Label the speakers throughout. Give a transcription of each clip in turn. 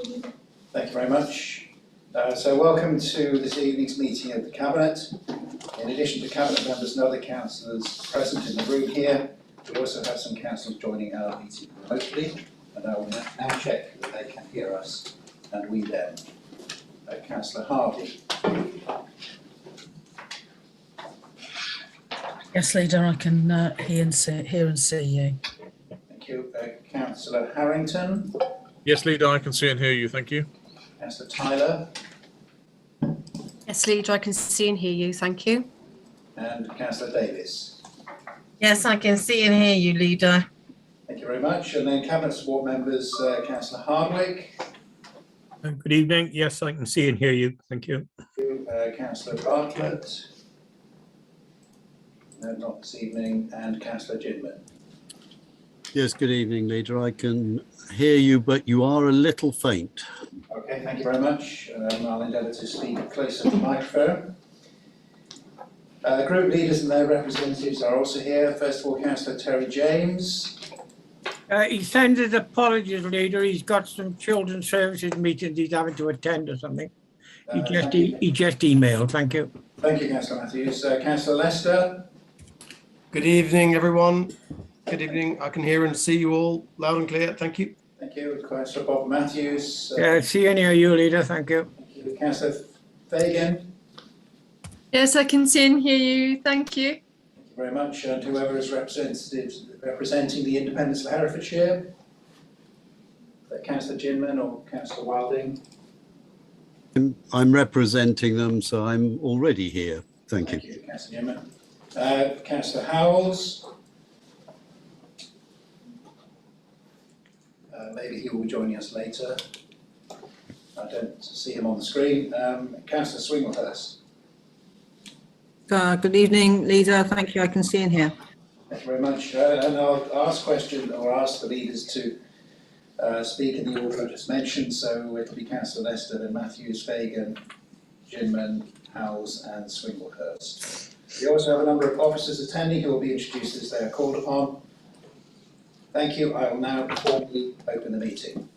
Speaker 1: Thank you very much. So welcome to this evening's meeting of the Cabinet. In addition to Cabinet members and other councillors present in the room here, we also have some councillors joining our meeting remotely, and I will now check that they can hear us and we them. Councillor Hardy.
Speaker 2: Yes, Leader, I can hear and see you.
Speaker 1: Thank you. Councillor Harrington.
Speaker 3: Yes, Leader, I can see and hear you. Thank you.
Speaker 1: Councillor Tyler.
Speaker 4: Yes, Leader, I can see and hear you. Thank you.
Speaker 1: And Councillor Davis.
Speaker 5: Yes, I can see and hear you, Leader.
Speaker 1: Thank you very much. And then Cabinet support members, Councillor Hardwick.
Speaker 6: Good evening. Yes, I can see and hear you. Thank you.
Speaker 1: Thank you. Councillor Bartlett. No, not this evening. And Councillor Ginman.
Speaker 7: Yes, good evening, Leader. I can hear you, but you are a little faint.
Speaker 1: Okay, thank you very much. I'll endeavour to speak closer to the microphone. Group leaders and their representatives are also here. First of all, Councillor Terry James.
Speaker 6: He sends his apologies, Leader. He's got some children's services meetings he's having to attend or something. He just emailed. Thank you.
Speaker 1: Thank you, Councillor Matthews. Councillor Lester.
Speaker 8: Good evening, everyone. Good evening. I can hear and see you all loud and clear. Thank you.
Speaker 1: Thank you. Councillor Bob Matthews.
Speaker 6: See and hear you, Leader. Thank you.
Speaker 1: Thank you. Councillor Fagan.
Speaker 4: Yes, I can see and hear you. Thank you.
Speaker 1: Thank you very much. And whoever is representing the independents of Herefordshire. Councillor Ginman or Councillor Wilding.
Speaker 7: I'm representing them, so I'm already here. Thank you.
Speaker 1: Thank you, Councillor Ginman. Councillor Howells. Maybe he will be joining us later. I don't see him on the screen. Councillor Swinglehurst.
Speaker 5: Good evening, Leader. Thank you. I can see and hear.
Speaker 1: Thank you very much. And I'll ask the leaders to speak in the order I just mentioned. So it'll be Councillor Lester, then Matthews, Fagan, Ginman, Howells and Swinglehurst. We also have a number of officers attending who will be introduced as they are called upon. Thank you. I will now formally open the meeting.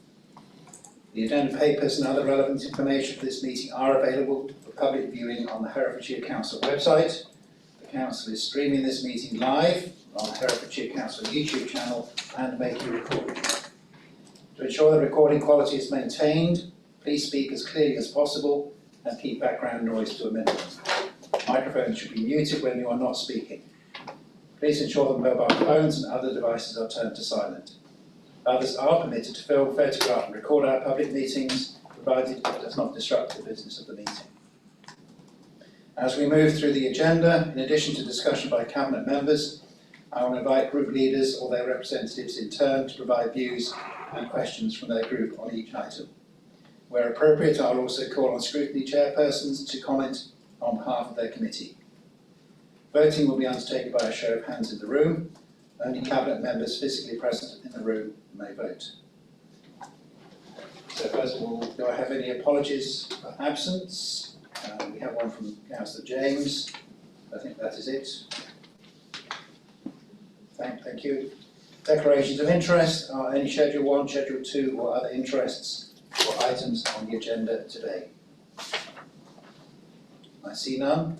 Speaker 1: The agenda papers and other relevant information for this meeting are available for public viewing on the Herefordshire Council website. The Council is streaming this meeting live on the Herefordshire Council YouTube channel and making recording. To ensure the recording quality is maintained, please speak as clearly as possible and keep background noise to a minimum. Microphones should be muted when you are not speaking. Please ensure that mobile phones and other devices are turned to silent. Others are permitted to film, photograph and record our public meetings, provided it does not disrupt the business of the meeting. As we move through the agenda, in addition to discussion by Cabinet members, I will invite group leaders or their representatives in turn to provide views and questions from their group on each item. Where appropriate, I will also call on scrutiny chairpersons to comment on behalf of their committee. Voting will be undertaken by a show of hands in the room. Only Cabinet members physically present in the room may vote. So first of all, do I have any apologies for absence? We have one from Councillor James. I think that is it. Thank you. Declarations of interest are any Schedule 1, Schedule 2 or other interests or items on the agenda today. I see none.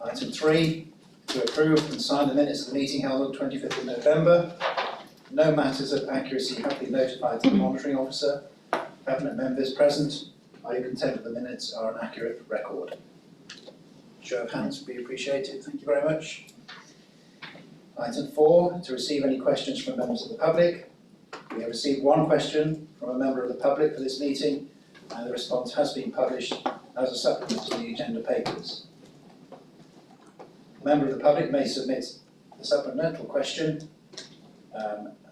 Speaker 1: Item 3. To approve and sign the minutes of the meeting held on the 25th of November. No matters of accuracy have been notified to the monitoring officer. Cabinet members present, are you content that the minutes are an accurate record? Show of hands would be appreciated. Thank you very much. Item 4, to receive any questions from members of the public. We have received one question from a member of the public for this meeting, and the response has been published as a supplement to the agenda papers. A member of the public may submit a supplemental question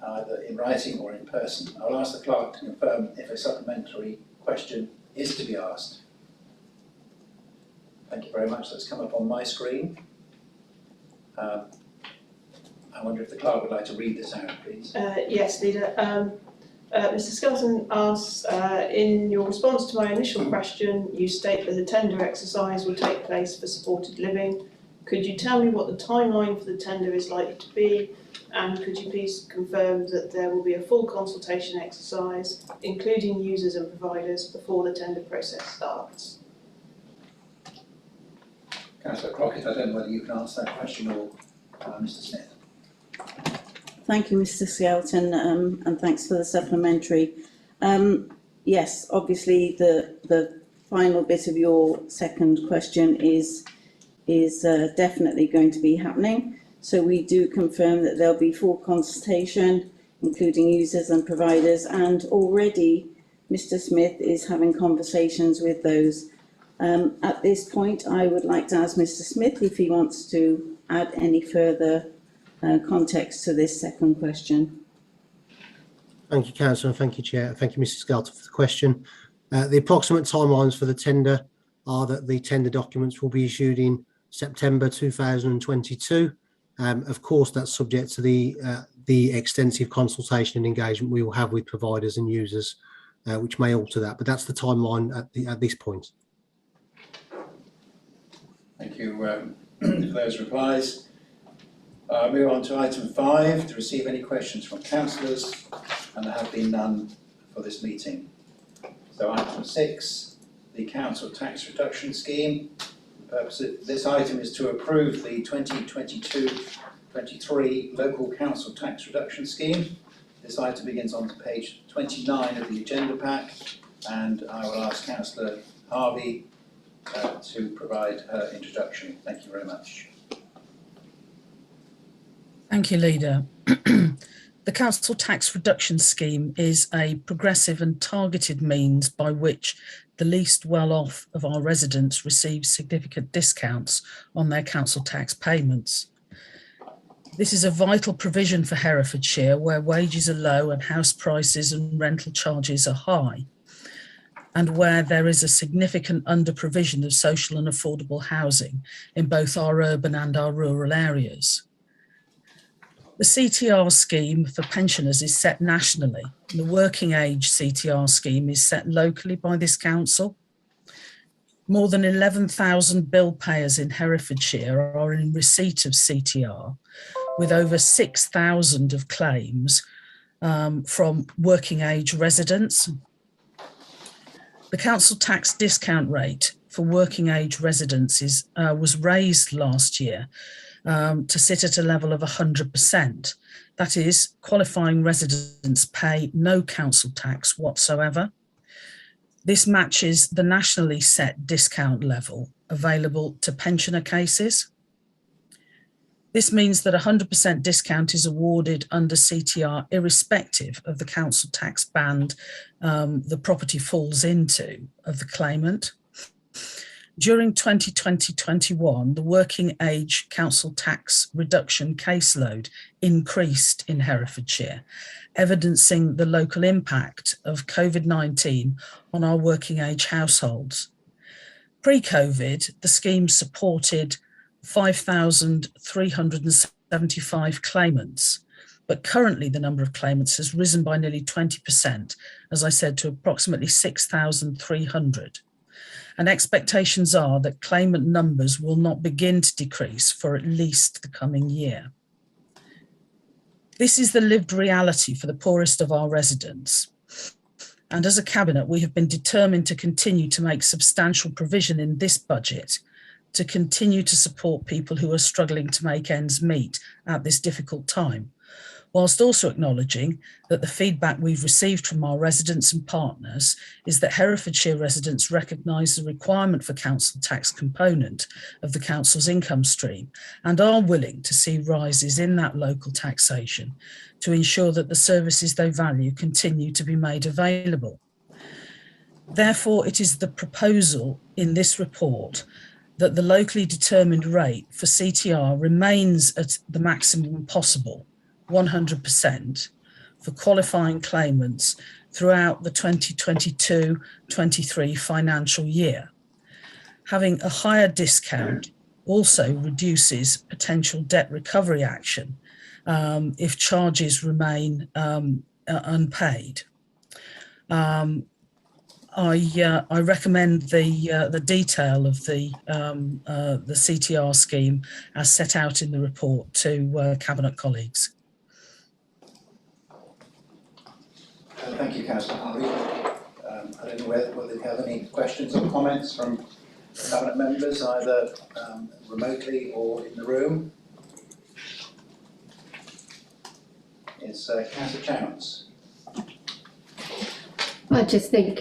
Speaker 1: either in writing or in person. I'll ask the clerk to confirm if a supplementary question is to be asked. Thank you very much. That's come up on my screen. I wonder if the clerk would like to read this out, please.
Speaker 9: Yes, Leader. Mr. Skelton asks, in your response to my initial question, you state that a tender exercise will take place for supported living. Could you tell me what the timeline for the tender is likely to be? And could you please confirm that there will be a full consultation exercise, including users and providers, before the tender process starts?
Speaker 1: Councillor Crockett, I don't know whether you can answer that question or Mr Smith.
Speaker 10: Thank you, Mr Skelton, and thanks for the supplementary. Yes, obviously the final bit of your second question is definitely going to be happening. So we do confirm that there'll be full consultation, including users and providers, and already Mr Smith is having conversations with those. At this point, I would like to ask Mr Smith if he wants to add any further context to this second question.
Speaker 8: Thank you, Councillor. Thank you, Chair. Thank you, Mrs. Skelton, for the question. The approximate timelines for the tender are that the tender documents will be issued in September 2022. Of course, that's subject to the extensive consultation and engagement we will have with providers and users, which may alter that. But that's the timeline at this point.
Speaker 1: Thank you for those replies. Move on to item 5, to receive any questions from councillors, and there have been none for this meeting. So item 6, the council tax reduction scheme. The purpose of this item is to approve the 2022-23 local council tax reduction scheme. This item begins on page 29 of the agenda pack, and I will ask Councillor Harvey to provide her introduction. Thank you very much.
Speaker 2: Thank you, Leader. The Council Tax Reduction Scheme is a progressive and targeted means by which the least well-off of our residents receive significant discounts on their council tax payments. This is a vital provision for Herefordshire, where wages are low and house prices and rental charges are high, and where there is a significant under-provision of social and affordable housing in both our urban and our rural areas. The CTR scheme for pensioners is set nationally, and the working age CTR scheme is set locally by this council. More than 11,000 bill payers in Herefordshire are in receipt of CTR, with over 6,000 of claims from working age residents. The council tax discount rate for working age residents was raised last year to sit at a level of 100%. That is, qualifying residents pay no council tax whatsoever. This matches the nationally set discount level available to pensioner cases. This means that 100% discount is awarded under CTR irrespective of the council tax band the property falls into of the claimant. During 2020-21, the working age council tax reduction caseload increased in Herefordshire, evidencing the local impact of COVID-19 on our working age households. Pre-COVID, the scheme supported 5,375 claimants, but currently the number of claimants has risen by nearly 20%, as I said, to approximately 6,300. And expectations are that claimant numbers will not begin to decrease for at least the coming year. This is the lived reality for the poorest of our residents. And as a Cabinet, we have been determined to continue to make substantial provision in this budget to continue to support people who are struggling to make ends meet at this difficult time, whilst also acknowledging that the feedback we've received from our residents and partners is that Herefordshire residents recognise the requirement for council tax component of the council's income stream and are willing to see rises in that local taxation to ensure that the services they value continue to be made available. Therefore, it is the proposal in this report that the locally determined rate for CTR remains at the maximum possible, 100%, for qualifying claimants throughout the 2022-23 financial year. Having a higher discount also reduces potential debt recovery action if charges remain unpaid. I recommend the detail of the CTR scheme as set out in the report to Cabinet colleagues.
Speaker 1: Thank you, Councillor Harvey. I don't know whether you have any questions or comments from Cabinet members, either remotely or in the room. It's Councillor Chance.
Speaker 11: I just think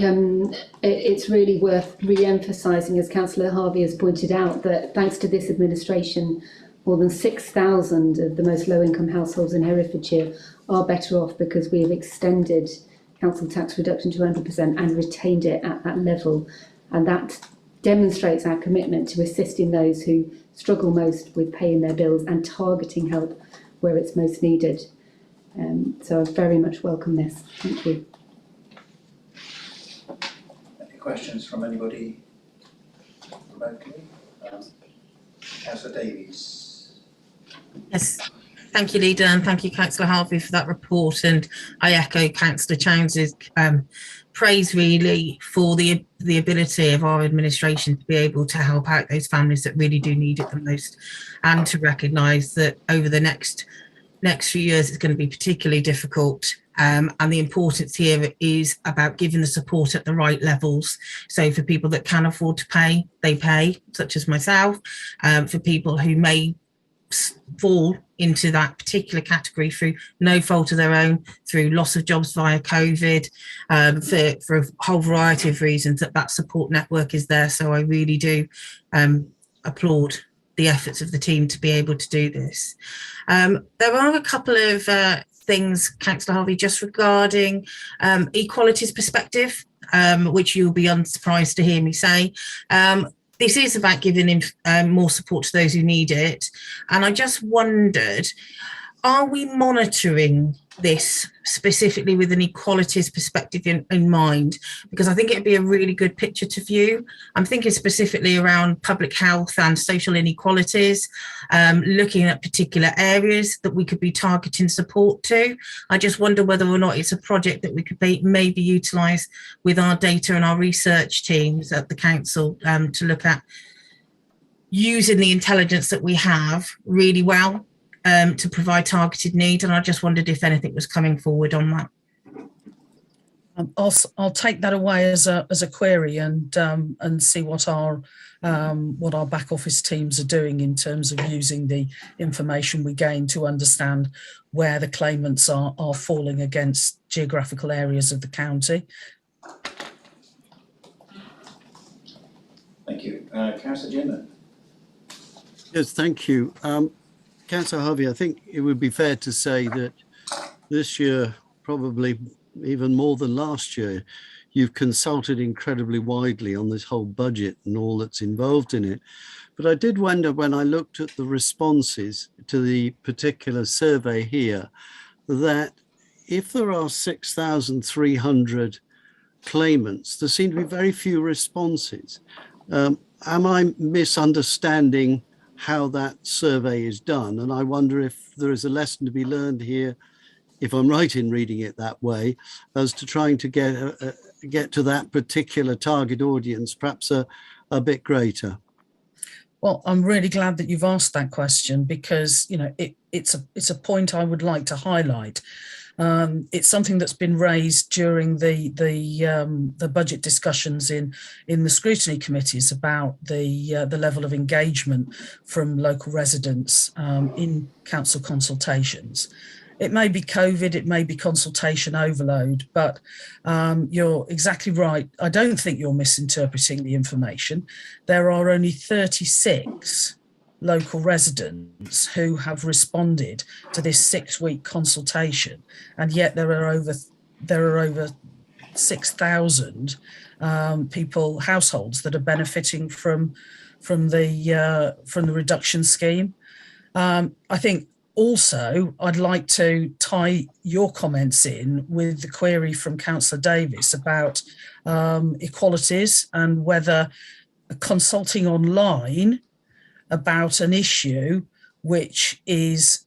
Speaker 11: it's really worth re-emphasising, as Councillor Harvey has pointed out, that thanks to this administration, more than 6,000 of the most low-income households in Herefordshire are better off because we have extended council tax reduction to 100% and retained it at that level. And that demonstrates our commitment to assisting those who struggle most with paying their bills and targeting help where it's most needed. So I very much welcome this. Thank you.
Speaker 1: Any questions from anybody remotely? Councillor Davies.
Speaker 5: Yes, thank you, Leader, and thank you, Councillor Harvey, for that report. And I echo Councillor Chownes's praise, really, for the ability of our administration to be able to help out those families that really do need it the most, and to recognise that over the next few years it's going to be particularly difficult. And the importance here is about giving the support at the right levels. So for people that can afford to pay, they pay, such as myself. For people who may fall into that particular category through no fault of their own, through loss of jobs via COVID, for a whole variety of reasons, that support network is there. So I really do applaud the efforts of the team to be able to do this. There are a couple of things, Councillor Harvey, just regarding equalities perspective, which you'll be unsurprised to hear me say. This is about giving more support to those who need it. And I just wondered, are we monitoring this specifically with an equalities perspective in mind? Because I think it'd be a really good picture to view. I'm thinking specifically around public health and social inequalities, looking at particular areas that we could be targeting support to. I just wonder whether or not it's a project that we could maybe utilise with our data and our research teams at the council to look at using the intelligence that we have really well to provide targeted need. And I just wondered if anything was coming forward on that.
Speaker 2: I'll take that away as a query and see what our back office teams are doing in terms of using the information we gain to understand where the claimants are falling against geographical areas of the county.
Speaker 1: Thank you. Councillor Jinman.
Speaker 7: Yes, thank you. Councillor Harvey, I think it would be fair to say that this year, probably even more than last year, you've consulted incredibly widely on this whole budget and all that's involved in it. But I did wonder, when I looked at the responses to the particular survey here, that if there are 6,300 claimants, there seem to be very few responses. Am I misunderstanding how that survey is done? And I wonder if there is a lesson to be learned here, if I'm right in reading it that way, as to trying to get to that particular target audience, perhaps a bit greater.
Speaker 2: Well, I'm really glad that you've asked that question, because it's a point I would like to highlight. It's something that's been raised during the budget discussions in the scrutiny committees about the level of engagement from local residents in council consultations. It may be COVID, it may be consultation overload, but you're exactly right. I don't think you're misinterpreting the information. There are only 36 local residents who have responded to this 6-week consultation, and yet there are over 6,000 households that are benefiting from the reduction scheme. I think also I'd like to tie your comments in with the query from Councillor Davis about equalities and whether consulting online about an issue which is,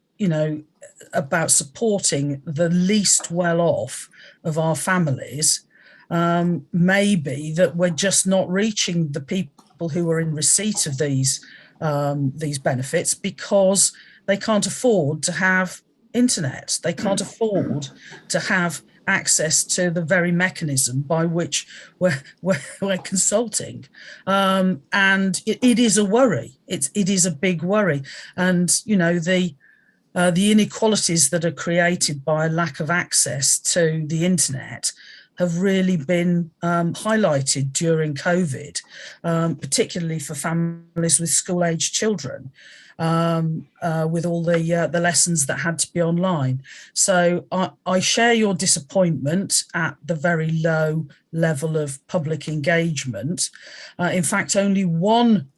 Speaker 2: about supporting the least well off of our families, may be that we're just not reaching the people who are in receipt of these benefits because they can't afford to have internet. They can't afford to have access to the very mechanism by which we're consulting, and it is a worry. It is a big worry, and the inequalities that are created by a lack of access to the internet have really been highlighted during COVID, particularly for families with school-aged children, with all the lessons that had to be online. So I share your disappointment at the very low level of public engagement. In fact, only one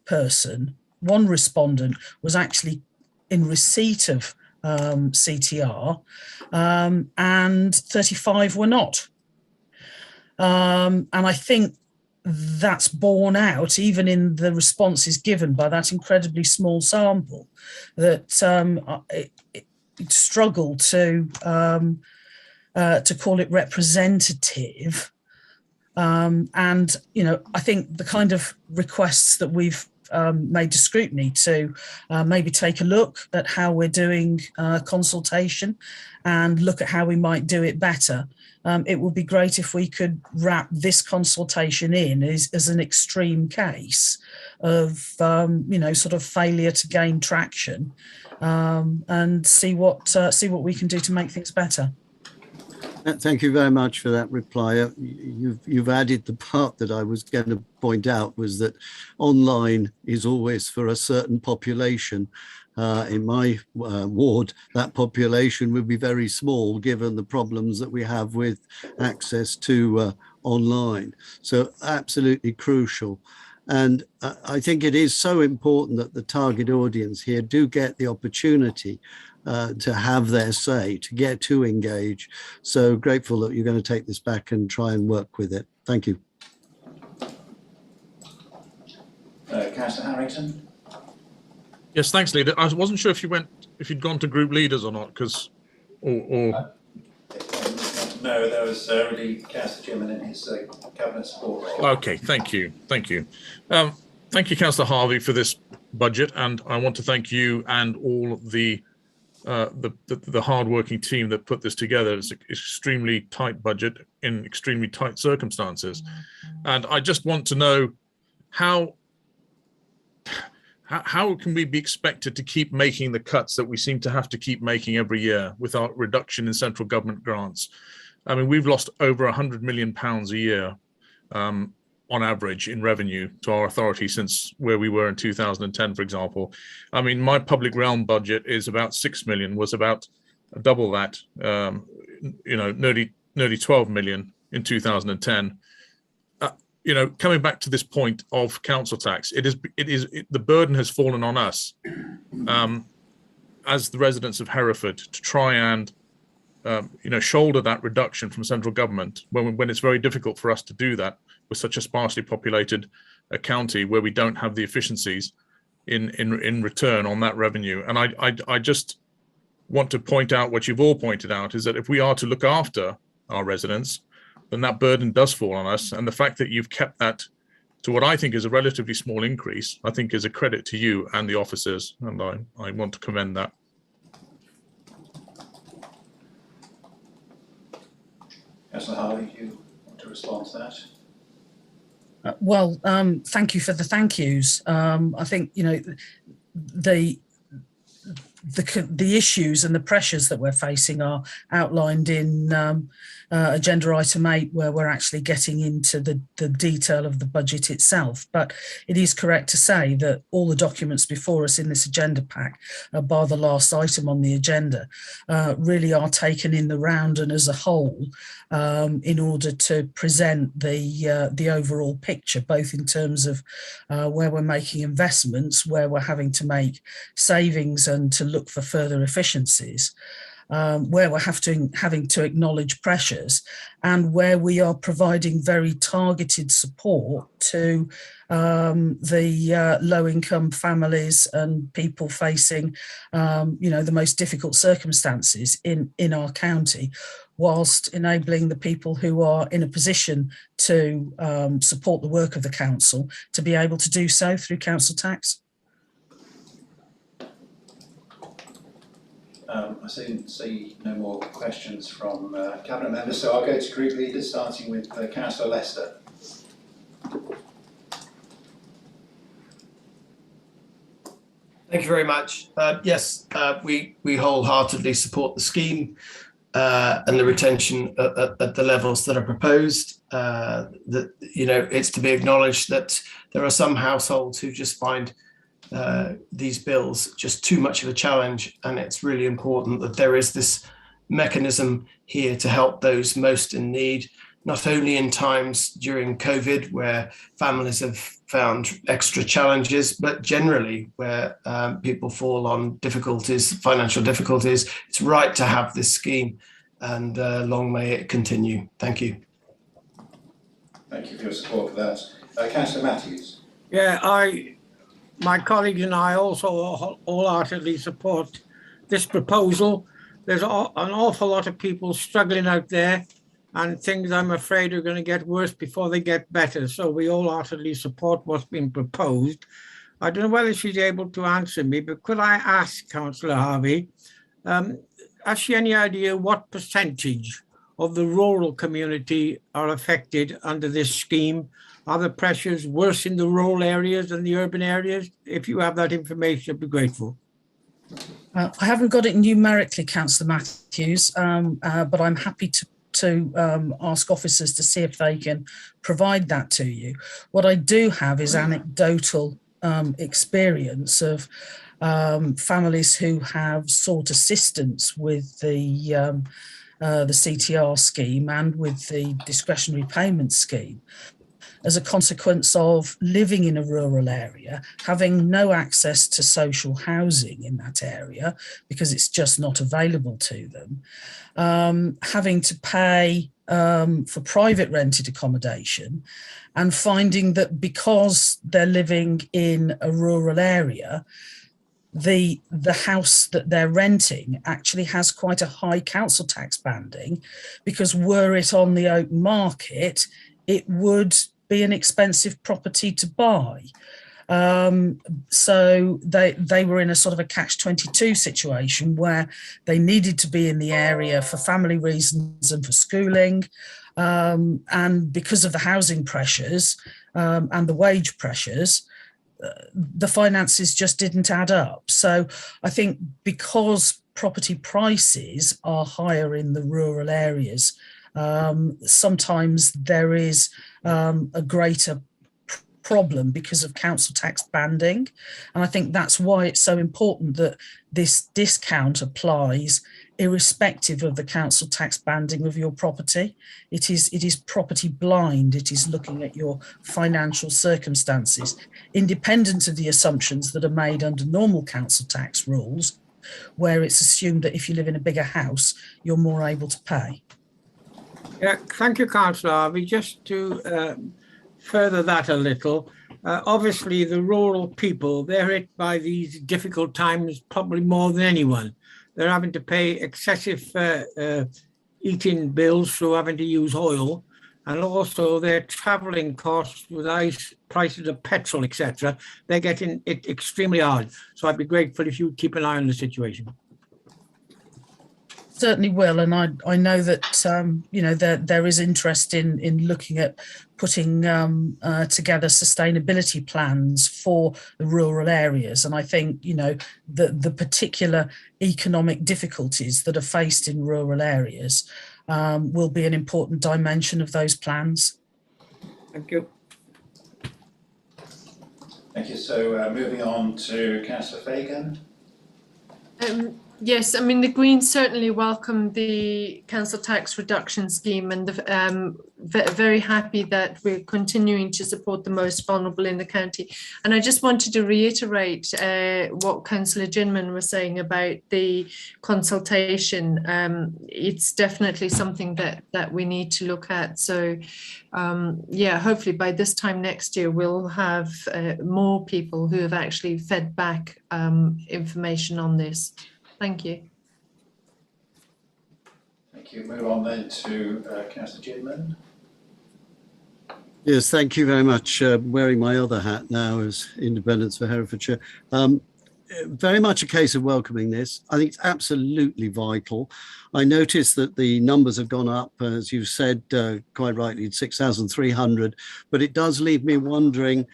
Speaker 2: respondent was actually in receipt of CTR, and 35 were not. And I think that's borne out even in the responses given by that incredibly small sample, that it struggled to call it representative. And I think the kind of requests that we've made to scrutiny to maybe take a look at how we're doing consultation and look at how we might do it better. It would be great if we could wrap this consultation in as an extreme case of, sort of failure to gain traction, and see what we can do to make things better.
Speaker 7: Thank you very much for that reply. You've added the part that I was going to point out, was that online is always for a certain population. In my ward, that population would be very small given the problems that we have with access to online. So absolutely crucial. And I think it is so important that the target audience here do get the opportunity to have their say, to get to engage. So grateful that you're going to take this back and try and work with it. Thank you.
Speaker 1: Councillor Harrington.
Speaker 3: Yes, thanks, Leader. I wasn't sure if you'd gone to group leaders or not, because, or
Speaker 1: No, there was already Councillor Jimman in his cabinet support role.
Speaker 3: Okay, thank you. Thank you, Councillor Harvey, for this budget, and I want to thank you and all the hard-working team that put this together. It's an extremely tight budget in extremely tight circumstances, and I just want to know how can we be expected to keep making the cuts that we seem to have to keep making every year without reduction in central government grants? I mean, we've lost over £100 million a year on average in revenue to our authority since where we were in 2010, for example. I mean, my public realm budget is about 6 million, was about double that, nearly 12 million in 2010. Coming back to this point of council tax, the burden has fallen on us as the residents of Hereford to try and shoulder that reduction from central government when it's very difficult for us to do that with such a sparsely populated county where we don't have the efficiencies in return on that revenue. And I just want to point out what you've all pointed out, is that if we are to look after our residents, then that burden does fall on us. And the fact that you've kept that to what I think is a relatively small increase, I think is a credit to you and the officers, and I want to commend that.
Speaker 1: Councillor Harvey, do you want to respond to that?
Speaker 2: Well, thank you for the thank yous. I think, the issues and the pressures that we're facing are outlined in agenda item 8, where we're actually getting into the detail of the budget itself. But it is correct to say that all the documents before us in this agenda pack, bar the last item on the agenda, really are taken in the round and as a whole, in order to present the overall picture, both in terms of where we're making investments, where we're having to make savings and to look for further efficiencies. where we're having to acknowledge pressures, and where we are providing very targeted support to the low-income families and people facing, the most difficult circumstances in our county, whilst enabling the people who are in a position to support the work of the council to be able to do so through council tax.
Speaker 1: I see no more questions from Cabinet members, so I'll go to group leaders, starting with Councillor Lester.
Speaker 12: Thank you very much. Yes, we wholeheartedly support the scheme and the retention at the levels that are proposed. That, you know, it's to be acknowledged that there are some households who just find these bills just too much of a challenge, and it's really important that there is this mechanism here to help those most in need, not only in times during COVID where families have found extra challenges, but generally where people fall on difficulties, financial difficulties. It's right to have this scheme, and long may it continue. Thank you.
Speaker 1: Thank you for your support for that. Councillor Matthews.
Speaker 6: Yeah, my colleagues and I also wholeheartedly support this proposal. There's an awful lot of people struggling out there, and things I'm afraid are going to get worse before they get better. So we wholeheartedly support what's been proposed. I don't know whether she's able to answer me, but could I ask Councillor Harvey, has she any idea what percentage of the rural community are affected under this scheme? Are the pressures worse in the rural areas than the urban areas? If you have that information, I'd be grateful.
Speaker 2: I haven't got it numerically, Councillor Matthews, but I'm happy to ask officers to see if they can provide that to you. What I do have is anecdotal experience of families who have sought assistance with the CTR scheme and with the discretionary payment scheme as a consequence of living in a rural area, having no access to social housing in that area because it's just not available to them, having to pay for private rented accommodation, and finding that because they're living in a rural area, the house that they're renting actually has quite a high council tax banding, because were it on the open market, it would be an expensive property to buy. So they were in a sort of a catch-22 situation where they needed to be in the area for family reasons and for schooling. And because of the housing pressures and the wage pressures, the finances just didn't add up. So I think because property prices are higher in the rural areas, sometimes there is a greater problem because of council tax banding. And I think that's why it's so important that this discount applies irrespective of the council tax banding of your property. It is property blind. It is looking at your financial circumstances, independent of the assumptions that are made under normal council tax rules, where it's assumed that if you live in a bigger house, you're more able to pay.
Speaker 6: Yeah, thank you, Councillor Harvey. Just to further that a little, obviously the rural people, they're hit by these difficult times probably more than anyone. They're having to pay excessive eating bills through having to use oil, and also their travelling costs with ice prices of petrol, etc. They're getting it extremely hard. So I'd be grateful if you'd keep an eye on the situation.
Speaker 2: Certainly will, and I know that there is interest in looking at putting together sustainability plans for the rural areas, and I think the particular economic difficulties that are faced in rural areas will be an important dimension of those plans.
Speaker 6: Thank you.
Speaker 1: Thank you. So moving on to Councillor Fagan.
Speaker 4: Yes, I mean, the Greens certainly welcome the council tax reduction scheme, and very happy that we're continuing to support the most vulnerable in the county. And I just wanted to reiterate what Councillor Ginman was saying about the consultation. It's definitely something that we need to look at. So yeah, hopefully by this time next year, we'll have more people who have actually fed back information on this. Thank you.
Speaker 1: Thank you. Move on then to Councillor Ginman.
Speaker 7: Yes, thank you very much. Wearing my other hat now as Independents for Herefordshire. Very much a case of welcoming this. I think it's absolutely vital. I noticed that the numbers have gone up, as you said, quite rightly, 6,300, but it does leave me wondering,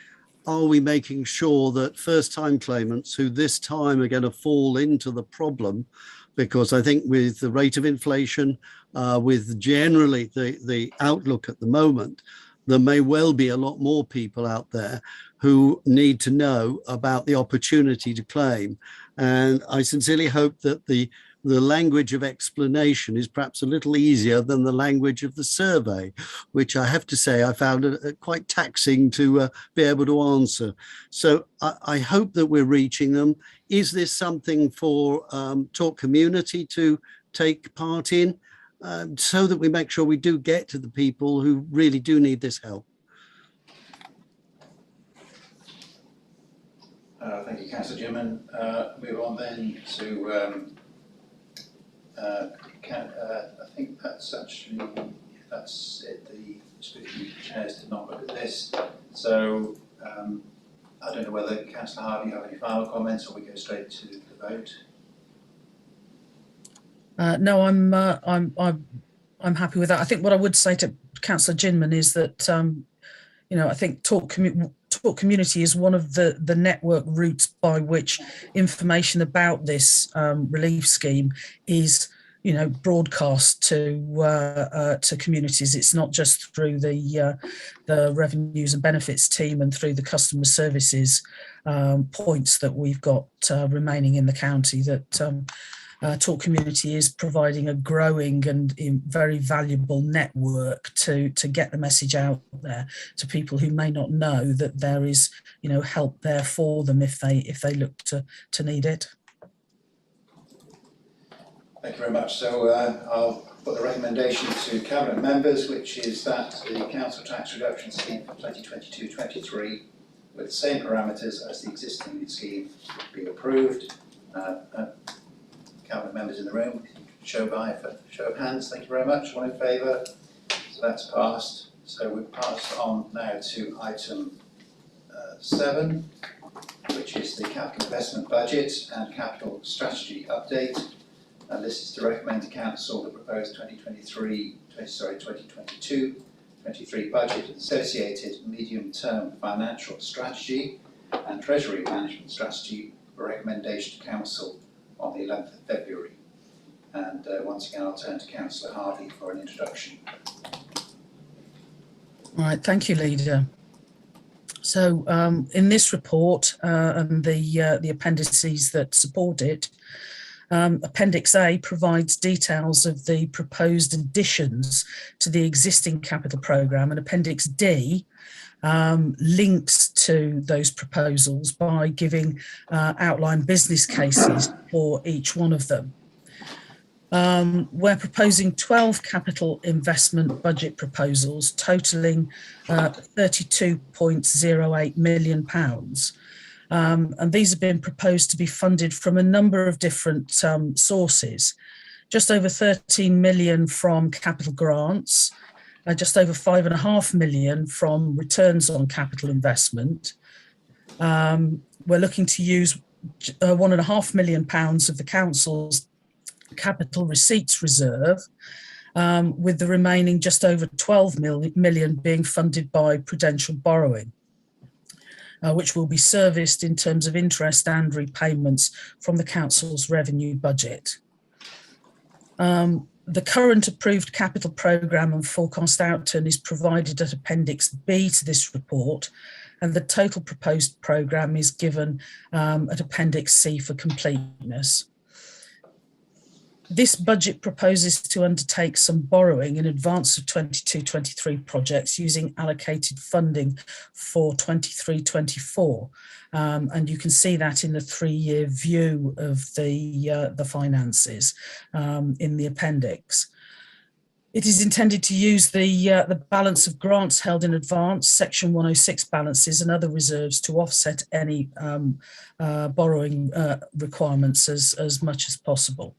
Speaker 7: are we making sure that first-time claimants who this time are going to fall into the problem, because I think with the rate of inflation, with generally the outlook at the moment, there may well be a lot more people out there who need to know about the opportunity to claim. And I sincerely hope that the language of explanation is perhaps a little easier than the language of the survey, which I have to say I found quite taxing to be able to answer. So I hope that we're reaching them. Is this something for Talk Community to take part in, so that we make sure we do get to the people who really do need this help?
Speaker 1: Thank you, Councillor Ginman. Move on then to I think that's it. The Scrutiny chairs did not look at this, so I don't know whether Councillor Harvey, you have any final comments, or we go straight to the vote.
Speaker 2: No, I'm happy with that. I think what I would say to Councillor Ginman is that you know, I think Talk Community is one of the network routes by which information about this relief scheme is, you know, broadcast to communities. It's not just through the revenues and benefits team and through the customer services points that we've got remaining in the county, that Talk Community is providing a growing and very valuable network to get the message out there to people who may not know that there is, you know, help there for them if they look to need it.
Speaker 1: Thank you very much. So I'll put the recommendation to Cabinet members, which is that the Council Tax Reduction Scheme for 2022-23, with the same parameters as the existing scheme, be approved. Cabinet members in the room, show of hands. Thank you very much. All in favour? So that's passed. So we pass on now to item 7, which is the capital investment budget and capital strategy update. And this is to recommend to Council the proposed 2022-23 budget, associated medium-term financial strategy and treasury management strategy for recommendation to Council on the 11th of February. And once again, I'll turn to Councillor Harvey for an introduction.
Speaker 2: All right, thank you, Leader. So in this report and the appendices that support it, Appendix A provides details of the proposed additions to the existing capital programme, and Appendix D links to those proposals by giving outline business cases for each one of them. We're proposing 12 capital investment budget proposals totalling £32.08 million. And these have been proposed to be funded from a number of different sources. Just over 13 million from capital grants, just over 5.5 million from returns on capital investment. We're looking to use £1.5 million of the council's capital receipts reserve, with the remaining just over 12 million being funded by prudential borrowing, which will be serviced in terms of interest and repayments from the council's revenue budget. The current approved capital programme and forecast outturn is provided at Appendix B to this report, and the total proposed programme is given at Appendix C for completeness. This budget proposes to undertake some borrowing in advance of 22-23 projects using allocated funding for 23-24. And you can see that in the 3-year view of the finances in the appendix. It is intended to use the balance of grants held in advance, Section 106 balances and other reserves to offset any borrowing requirements as much as possible.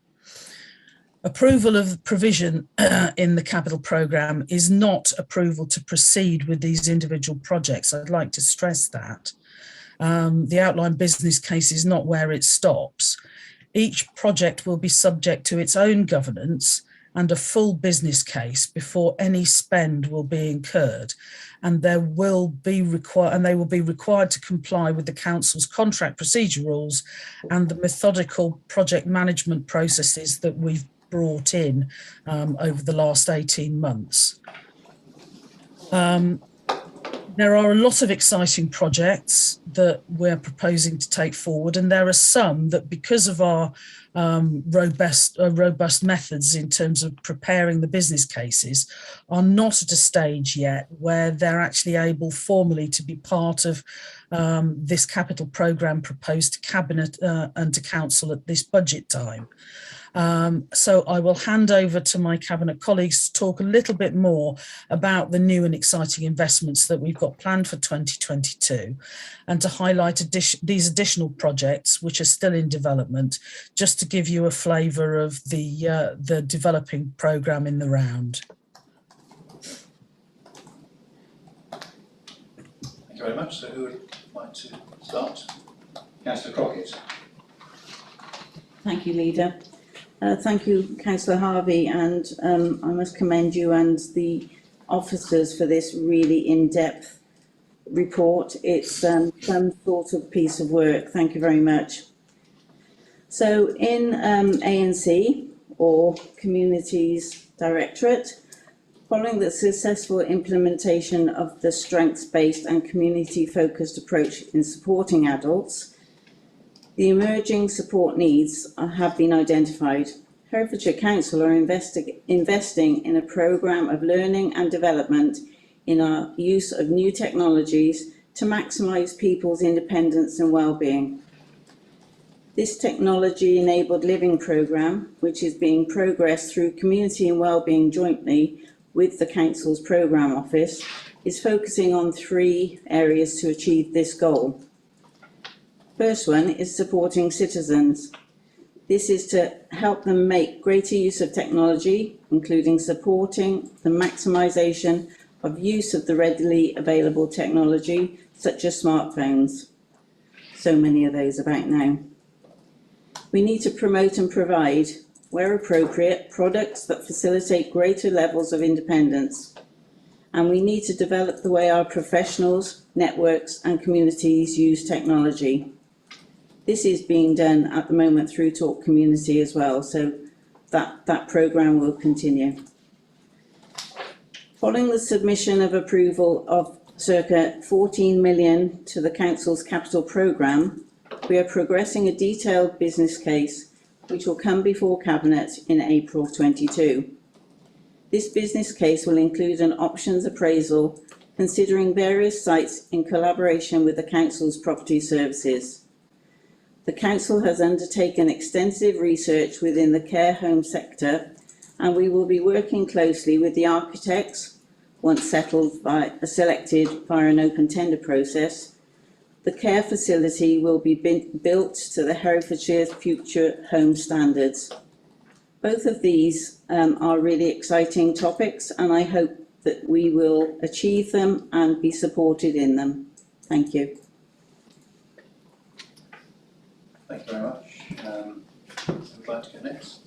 Speaker 2: Approval of provision in the capital programme is not approval to proceed with these individual projects. I'd like to stress that. The outline business case is not where it stops. Each project will be subject to its own governance and a full business case before any spend will be incurred, and they will be required to comply with the council's contract procedure rules and the methodical project management processes that we've brought in over the last 18 months. There are a lot of exciting projects that we're proposing to take forward, and there are some that, because of our robust methods in terms of preparing the business cases, are not at a stage yet where they're actually able formally to be part of this capital programme proposed to Cabinet and to Council at this budget time. So I will hand over to my Cabinet colleagues to talk a little bit more about the new and exciting investments that we've got planned for 2022, and to highlight these additional projects which are still in development, just to give you a flavour of the developing programme in the round.
Speaker 1: Thank you very much. So who would like to start? Councillor Crockett.
Speaker 10: Thank you, Leader. Thank you, Councillor Harvey, and I must commend you and the officers for this really in-depth report. It's some sort of piece of work. Thank you very much. So in ANC, or Communities Directorate, following the successful implementation of the strengths-based and community-focused approach in supporting adults, the emerging support needs have been identified. Herefordshire Council are investing in a programme of learning and development in our use of new technologies to maximise people's independence and well-being. This technology-enabled living programme, which is being progressed through Community and Wellbeing jointly with the Council's Programme Office, is focusing on 3 areas to achieve this goal. First one is supporting citizens. This is to help them make greater use of technology, including supporting the maximisation of use of the readily available technology, such as smartphones. So many of those about now. We need to promote and provide, where appropriate, products that facilitate greater levels of independence. And we need to develop the way our professionals, networks and communities use technology. This is being done at the moment through Talk Community as well, so that programme will continue. Following the submission of approval of circa 14 million to the Council's capital programme, we are progressing a detailed business case which will come before Cabinet in April 22. This business case will include an options appraisal considering various sites in collaboration with the Council's property services. The Council has undertaken extensive research within the care home sector, and we will be working closely with the architects, once selected via an open tender process. The care facility will be built to the Herefordshire Future Home Standards. Both of these are really exciting topics, and I hope that we will achieve them and be supported in them. Thank you.
Speaker 1: Thank you very much. Who would like to go next?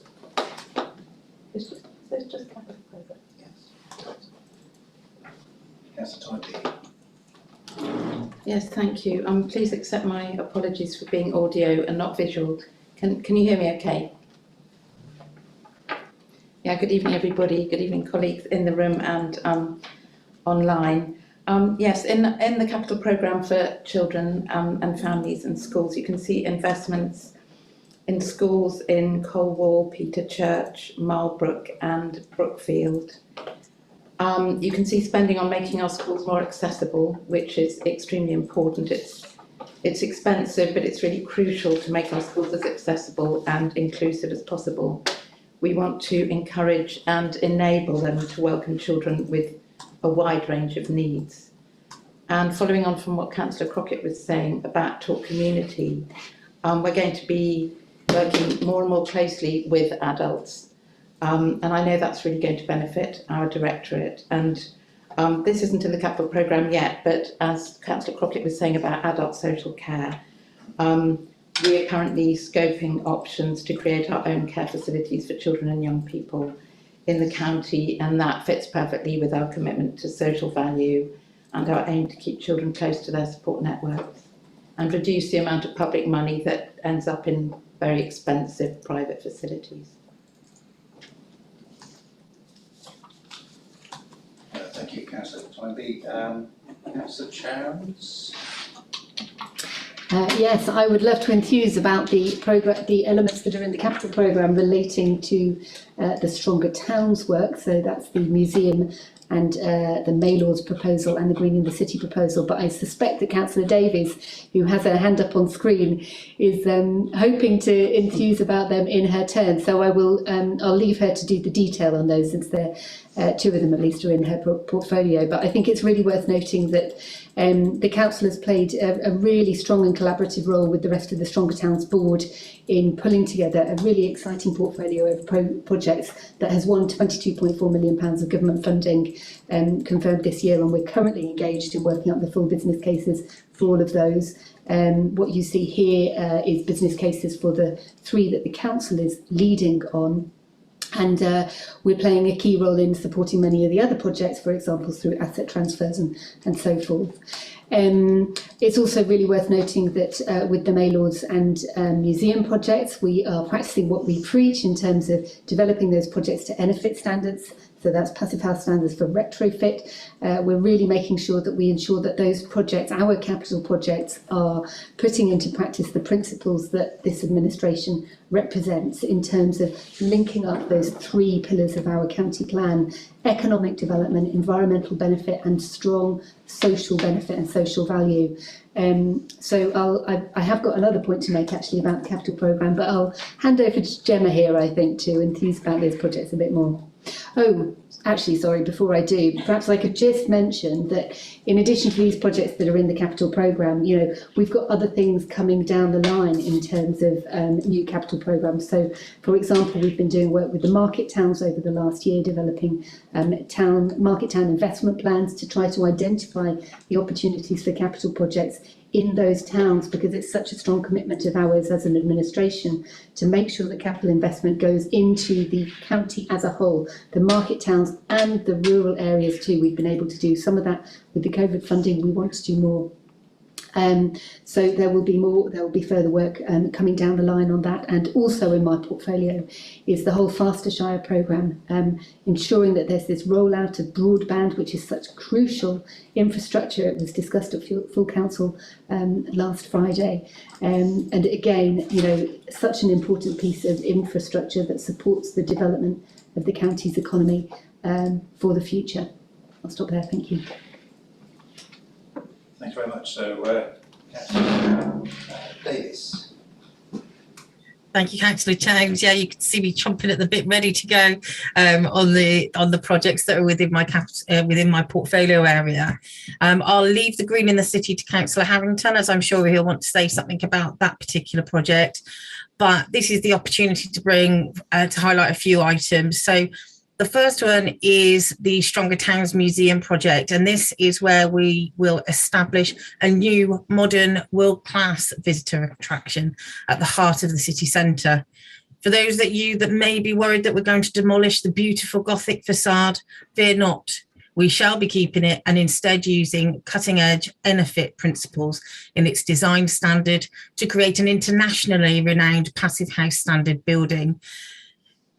Speaker 9: It's just capital programme.
Speaker 1: Yes. Councillor Toynbee.
Speaker 13: Yes, thank you. Please accept my apologies for being audio and not visual. Can you hear me okay? Yeah, good evening everybody, good evening colleagues in the room and online. Yes, in the capital programme for children and families and schools, you can see investments in schools in Colwall, Peter Church, Marlbrook and Brookfield. You can see spending on making our schools more accessible, which is extremely important. It's expensive, but it's really crucial to make our schools as accessible and inclusive as possible. We want to encourage and enable them to welcome children with a wide range of needs. And following on from what Councillor Crockett was saying about Talk Community, we're going to be working more and more closely with adults. And I know that's really going to benefit our directorate. And this isn't in the capital programme yet, but as Councillor Crockett was saying about adult social care, we are currently scoping options to create our own care facilities for children and young people in the county, and that fits perfectly with our commitment to social value and our aim to keep children close to their support networks and reduce the amount of public money that ends up in very expensive private facilities.
Speaker 1: Thank you, Councillor Toynbee. Councillor Chowns?
Speaker 11: Yes, I would love to enthuse about the elements that are in the capital programme relating to the Stronger Towns work. So that's the museum and the Maylords proposal and the Green in the City proposal. But I suspect that Councillor Davies, who has her hand up on screen, is hoping to enthuse about them in her turn. So I'll leave her to do the detail on those, since they're two of them at least are in her portfolio. But I think it's really worth noting that the council has played a really strong and collaborative role with the rest of the Stronger Towns board in pulling together a really exciting portfolio of projects that has won £22.4 million of government funding confirmed this year, and we're currently engaged in working up the full business cases for all of those. What you see here is business cases for the 3 that the council is leading on. And we're playing a key role in supporting many of the other projects, for example, through asset transfers and so forth. It's also really worth noting that with the Maylords and museum projects, we are practicing what we preach in terms of developing those projects to NFIT standards. So that's passive house standards for retrofit. We're really making sure that we ensure that those projects, our capital projects, are putting into practice the principles that this administration represents in terms of linking up those 3 pillars of our county plan: economic development, environmental benefit and strong social benefit and social value. So I have got another point to make actually about the capital programme, but I'll hand over to Gemma here, I think, to enthuse about those projects a bit more. Oh, actually, sorry, before I do, perhaps I could just mention that in addition to these projects that are in the capital programme, we've got other things coming down the line in terms of new capital programmes. So, for example, we've been doing work with the market towns over the last year, developing market town investment plans to try to identify the opportunities for capital projects in those towns, because it's such a strong commitment of ours as an administration to make sure that capital investment goes into the county as a whole, the market towns and the rural areas too. We've been able to do some of that with the COVID funding. We want to do more. So there will be further work coming down the line on that. And also in my portfolio is the whole Faster Shire programme, ensuring that there's this rollout of broadband, which is such crucial infrastructure. It was discussed at full council last Friday. And again, such an important piece of infrastructure that supports the development of the county's economy for the future. I'll stop there. Thank you.
Speaker 1: Thanks very much. So, Councillor Davies.
Speaker 5: Thank you, Councillor Chowns. Yeah, you can see me chomping at the bit, ready to go on the projects that are within my portfolio area. I'll leave the Green in the City to Councillor Harrington, as I'm sure he'll want to say something about that particular project. But this is the opportunity to highlight a few items. So the first one is the Stronger Towns Museum project, and this is where we will establish a new modern world-class visitor attraction at the heart of the city centre. For those of you that may be worried that we're going to demolish the beautiful Gothic facade, fear not. We shall be keeping it and instead using cutting-edge NFIT principles in its design standard to create an internationally renowned passive house standard building.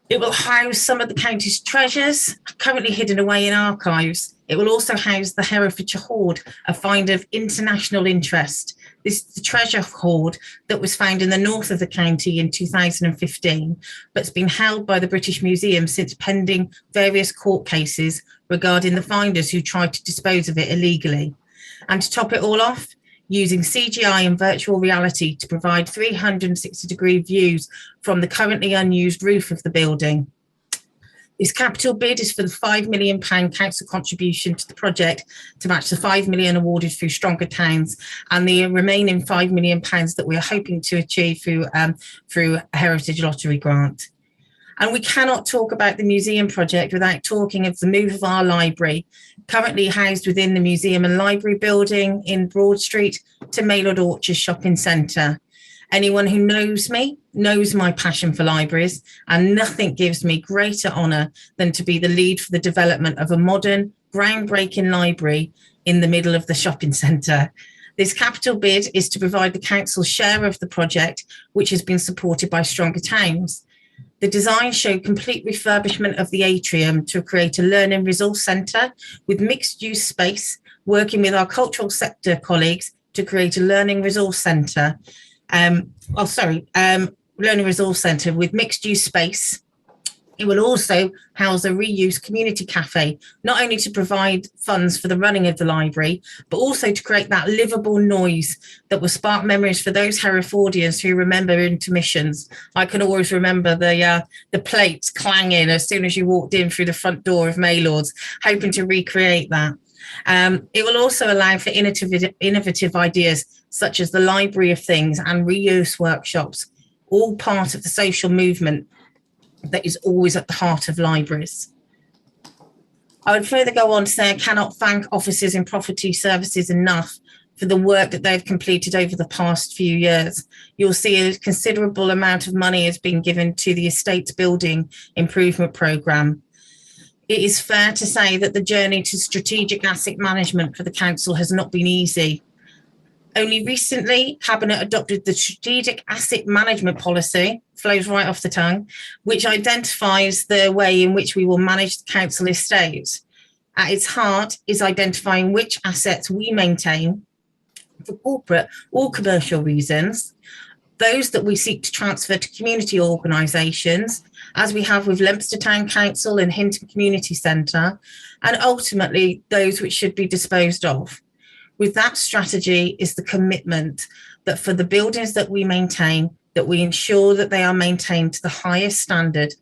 Speaker 5: It will house some of the county's treasures, currently hidden away in archives. It will also house the Herefordshire Hoard, a find of international interest. This is the treasure hoard that was found in the north of the county in 2015, but's been held by the British Museum since pending various court cases regarding the finders who tried to dispose of it illegally. And to top it all off, using CGI and virtual reality to provide 360-degree views from the currently unused roof of the building. This capital bid is for the £5 million council contribution to the project to match the £5 million awarded through Stronger Towns and the remaining £5 million that we are hoping to achieve through a Heritage Lottery grant. And we cannot talk about the museum project without talking of the move of our library, currently housed within the Museum and Library building in Broad Street, to Maylord Orchard Shopping Centre. Anyone who knows me knows my passion for libraries, and nothing gives me greater honour than to be the lead for the development of a modern, groundbreaking library in the middle of the shopping centre. This capital bid is to provide the council's share of the project, which has been supported by Stronger Towns. The design showed complete refurbishment of the atrium to create a learning resource centre with mixed-use space, working with our cultural sector colleagues to create a learning resource centre. Learning resource centre with mixed-use space. It will also house a reuse community cafe, not only to provide funds for the running of the library, but also to create that livable noise that will spark memories for those Herefordians who remember intermissions. I can always remember the plates clanging as soon as you walked in through the front door of Maylord's, hoping to recreate that. It will also allow for innovative ideas such as the Library of Things and reuse workshops, all part of the social movement that is always at the heart of libraries. I would further go on to say I cannot thank officers in property services enough for the work that they've completed over the past few years. You'll see a considerable amount of money has been given to the Estates Building Improvement Programme. It is fair to say that the journey to strategic asset management for the council has not been easy. Only recently, Cabinet adopted the Strategic Asset Management Policy, flows right off the tongue, which identifies the way in which we will manage the council estate. At its heart is identifying which assets we maintain for corporate or commercial reasons, those that we seek to transfer to community organisations, as we have with Leominster Town Council and Hinton Community Centre, and ultimately those which should be disposed of. With that strategy is the commitment that for the buildings that we maintain, that we ensure that they are maintained to the highest standard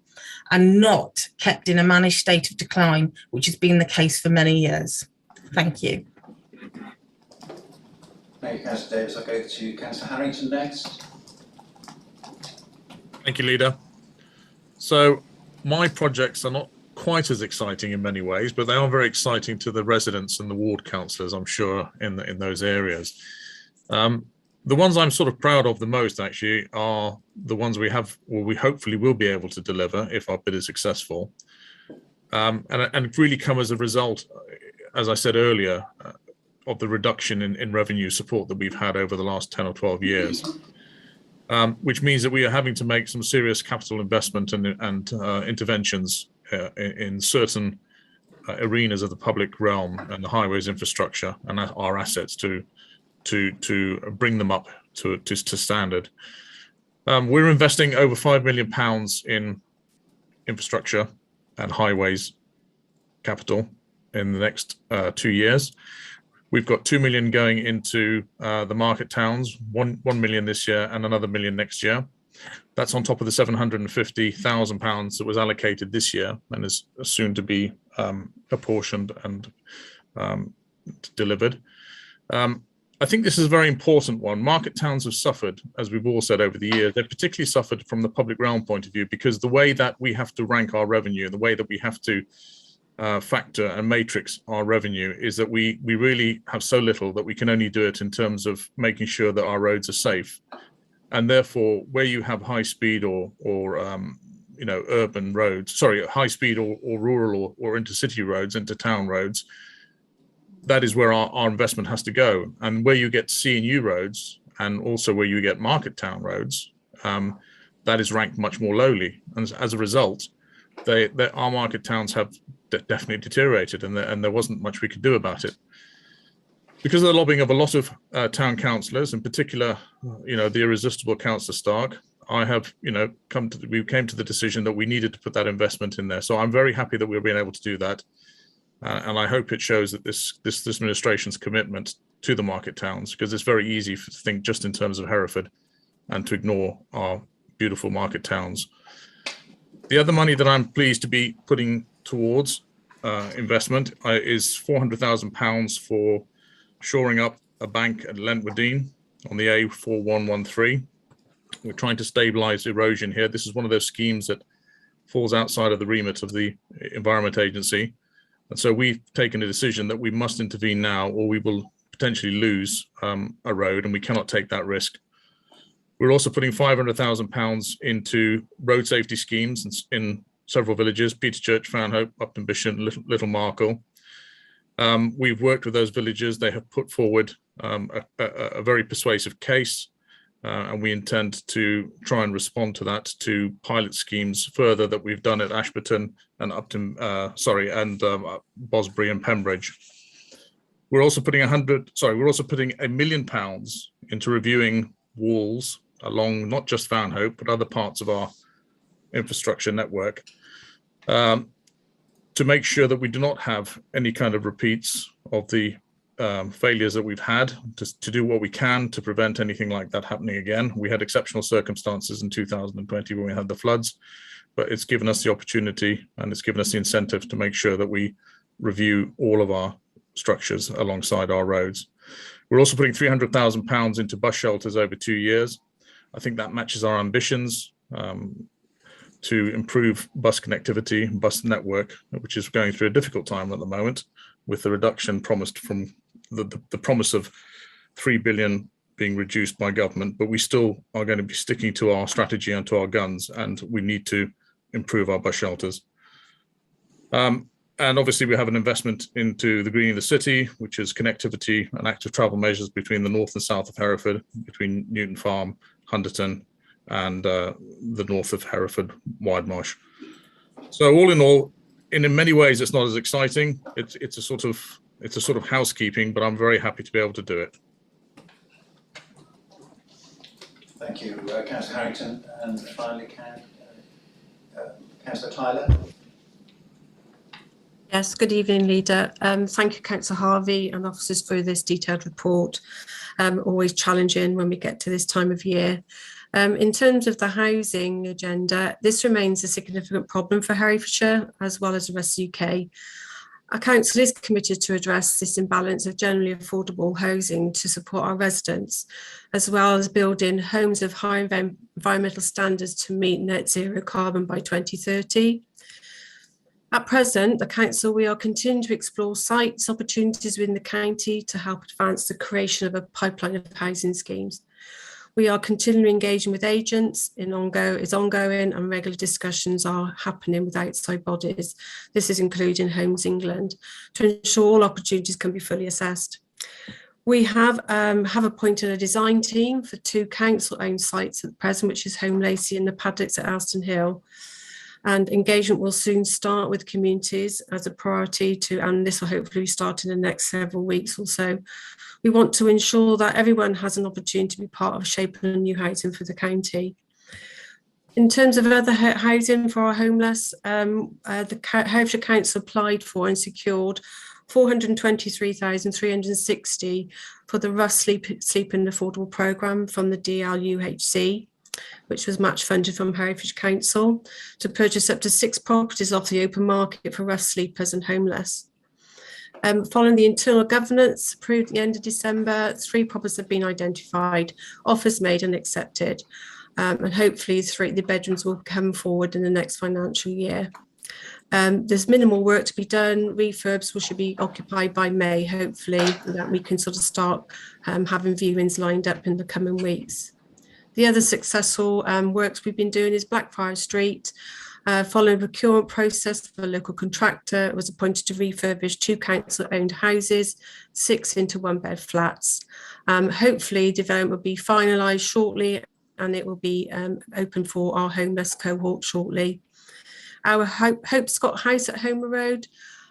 Speaker 5: and not kept in a managed state of decline, which has been the case for many years. Thank you.
Speaker 1: Thank you, Councillor Davis. I'll go to Councillor Harrington next.
Speaker 3: Thank you, Leader. So my projects are not quite as exciting in many ways, but they are very exciting to the residents and the ward councillors, I'm sure, in those areas. The ones I'm sort of proud of the most, actually, are the ones we have, or we hopefully will be able to deliver if our bid is successful. And it really come as a result, as I said earlier, of the reduction in revenue support that we've had over the last 10 or 12 years. Which means that we are having to make some serious capital investment and interventions in certain arenas of the public realm and the highways infrastructure and our assets to bring them up to standard. We're investing over £5 million in infrastructure and highways capital in the next 2 years. We've got 2 million going into the market towns, 1 million this year and another million next year. That's on top of the £750,000 that was allocated this year and is soon to be apportioned and delivered. I think this is a very important one. Market towns have suffered, as we've all said over the years. They've particularly suffered from the public realm point of view because the way that we have to rank our revenue, the way that we have to factor and matrix our revenue is that we really have so little that we can only do it in terms of making sure that our roads are safe. And therefore, where you have high speed or urban roads, high speed or rural or intercity roads, intertown roads, that is where our investment has to go. And where you get C&U roads and also where you get market town roads, that is ranked much more lowly. And as a result, our market towns have definitely deteriorated and there wasn't much we could do about it. because of the lobbying of a lot of town councillors, in particular, the irresistible Councillor Stark, we came to the decision that we needed to put that investment in there. So I'm very happy that we've been able to do that. And I hope it shows that this administration's commitment to the market towns, because it's very easy to think just in terms of Hereford and to ignore our beautiful market towns. The other money that I'm pleased to be putting towards investment is £400,000 for shoring up a bank at Lentwood on the A4113. We're trying to stabilise erosion here. This is one of those schemes that falls outside of the remit of the Environment Agency. And so we've taken a decision that we must intervene now, or we will potentially lose a road, and we cannot take that risk. We're also putting £500,000 into road safety schemes in several villages: Peterchurch, Foundhope, Upton Bishop, Little Markle. We've worked with those villages. They have put forward a very persuasive case, and we intend to try and respond to that, to pilot schemes further that we've done at Ashburton and Bosbury and Pembridge. We're also putting £1 million into reviewing walls along not just Foundhope, but other parts of our infrastructure network, to make sure that we do not have any kind of repeats of the failures that we've had, to do what we can to prevent anything like that happening again. We had exceptional circumstances in 2020 when we had the floods, but it's given us the opportunity and it's given us the incentive to make sure that we review all of our structures alongside our roads. We're also putting £300,000 into bus shelters over 2 years. I think that matches our ambitions to improve bus connectivity, bus network, which is going through a difficult time at the moment, with the reduction promised from the promise of 3 billion being reduced by government. But we still are going to be sticking to our strategy and to our guns, and we need to improve our bus shelters. And obviously we have an investment into the greening of the city, which is connectivity and active travel measures between the north and south of Hereford, between Newton Farm, Hunderton, and the north of Hereford, Widemarsh. So all in all, in many ways, it's not as exciting. It's a sort of housekeeping, but I'm very happy to be able to do it.
Speaker 1: Thank you, Councillor Harrington, and finally, Councillor Tyler.
Speaker 4: Yes, good evening, Leader. Thank you, Councillor Harvey and officers, for this detailed report. Always challenging when we get to this time of year. In terms of the housing agenda, this remains a significant problem for Herefordshire as well as the rest of the UK. Our council is committed to address this imbalance of generally affordable housing to support our residents, as well as building homes of high environmental standards to meet net zero carbon by 2030. At present, the council, we are continuing to explore sites, opportunities within the county to help advance the creation of a pipeline of housing schemes. We are continually engaging with agents, is ongoing, and regular discussions are happening with outside bodies. This is including Homes England, to ensure all opportunities can be fully assessed. We have appointed a design team for 2 council-owned sites at the present, which is Home Lacey and the Paddocks at Alston Hill. And engagement will soon start with communities as a priority and this will hopefully start in the next several weeks or so. We want to ensure that everyone has an opportunity to be part of shaping new housing for the county. In terms of other housing for our homeless, the Herefordshire Council applied for and secured 423,360 for the Rough Sleeping Affordable Programme from the DLUHC, which was match funded from Herefordshire Council, to purchase up to 6 properties off the open market for rough sleepers and homeless. Following the internal governance approved at the end of December, 3 properties have been identified, offers made and accepted, and hopefully the bedrooms will come forward in the next financial year. There's minimal work to be done. Refurbs should be occupied by May, hopefully, that we can sort of start having viewings lined up in the coming weeks. The other successful works we've been doing is Blackfriars Street. Following a procurement process for a local contractor, it was appointed to refurbish 2 council-owned houses, 6 into 1-bed flats. Hopefully, development will be finalised shortly, and it will be open for our homeless cohort shortly. Our Hope Scott House at Homer Road,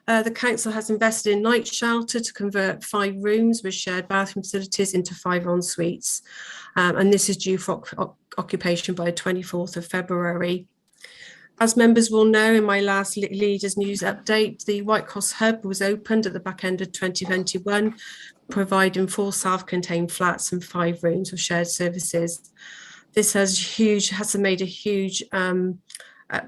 Speaker 4: The council has invested in night shelter to convert 5 rooms with shared bathroom facilities into 5 en suites. And this is due for occupation by the 24th of February. As members will know, in my last Leaders News update, the White Cross Hub was opened at the back end of 2021, providing 4 self-contained flats and 5 rooms of shared services. This has made a huge,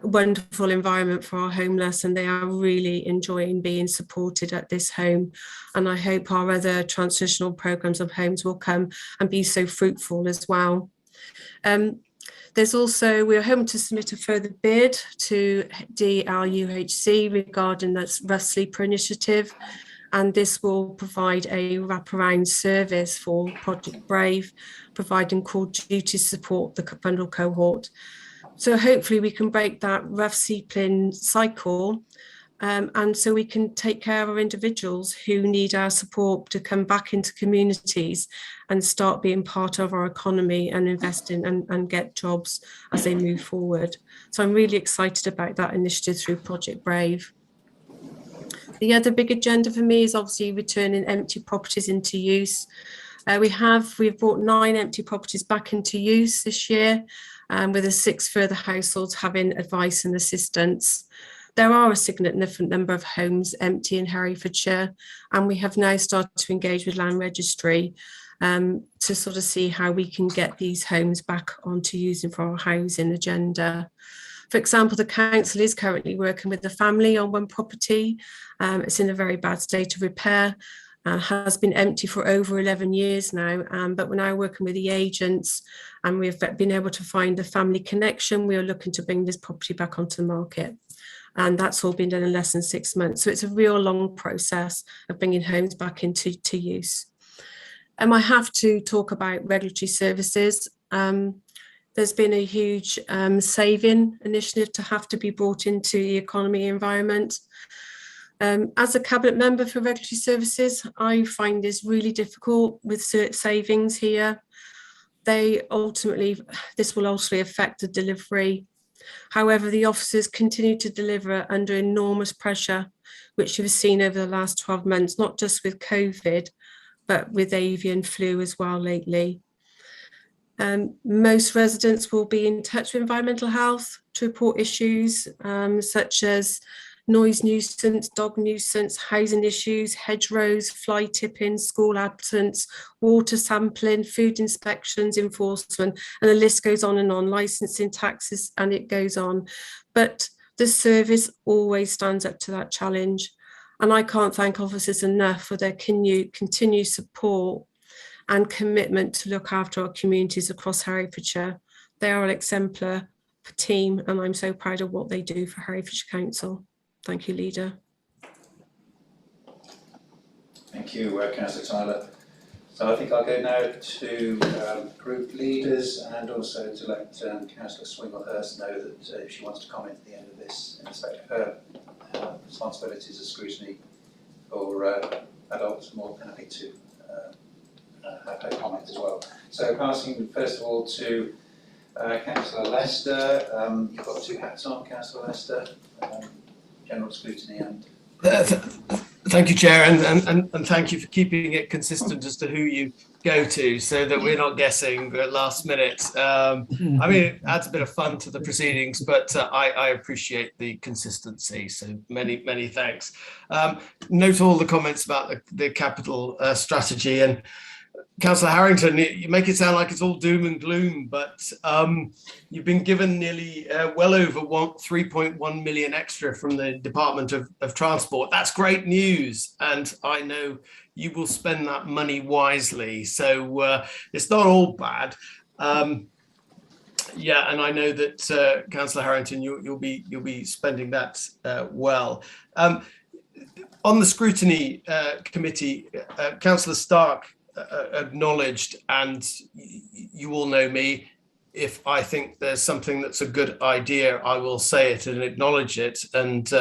Speaker 4: wonderful environment for our homeless, and they are really enjoying being supported at this home. And I hope our other transitional programmes of homes will come and be so fruitful as well. We're hoping to submit a further bid to DLUHC regarding the rough sleeper initiative, and this will provide a wraparound service for Project Brave, providing call duty support the vulnerable cohort. So hopefully we can break that rough sleeping cycle, and so we can take care of our individuals who need our support to come back into communities and start being part of our economy and invest in and get jobs as they move forward. So I'm really excited about that initiative through Project Brave. The other big agenda for me is obviously returning empty properties into use. We've brought 9 empty properties back into use this year, with 6 further households having advice and assistance. There are a significant number of homes empty in Herefordshire, and we have now started to engage with Land Registry to sort of see how we can get these homes back onto using for our housing agenda. For example, the council is currently working with the family on one property. It's in a very bad state of repair, has been empty for over 11 years now, but we're now working with the agents, and we've been able to find a family connection. We are looking to bring this property back onto the market, and that's all been done in less than 6 months. So it's a real long process of bringing homes back into use. I have to talk about regulatory services. There's been a huge saving initiative to have to be brought into the economy environment. As a cabinet member for regulatory services, I find this really difficult with savings here. This will ultimately affect the delivery. However, the officers continue to deliver under enormous pressure, which you've seen over the last 12 months, not just with COVID, but with avian flu as well lately. Most residents will be in touch with environmental health to report issues such as noise nuisance, dog nuisance, housing issues, hedgerows, fly tipping, school absence, water sampling, food inspections, enforcement, and the list goes on, licensing, taxes, and it goes on. But the service always stands up to that challenge. And I can't thank officers enough for their continued support and commitment to look after our communities across Herefordshire. They are an exemplar team, and I'm so proud of what they do for Herefordshire Council. Thank you, Leader.
Speaker 1: Thank you, Councillor Tyler. So I think I'll go now to group leaders, and also to let Councillor Swinglehurst know that if she wants to comment at the end of this in respect of her responsibilities of scrutiny for adults, more than happy to have her comment as well. So passing first of all to Councillor Lester. You've got 2 hats on, Councillor Lester. General scrutiny and...
Speaker 12: Thank you, Chair, and thank you for keeping it consistent as to who you go to, so that we're not guessing at last minute. I mean, it adds a bit of fun to the proceedings, but I appreciate the consistency, so many thanks. Note all the comments about the capital strategy, and Councillor Harrington, you make it sound like it's all doom and gloom, but you've been given nearly well over 3.1 million extra from the Department of Transport. That's great news, and I know you will spend that money wisely. So it's not all bad. Yeah, and I know that Councillor Harrington, you'll be spending that well. On the scrutiny committee, Councillor Stark acknowledged, and you all know me, if I think there's something that's a good idea, I will say it and acknowledge it, and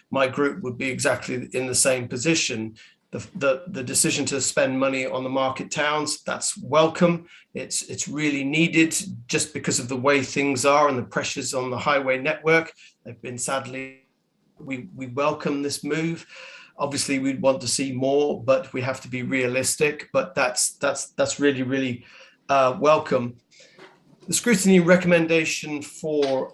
Speaker 12: my group would be exactly in the same position. The decision to spend money on the market towns, that's welcome. It's really needed, just because of the way things are and the pressures on the highway network. They've been sadly we welcome this move. Obviously, we'd want to see more, but we have to be realistic. But that's really welcome. The scrutiny recommendation for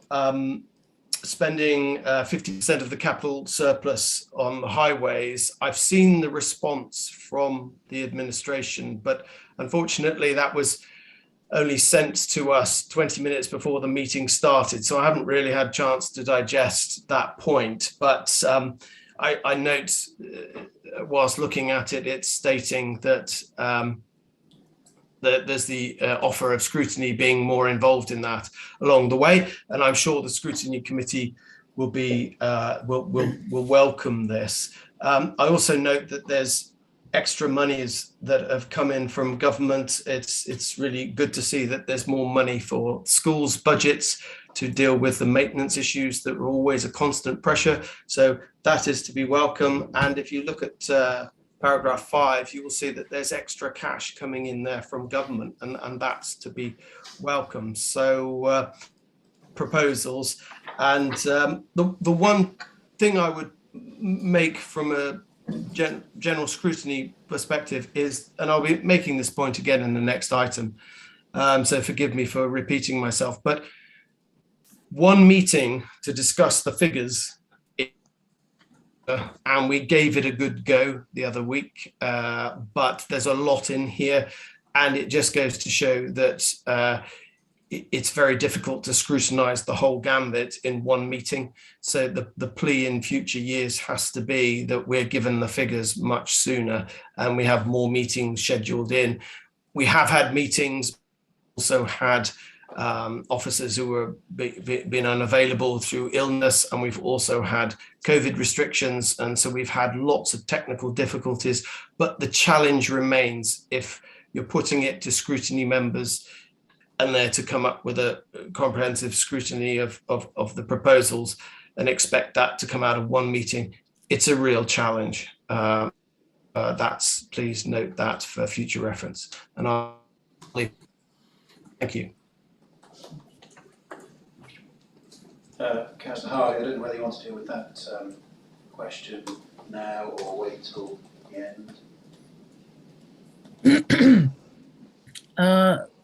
Speaker 12: spending 50% of the capital surplus on the highways. I've seen the response from the administration, but unfortunately that was only sent to us 20 minutes before the meeting started. So I haven't really had a chance to digest that point, but I note whilst looking at it, it's stating that there's the offer of scrutiny being more involved in that along the way, and I'm sure the scrutiny committee will be will welcome this. I also note that there's extra monies that have come in from government. It's really good to see that there's more money for schools' budgets to deal with the maintenance issues that are always a constant pressure. So that is to be welcome. And if you look at paragraph 5, you will see that there's extra cash coming in there from government, and that's to be welcome. So proposals, and the one thing I would make from a general scrutiny perspective is, and I'll be making this point again in the next item, so forgive me for repeating myself, but one meeting to discuss the figures, and we gave it a good go the other week, but there's a lot in here, and it just goes to show that it's very difficult to scrutinize the whole gambit in one meeting. So the plea in future years has to be that we're given the figures much sooner, and we have more meetings scheduled in. We have had meetings, also had officers who were been unavailable through illness, and we've also had COVID restrictions, and so we've had lots of technical difficulties. But the challenge remains, if you're putting it to scrutiny members and they're to come up with a comprehensive scrutiny of the proposals and expect that to come out of one meeting, it's a real challenge. That's, please note that for future reference. And I'll leave. Thank you.
Speaker 1: Councillor Hardy, I don't know whether you want to deal with that question now or wait till the end.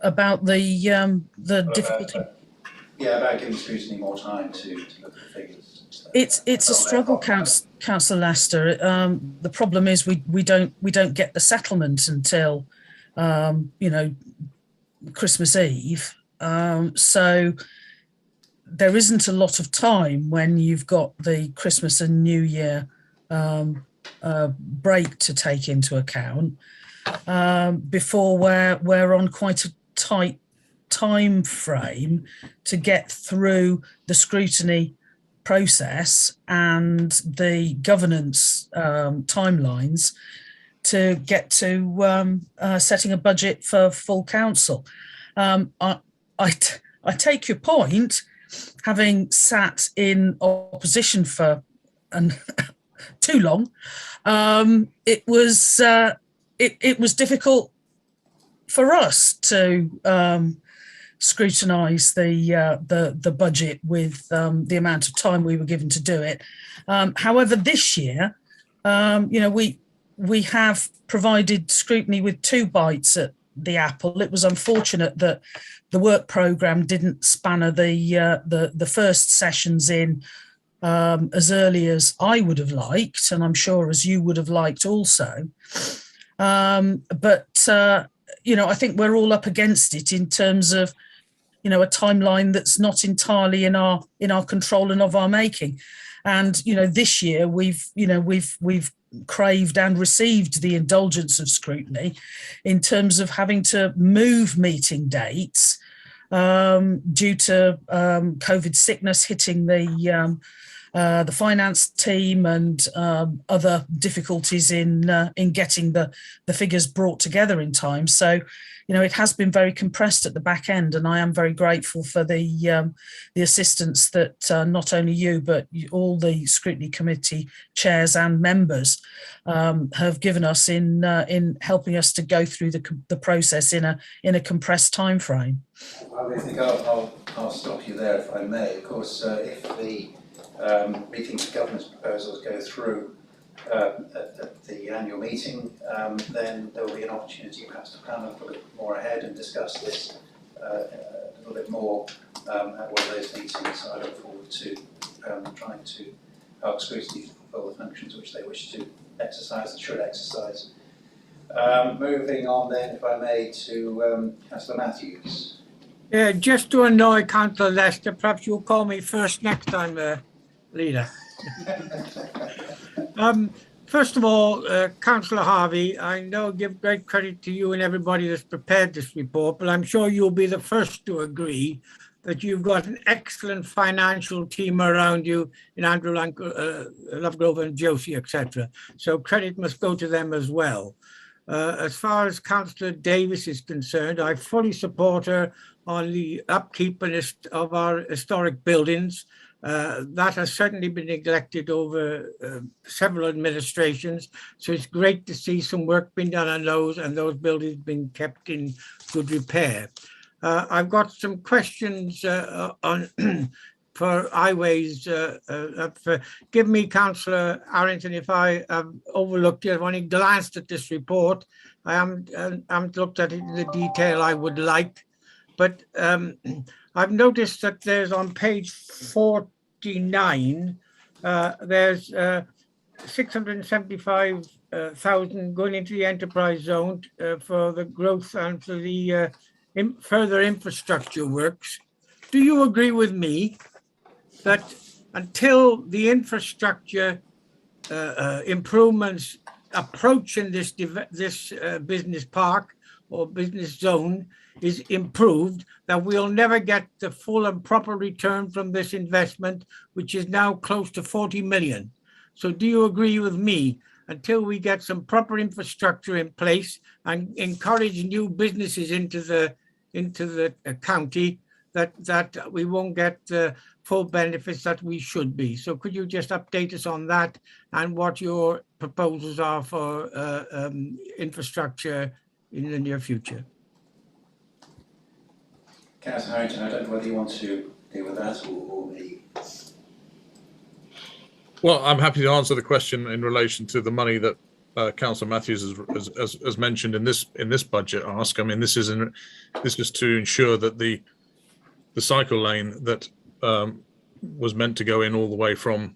Speaker 2: About the difficulty.
Speaker 1: Yeah, about giving scrutiny more time to look at the figures. So
Speaker 2: It's a struggle, Councillor Lester. The problem is we don't get the settlement until Christmas Eve. So there isn't a lot of time when you've got the Christmas and New Year break to take into account before we're on quite a tight time frame to get through the scrutiny process and the governance timelines to get to setting a budget for full council. I take your point. Having sat in opposition for too long, it was difficult for us to scrutinise the budget with the amount of time we were given to do it. However, this year, we have provided scrutiny with 2 bites at the apple. It was unfortunate that the work programme didn't spanner the first sessions in as early as I would have liked, and I'm sure as you would have liked also. But I think we're all up against it in terms of, a timeline that's not entirely in our control and of our making. And, this year we've craved and received the indulgence of scrutiny in terms of having to move meeting dates due to COVID sickness hitting the finance team and other difficulties in getting the figures brought together in time. So, it has been very compressed at the back end, and I am very grateful for the assistance that not only you but all the scrutiny committee chairs and members have given us in helping us to go through the process in a compressed time frame.
Speaker 1: I think I'll stop you there if I may. Of course, if the Rethink the Government's proposals go through at the annual meeting, then there will be an opportunity perhaps to plan a little bit more ahead and discuss this a little bit more at one of those meetings. I look forward to trying to help scrutiny fulfil the functions which they wish to exercise and should exercise. Moving on then, if I may, to Councillor Matthews.
Speaker 6: Yeah, just to annoy Councillor Lester, perhaps you'll call me first next time, Leader. First of all, Councillor Harvey, I know give great credit to you and everybody that's prepared this report, but I'm sure you'll be the first to agree that you've got an excellent financial team around you in Andrew Lovegrove and Josie, etc. So credit must go to them as well. As far as Councillor Davis is concerned, I fully support her on the upkeep of our historic buildings. That has certainly been neglected over several administrations. So it's great to see some work being done on those and those buildings being kept in good repair. I've got some questions on for highways. Forgive me, Councillor Arrington, if I have overlooked it. I've only glanced at this report. I haven't looked at it in the detail I would like. But I've noticed that there's on page 49, there's 675,000 going into the enterprise zone for the growth and for the further infrastructure works. Do you agree with me that until the infrastructure improvements approaching this business park or business zone is improved, that we'll never get the full and proper return from this investment, which is now close to 40 million? So do you agree with me, until we get some proper infrastructure in place and encourage new businesses into the county, that we won't get the full benefits that we should be? So could you just update us on that and what your proposals are for infrastructure in the near future?
Speaker 1: Councillor Harrington, I don't know whether you want to deal with that or me.
Speaker 3: Well, I'm happy to answer the question in relation to the money that Councillor Matthews has mentioned in this budget ask. I mean, this is to ensure that the cycle lane that was meant to go in all the way from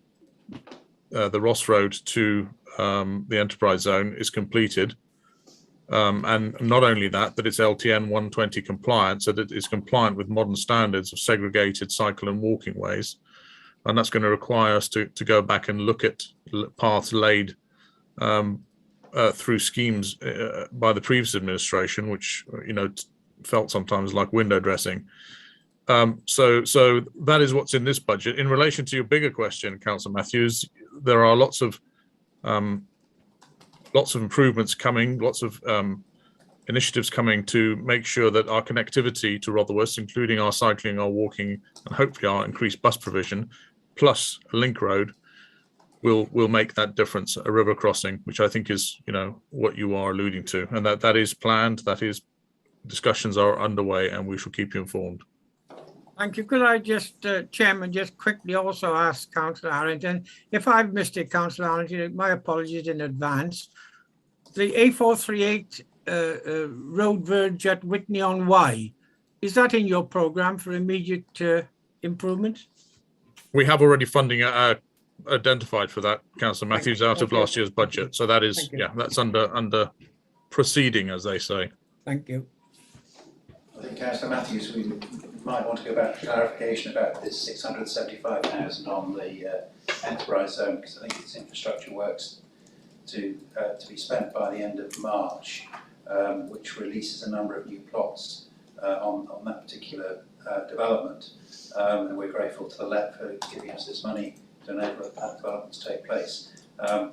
Speaker 3: the Ross Road to the Enterprise Zone is completed. And not only that it's LTN 120 compliant, so that it's compliant with modern standards of segregated cycle and walking ways. And that's going to require us to go back and look at paths laid through schemes by the previous administration, which felt sometimes like window dressing. So that is what's in this budget. In relation to your bigger question, Councillor Matthews, there are lots of improvements coming, lots of initiatives coming to make sure that our connectivity to Rotherhurst, including our cycling, our walking, and hopefully our increased bus provision, plus a link road, will make that difference. A river crossing, which I think is what you are alluding to, and that is planned. That is, discussions are underway, and we shall keep you informed.
Speaker 6: Thank you. Could I just, Chairman, just quickly also ask Councillor Harrington, if I've missed it, Councillor Harrington, my apologies in advance. The A438 road verge at Whitney on Wye, is that in your programme for immediate improvement?
Speaker 3: We have already funding identified for that, Councillor Matthews, out of last year's budget. So that is, that's under proceeding, as they say.
Speaker 6: Thank you.
Speaker 1: I think, Councillor Matthews, we might want to go back to clarification about this 675,000 on the enterprise zone, because I think it's infrastructure works to be spent by the end of March, which releases a number of new plots on that particular development. And we're grateful to the LEP for giving us this money to enable that development to take place.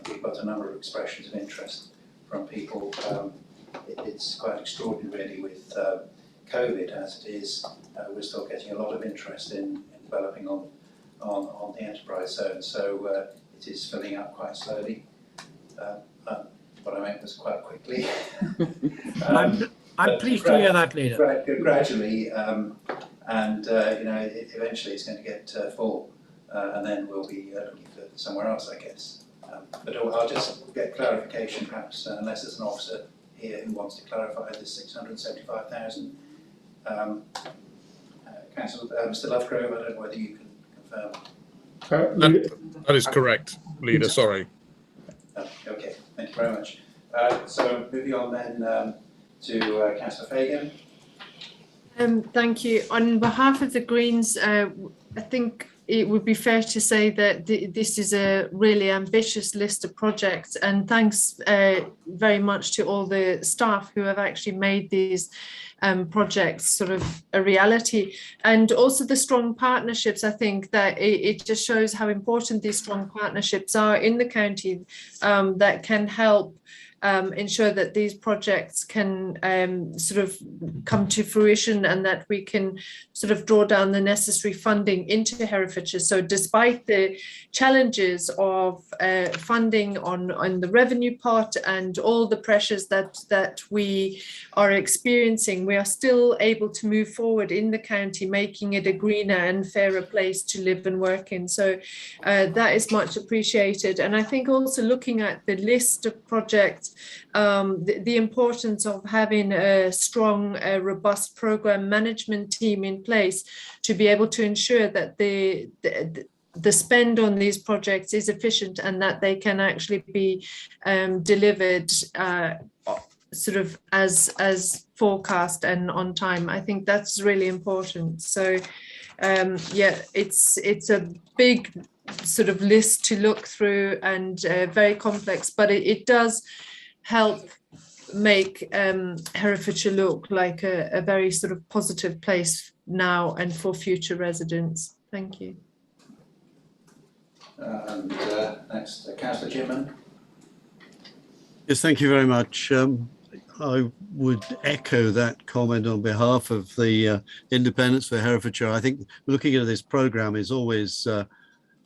Speaker 1: We've got a number of expressions of interest from people. It's quite extraordinary, really, with COVID as it is. We're still getting a lot of interest in developing on the enterprise zone, so it is filling up quite slowly. What I meant was quite quickly.
Speaker 6: I'm pleased to hear that, Leader.
Speaker 1: Gradually, and eventually it's going to get full. and then we'll be looking for somewhere else, I guess. But I'll just get clarification, perhaps, unless there's an officer here who wants to clarify this 675,000. Councillor, Mr Lovegrove, I don't know whether you can confirm.
Speaker 3: That is correct, Leader. Sorry.
Speaker 1: Okay, thank you very much. So moving on then to Councillor Fagan.
Speaker 4: Thank you. On behalf of the Greens, I think it would be fair to say that this is a really ambitious list of projects, and thanks very much to all the staff who have actually made these projects sort of a reality, and also the strong partnerships. I think that it just shows how important these strong partnerships are in the county that can help ensure that these projects can sort of come to fruition, and that we can sort of draw down the necessary funding into Herefordshire. So despite the challenges of funding on the revenue part and all the pressures that we are experiencing, we are still able to move forward in the county, making it a greener and fairer place to live and work in. So that is much appreciated. And I think also looking at the list of projects, the importance of having a strong, robust program management team in place to be able to ensure that the spend on these projects is efficient and that they can actually be delivered sort of as forecast and on time. I think that's really important. So yeah, it's a big sort of list to look through and very complex, but it does help make Herefordshire look like a very sort of positive place now and for future residents. Thank you.
Speaker 1: And next, Councillor Jimman.
Speaker 7: Yes, thank you very much. I would echo that comment on behalf of the Independents for Herefordshire. I think looking at this programme is always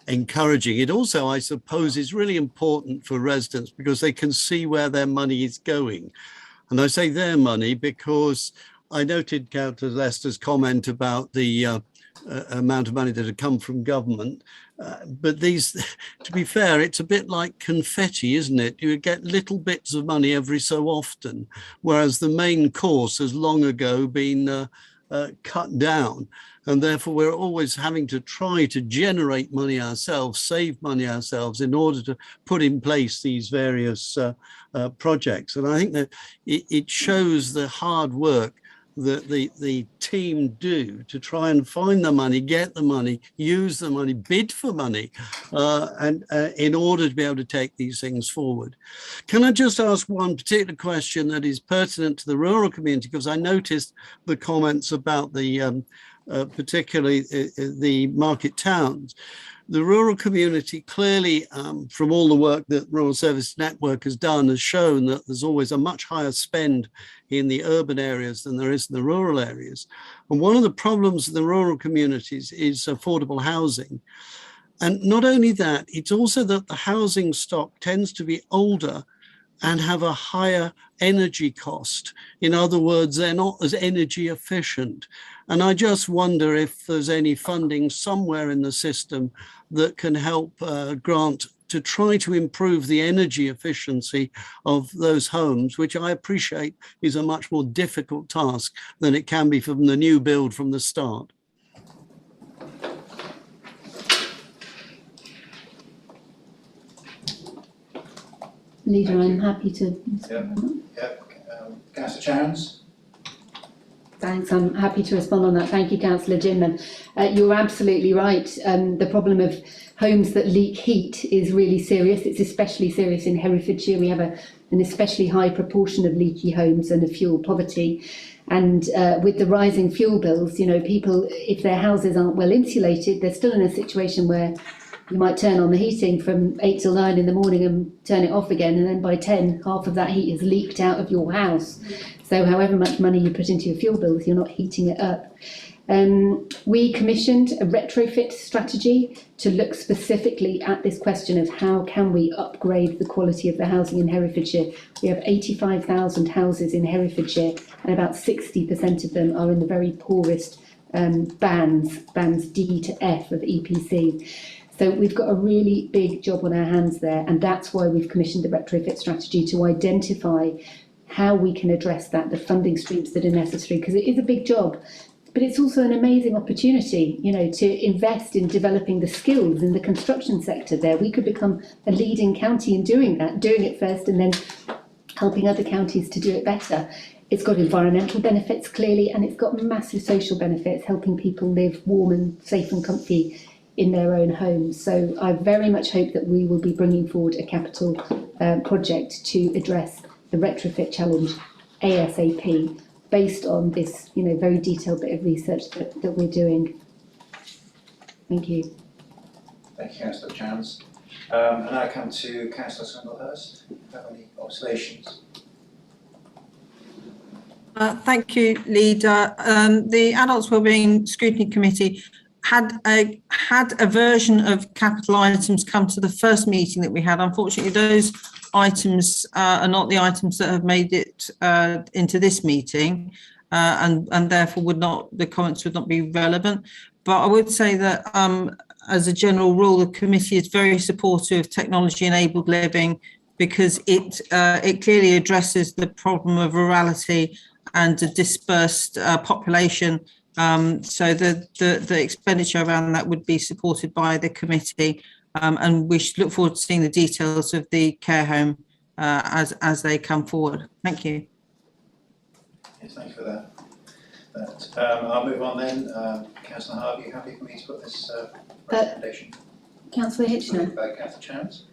Speaker 7: encouraging. It also, I suppose, is really important for residents because they can see where their money is going. And I say their money because I noted Councillor Lester's comment about the amount of money that had come from government. But these, to be fair, it's a bit like confetti, isn't it? You get little bits of money every so often, whereas the main course has long ago been cut down. And therefore, we're always having to try to generate money ourselves, save money ourselves in order to put in place these various projects. And I think that it shows the hard work that the team do to try and find the money, get the money, use the money, bid for money, and in order to be able to take these things forward. Can I just ask one particular question that is pertinent to the rural community? Because I noticed the comments about the particularly the market towns. The rural community clearly, from all the work that Rural Service Network has done, has shown that there's always a much higher spend in the urban areas than there is in the rural areas. And one of the problems in the rural communities is affordable housing. And not only that, it's also that the housing stock tends to be older and have a higher energy cost. In other words, they're not as energy efficient. And I just wonder if there's any funding somewhere in the system that can help grant to try to improve the energy efficiency of those homes, which I appreciate is a much more difficult task than it can be from the new build from the start.
Speaker 11: Leader, I'm happy to.
Speaker 1: Councillor Chowns.
Speaker 11: Thanks, I'm happy to respond on that. Thank you, Councillor Jimman. You're absolutely right. The problem of homes that leak heat is really serious. It's especially serious in Herefordshire. We have an especially high proportion of leaky homes and a fuel poverty. And with the rising fuel bills, you know, people, if their houses aren't well insulated, they're still in a situation where you might turn on the heating from 8 till 9 in the morning and turn it off again. And then by 10, half of that heat is leaked out of your house. So however much money you put into your fuel bills, you're not heating it up. We commissioned a retrofit strategy to look specifically at this question of how can we upgrade the quality of the housing in Herefordshire. We have 85,000 houses in Herefordshire and about 60% of them are in the very poorest bands D to F of EPC. So we've got a really big job on our hands there, and that's why we've commissioned the retrofit strategy to identify how we can address that, the funding streams that are necessary, because it is a big job. But it's also an amazing opportunity, you know, to invest in developing the skills in the construction sector there. We could become a leading county in doing that, doing it first and then helping other counties to do it better. It's got environmental benefits, clearly, and it's got massive social benefits, helping people live warm and safe and comfy in their own homes. So I very much hope that we will be bringing forward a capital project to address the retrofit challenge ASAP, based on this, you know, very detailed bit of research that we're doing. Thank you.
Speaker 1: Thank you, Councillor Chance. And now I come to Councillor Singlehurst. Do you have any observations?
Speaker 14: Thank you, Leader. The Adults Wellbeing Scrutiny Committee had a version of capital items come to the first meeting that we had. Unfortunately, those items are not the items that have made it into this meeting, and therefore the comments would not be relevant. But I would say that as a general rule, the committee is very supportive of technology-enabled living, because it clearly addresses the problem of rurality and a dispersed population. So the expenditure around that would be supported by the committee, and we should look forward to seeing the details of the care home as they come forward. Thank you.
Speaker 1: Yes, thank you for that. I'll move on then. Councillor Harvey, are you happy for me to put this recommendation?
Speaker 11: Councillor Hitchener.
Speaker 1: Councillor Chance?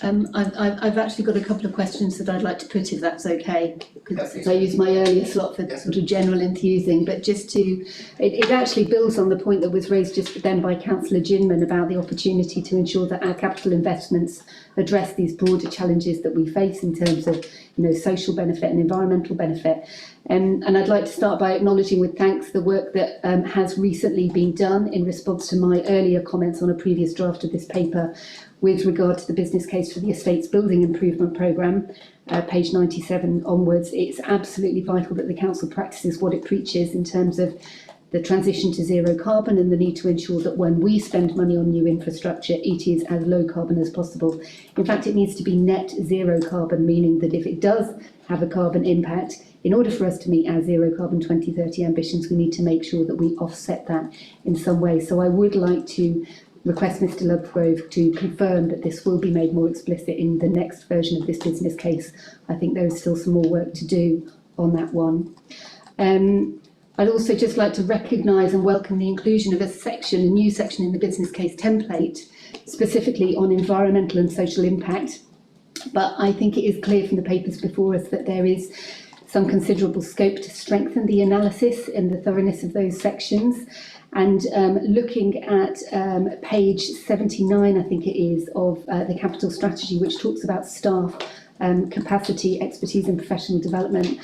Speaker 11: I've actually got a couple of questions that I'd like to put, if that's okay, because I use my earlier slot for sort of general enthusing, but just to, it actually builds on the point that was raised just then by Councillor Ginman about the opportunity to ensure that our capital investments address these broader challenges that we face in terms of, you know, social benefit and environmental benefit. And I'd like to start by acknowledging with thanks the work that has recently been done in response to my earlier comments on a previous draft of this paper with regard to the business case for the Estates Building Improvement Programme, page 97 onwards. It's absolutely vital that the Council practices what it preaches in terms of the transition to zero carbon and the need to ensure that when we spend money on new infrastructure, it is as low carbon as possible. In fact, it needs to be net zero carbon, meaning that if it does have a carbon impact, in order for us to meet our zero carbon 2030 ambitions, we need to make sure that we offset that in some way. So I would like to request Mr Lovegrove to confirm that this will be made more explicit in the next version of this business case. I think there is still some more work to do on that one. I'd also just like to recognise and welcome the inclusion of a new section in the business case template, specifically on environmental and social impact. But I think it is clear from the papers before us that there is some considerable scope to strengthen the analysis and the thoroughness of those sections. And looking at page 79, I think it is, of the capital strategy, which talks about staff capacity, expertise and professional development,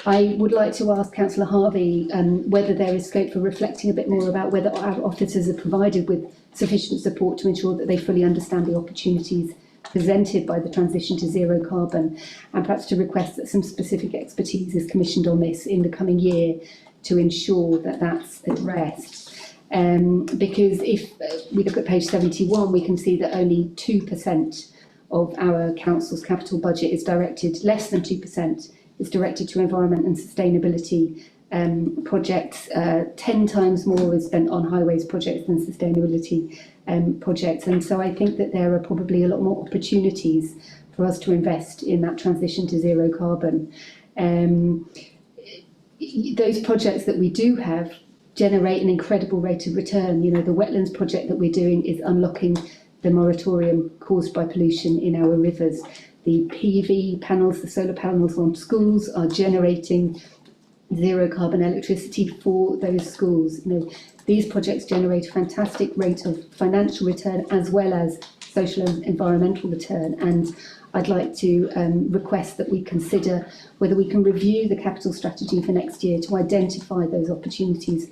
Speaker 11: I would like to ask Councillor Harvey whether there is scope for reflecting a bit more about whether our officers are provided with sufficient support to ensure that they fully understand the opportunities presented by the transition to zero carbon, and perhaps to request that some specific expertise is commissioned on this in the coming year to ensure that that's addressed. Because if we look at page 71, we can see that only 2% of our council's capital budget is directed, less than 2% is directed to environment and sustainability projects. 10 times more is spent on highways projects than sustainability projects. And so I think that there are probably a lot more opportunities for us to invest in that transition to zero carbon. Those projects that we do have generate an incredible rate of return. You know, the wetlands project that we're doing is unlocking the moratorium caused by pollution in our rivers. The PV panels, the solar panels on schools, are generating zero carbon electricity for those schools. You know, these projects generate a fantastic rate of financial return as well as social and environmental return. And I'd like to request that we consider whether we can review the capital strategy for next year to identify those opportunities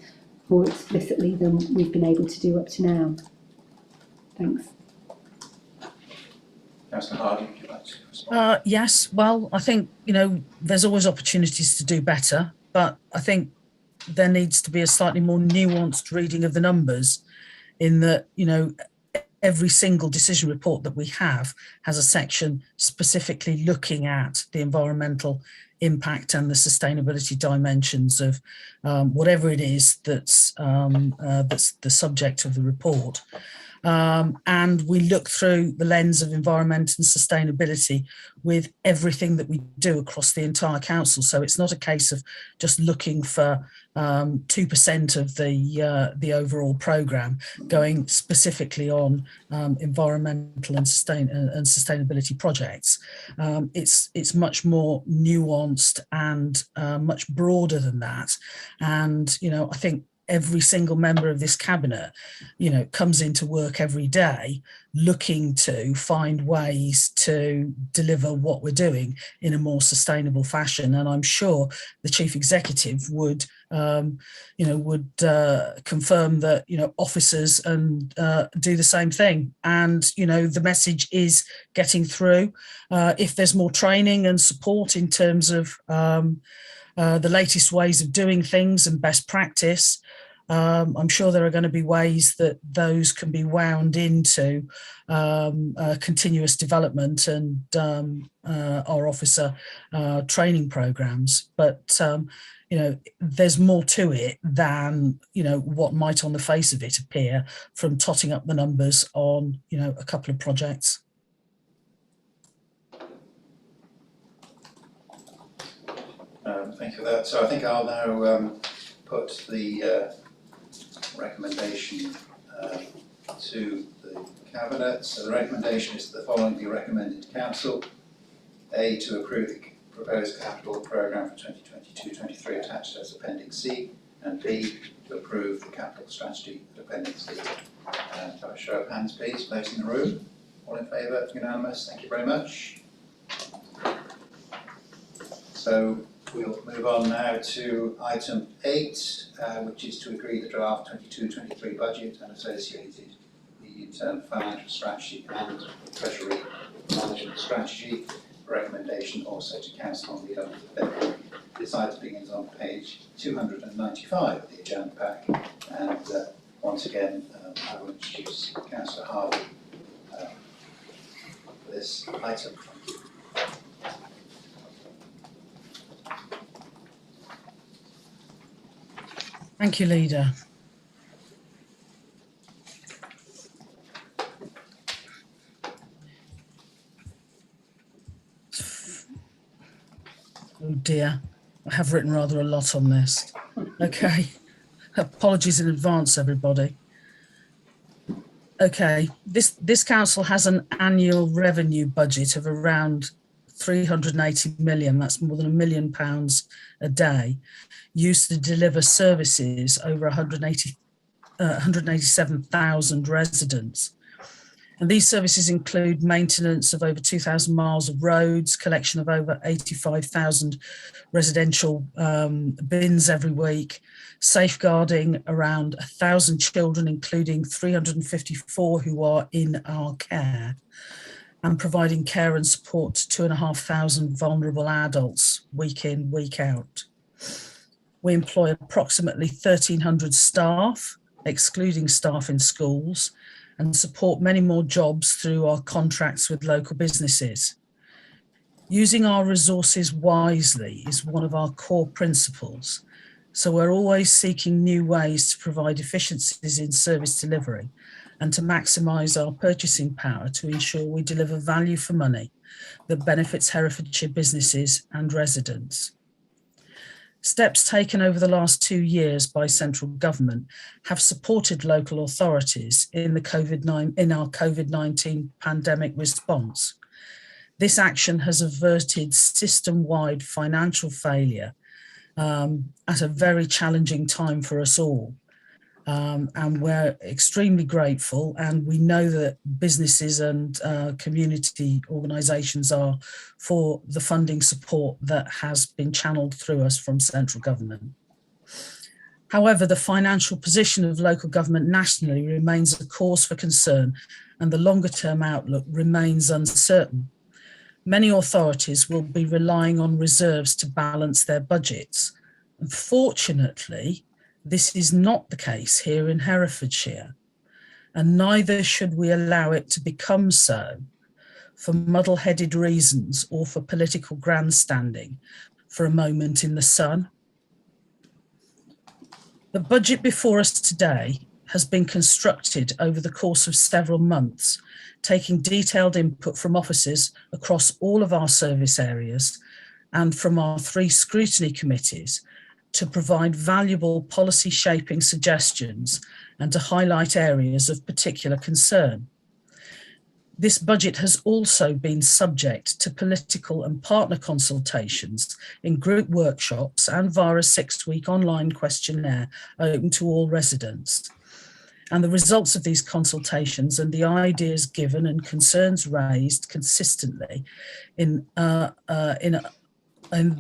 Speaker 11: more explicitly than we've been able to do up to now. Thanks.
Speaker 1: Councillor Hardy, would you like to respond?
Speaker 2: Yes, well, I think, you know, there's always opportunities to do better, but I think there needs to be a slightly more nuanced reading of the numbers, in that, you know, every single decision report that we have has a section specifically looking at the environmental impact and the sustainability dimensions of whatever it is that's the subject of the report. And we look through the lens of environment and sustainability with everything that we do across the entire council. So it's not a case of just looking for 2% of the overall programme, going specifically on environmental and sustainability projects. It's much more nuanced and much broader than that. And, you know, I think every single member of this cabinet, you know, comes into work every day looking to find ways to deliver what we're doing in a more sustainable fashion. And I'm sure the chief executive would, confirm that, you know, officers and do the same thing. And, you know, the message is getting through. If there's more training and support in terms of the latest ways of doing things and best practice, I'm sure there are going to be ways that those can be wound into continuous development and our officer training programs. But, you know, there's more to it than, you know, what might on the face of it appear from totting up the numbers on, you know, a couple of projects.
Speaker 1: Thank you for that. So I think I'll now put the recommendation to the Cabinet. So the recommendation is the following be recommended to Council. A, to approve the proposed capital programme for 2022-23 attached as Appendix C, and B, to approve the capital strategy at Appendix D. Have a show of hands, please, those in the room. All in favour? Unanimous. Thank you very much. So we'll move on now to item 8, which is to agree the draft 22-23 budget and associated medium-term financial strategy and treasury management strategy. Recommendation also to Council on the 11th of February. This item begins on page 295 of the agenda pack, and once again I will introduce Councillor Harvey for this item.
Speaker 2: Thank you, Leader. Oh dear, I have written rather a lot on this. Okay, apologies in advance, everybody. Okay, this council has an annual revenue budget of around 380 million, that's more than £1 million a day, used to deliver services over 187,000 residents. And these services include maintenance of over 2,000 miles of roads, collection of over 85,000 residential bins every week, safeguarding around 1,000 children, including 354 who are in our care, and providing care and support to 2,500 vulnerable adults week in, week out. We employ approximately 1,300 staff, excluding staff in schools, and support many more jobs through our contracts with local businesses. Using our resources wisely is one of our core principles. So we're always seeking new ways to provide efficiencies in service delivery and to maximise our purchasing power to ensure we deliver value for money that benefits Herefordshire businesses and residents. Steps taken over the last 2 years by central government have supported local authorities in our COVID-19 pandemic response. This action has averted system-wide financial failure at a very challenging time for us all. And we're extremely grateful, and we know that businesses and community organisations are for the funding support that has been channelled through us from central government. However, the financial position of local government nationally remains a cause for concern, and the longer term outlook remains uncertain. Many authorities will be relying on reserves to balance their budgets. Unfortunately, this is not the case here in Herefordshire. and neither should we allow it to become so for muddle-headed reasons or for political grandstanding for a moment in the sun. The budget before us today has been constructed over the course of several months, taking detailed input from officers across all of our service areas and from our 3 scrutiny committees to provide valuable policy shaping suggestions and to highlight areas of particular concern. This budget has also been subject to political and partner consultations in group workshops and via a 6-week online questionnaire open to all residents. And the results of these consultations and the ideas given and concerns raised consistently in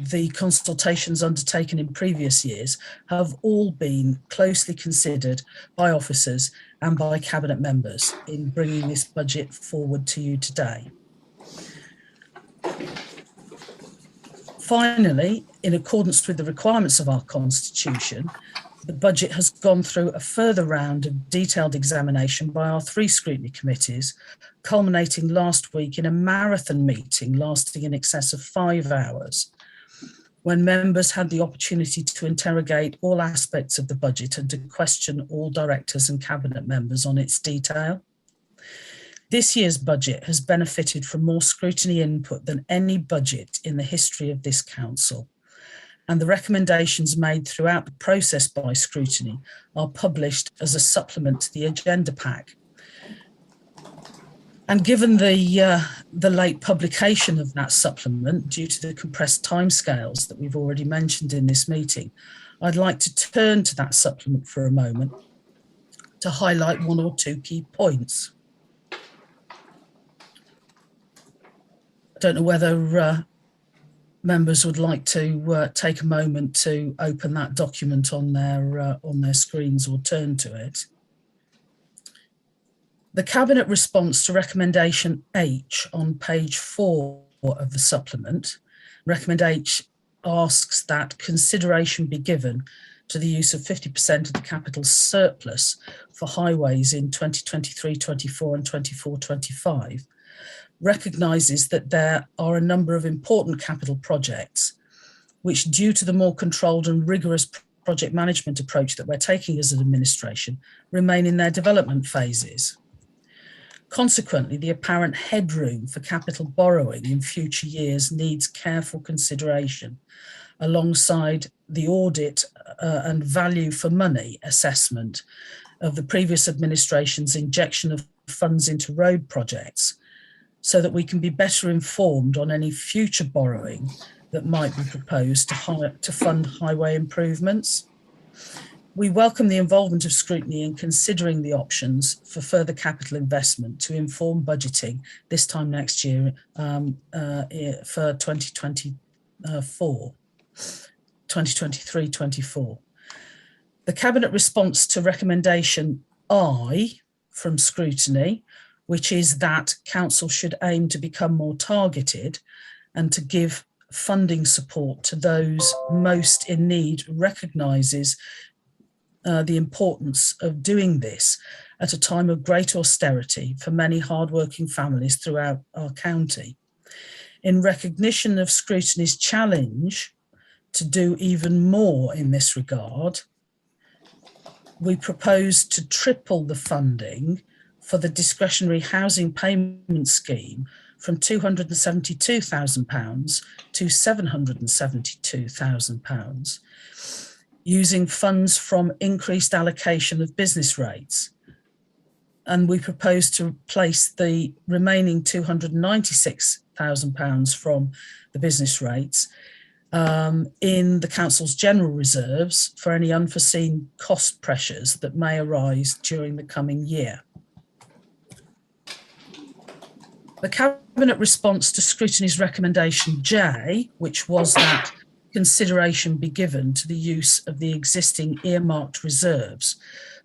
Speaker 2: the consultations undertaken in previous years have all been closely considered by officers and by cabinet members in bringing this budget forward to you today. Finally, in accordance with the requirements of our constitution, the budget has gone through a further round of detailed examination by our 3 scrutiny committees, culminating last week in a marathon meeting lasting in excess of 5 hours, when members had the opportunity to interrogate all aspects of the budget and to question all directors and cabinet members on its detail. This year's budget has benefited from more scrutiny input than any budget in the history of this council, and the recommendations made throughout the process by scrutiny are published as a supplement to the agenda pack. And given the late publication of that supplement due to the compressed timescales that we've already mentioned in this meeting, I'd like to turn to that supplement for a moment to highlight 1 or 2 key points. I don't know whether members would like to take a moment to open that document on their screens or turn to it. The Cabinet response to recommendation H on page 4 of the supplement, recommend H asks that consideration be given to the use of 50% of the capital surplus for highways in 2023-24 and 24-25, recognises that there are a number of important capital projects which, due to the more controlled and rigorous project management approach that we're taking as an administration, remain in their development phases. Consequently, the apparent headroom for capital borrowing in future years needs careful consideration, alongside the audit and value for money assessment of the previous administration's injection of funds into road projects, so that we can be better informed on any future borrowing that might be proposed to fund highway improvements. We welcome the involvement of scrutiny in considering the options for further capital investment to inform budgeting this time next year for 2023-24. The Cabinet response to recommendation I from scrutiny, which is that Council should aim to become more targeted and to give funding support to those most in need, recognises the importance of doing this at a time of great austerity for many hardworking families throughout our county. In recognition of scrutiny's challenge to do even more in this regard, we propose to triple the funding for the discretionary housing payment scheme from £272,000 to £772,000, using funds from increased allocation of business rates. And we propose to place the remaining £296,000 from the business rates in the Council's general reserves for any unforeseen cost pressures that may arise during the coming year. The Cabinet response to scrutiny's recommendation J, which was that consideration be given to the use of the existing earmarked reserves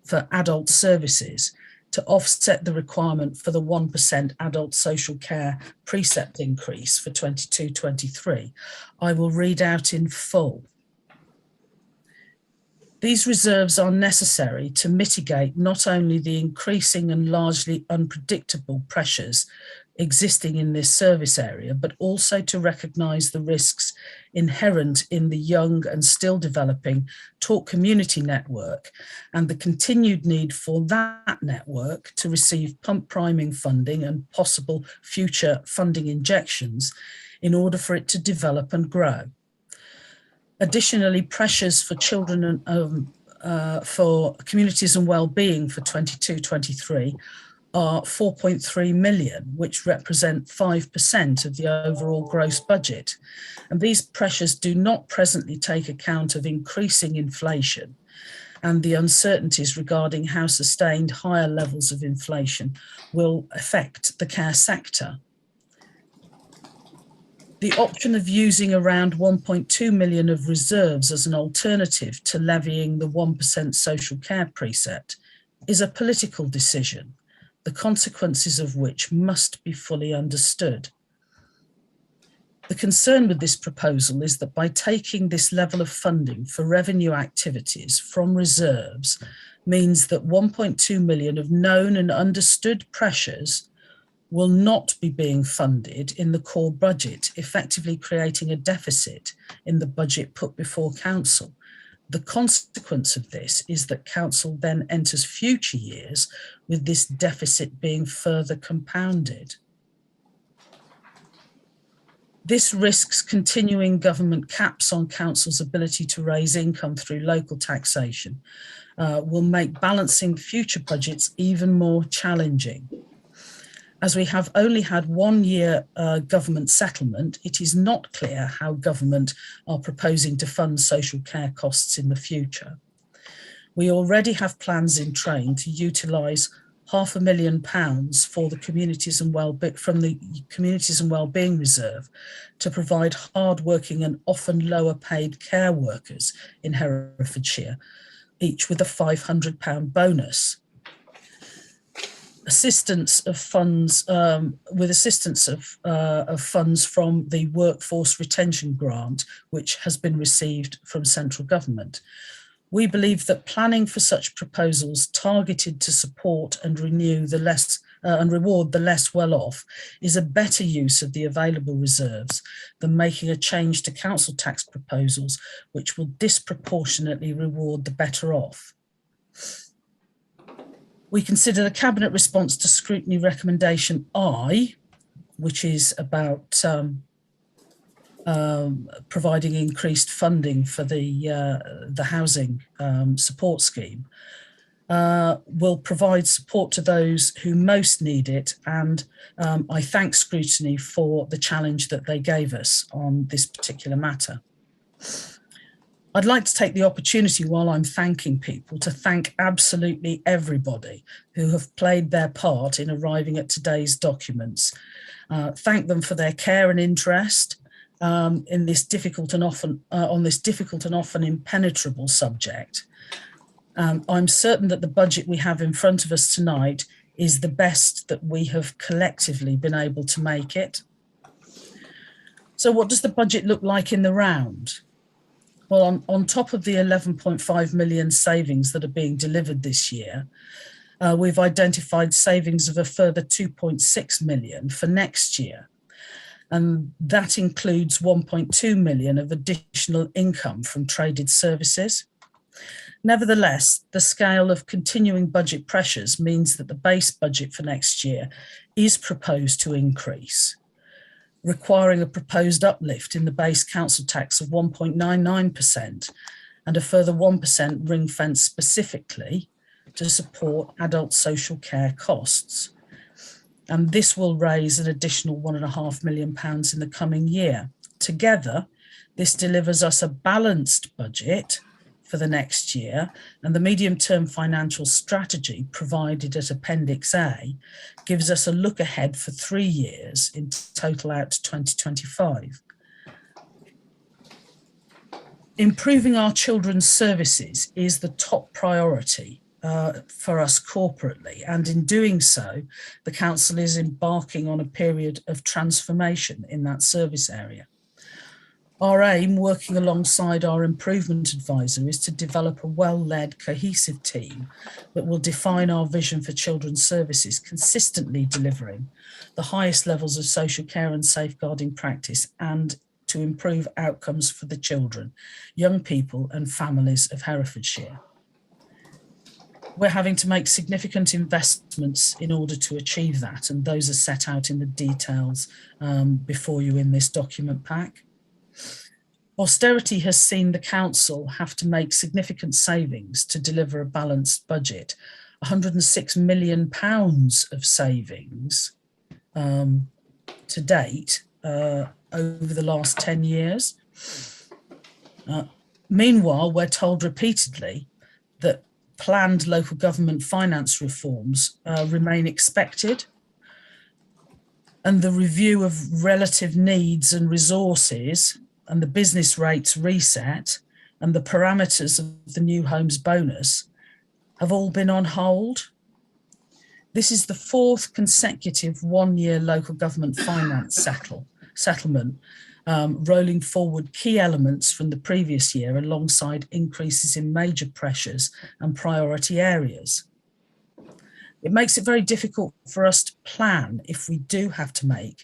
Speaker 2: for adult services to offset the requirement for the 1% adult social care precept increase for 22-23. I will read out in full. These reserves are necessary to mitigate not only the increasing and largely unpredictable pressures existing in this service area, but also to recognise the risks inherent in the young and still developing Talk Community Network and the continued need for that network to receive pump priming funding and possible future funding injections in order for it to develop and grow. Additionally, pressures for children and for communities and wellbeing for 22-23 are 4.3 million, which represent 5% of the overall gross budget. And these pressures do not presently take account of increasing inflation and the uncertainties regarding how sustained higher levels of inflation will affect the care sector. The option of using around 1.2 million of reserves as an alternative to levying the 1% social care precept is a political decision, the consequences of which must be fully understood. The concern with this proposal is that by taking this level of funding for revenue activities from reserves means that 1.2 million of known and understood pressures will not be being funded in the core budget, effectively creating a deficit in the budget put before Council. The consequence of this is that Council then enters future years with this deficit being further compounded. This risks continuing government caps on Council's ability to raise income through local taxation, will make balancing future budgets even more challenging. As we have only had 1 year government settlement, it is not clear how government are proposing to fund social care costs in the future. We already have plans in train to utilise £500,000 for the Communities and from the Communities and Wellbeing Reserve to provide hard-working and often lower paid care workers in Herefordshire, each with a £500 bonus. Assistance of funds with assistance of funds from the Workforce Retention Grant, which has been received from central government. We believe that planning for such proposals targeted to support and renew the less and reward the less well-off is a better use of the available reserves than making a change to council tax proposals, which will disproportionately reward the better off. We consider the Cabinet response to scrutiny recommendation I, which is about providing increased funding for the housing support scheme, will provide support to those who most need it. And I thank scrutiny for the challenge that they gave us on this particular matter. I'd like to take the opportunity while I'm thanking people to thank absolutely everybody who have played their part in arriving at today's documents. Thank them for their care and interest in this difficult and often on this difficult and often impenetrable subject. I'm certain that the budget we have in front of us tonight is the best that we have collectively been able to make it. So what does the budget look like in the round? Well, on top of the 11.5 million savings that are being delivered this year, we've identified savings of a further 2.6 million for next year. And that includes 1.2 million of additional income from traded services. Nevertheless, the scale of continuing budget pressures means that the base budget for next year is proposed to increase, requiring a proposed uplift in the base council tax of 1.99% and a further 1% ring fence specifically to support adult social care costs. And this will raise an additional £1.5 million in the coming year. Together, this delivers us a balanced budget for the next year, and the medium-term financial strategy provided at Appendix A gives us a look ahead for 3 years in total out to 2025. Improving our children's services is the top priority for us corporately, and in doing so, the Council is embarking on a period of transformation in that service area. Our aim, working alongside our improvement advisor, is to develop a well-led, cohesive team that will define our vision for children's services, consistently delivering the highest levels of social care and safeguarding practice, and to improve outcomes for the children, young people and families of Herefordshire. We're having to make significant investments in order to achieve that, and those are set out in the details before you in this document pack. Austerity has seen the council have to make significant savings to deliver a balanced budget. £106 million of savings to date over the last 10 years. Meanwhile, we're told repeatedly that planned local government finance reforms remain expected, and the review of relative needs and resources and the business rates reset and the parameters of the new homes bonus have all been on hold. This is the fourth consecutive one-year local government finance settlement, rolling forward key elements from the previous year alongside increases in major pressures and priority areas. It makes it very difficult for us to plan if we do have to make